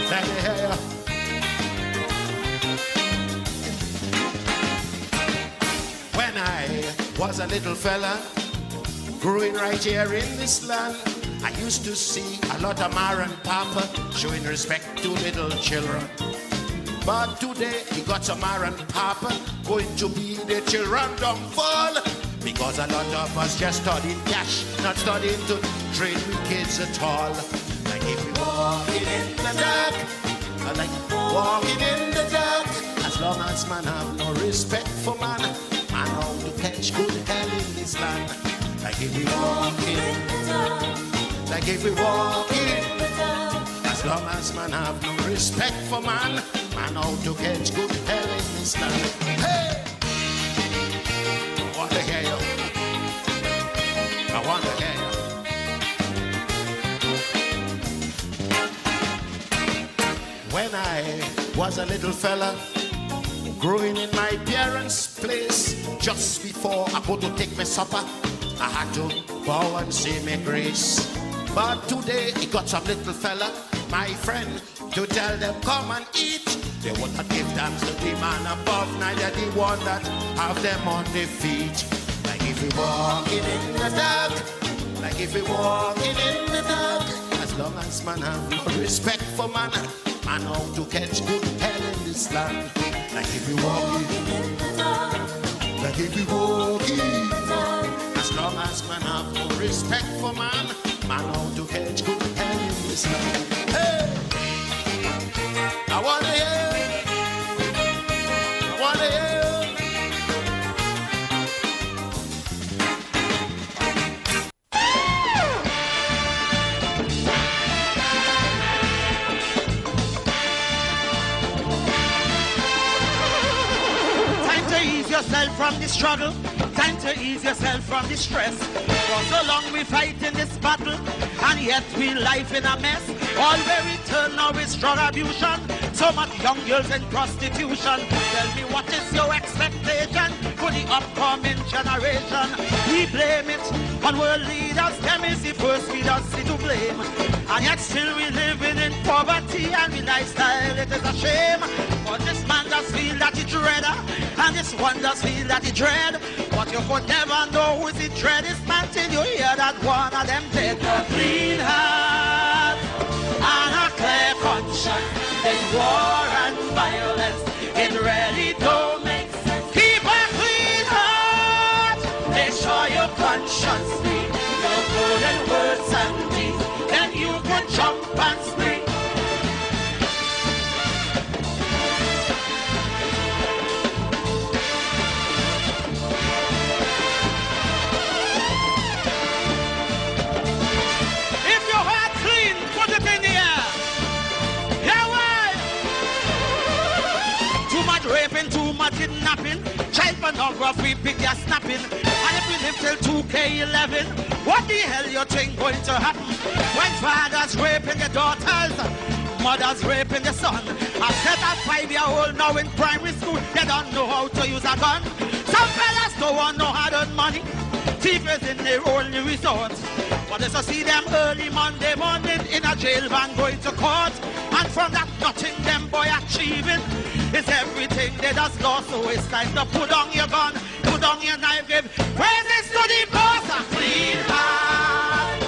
Let me hear you. When I was a little fella, growing right here in this land, I used to see a lot of ma and papa showing respect to little children. But today, he got some ma and papa going to be the children downfall. Because a lot of us just studying cash, not studying to train with kids at all. Like if we walking in the dark, like walking in the dark. As long as man have no respect for man, man how to catch good hell in this land. Like if we walking in the dark, like if we walking in the dark. As long as man have no respect for man, man how to catch good hell in this land. Hey! I want to hear you. I want to hear you. When I was a little fella, growing in my parents' place, just before I go to take my supper, I had to bow and say my grace. But today, he got some little fella, my friend, to tell them come and eat. They would not give thanks to the man above, neither the one that have them on their feet. Like if we walking in the dark, like if we walking in the dark. As long as man have no respect for man, man how to catch good hell in this land. Like if we walking in the dark, like if we walking in the dark. As long as man have no respect for man, man dance now. Hey, I wanna hear, I wanna hear. Time to ease yourself from the struggle. Time to ease yourself from the stress. For so long we fight in this battle, and yet we life in a mess. All we turn now is drug abuse. So much young girls in prostitution. Tell me, what is your expectation for the upcoming generation? We blame it on world leaders. Them is the first we don't see to blame. And yet still we living in poverty, and we lifestyle, it is a shame. But this man does feel that he dread, and this one does feel that he dread. But you could never know who is the dreadest man till you hear that one of them dead. A clean heart and a clear conscience. This war and violence, it really don't make sense. Keep a clean heart, make sure your conscience free. Your good and words and deeds, then you could jump and spring. If your heart clean, put it in the air. Yeah, why? Too much raping, too much kidnapping, child pornography, big gas snapping. And if we live till 2K11, what the hell you think going to happen? When fathers raping their daughters, mothers raping their son. I said a 5-year-old now in primary school, they don't know how to use a gun. Some fellas don't want no hard-earned money. Thief is in their only resort. But as I see them early Monday morning in a jail van going to court, and from that nothing them boy achieving is everything they just lost. So it's time to put on your gun, put on your knife, give praises to the boss. A clean heart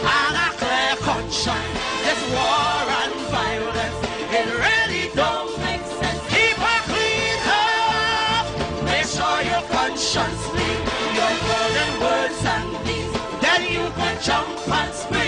and a clear conscience. This war and violence, it really don't make sense. Keep a clean heart, make sure your conscience free. Your golden words and deeds, then you can jump and spring.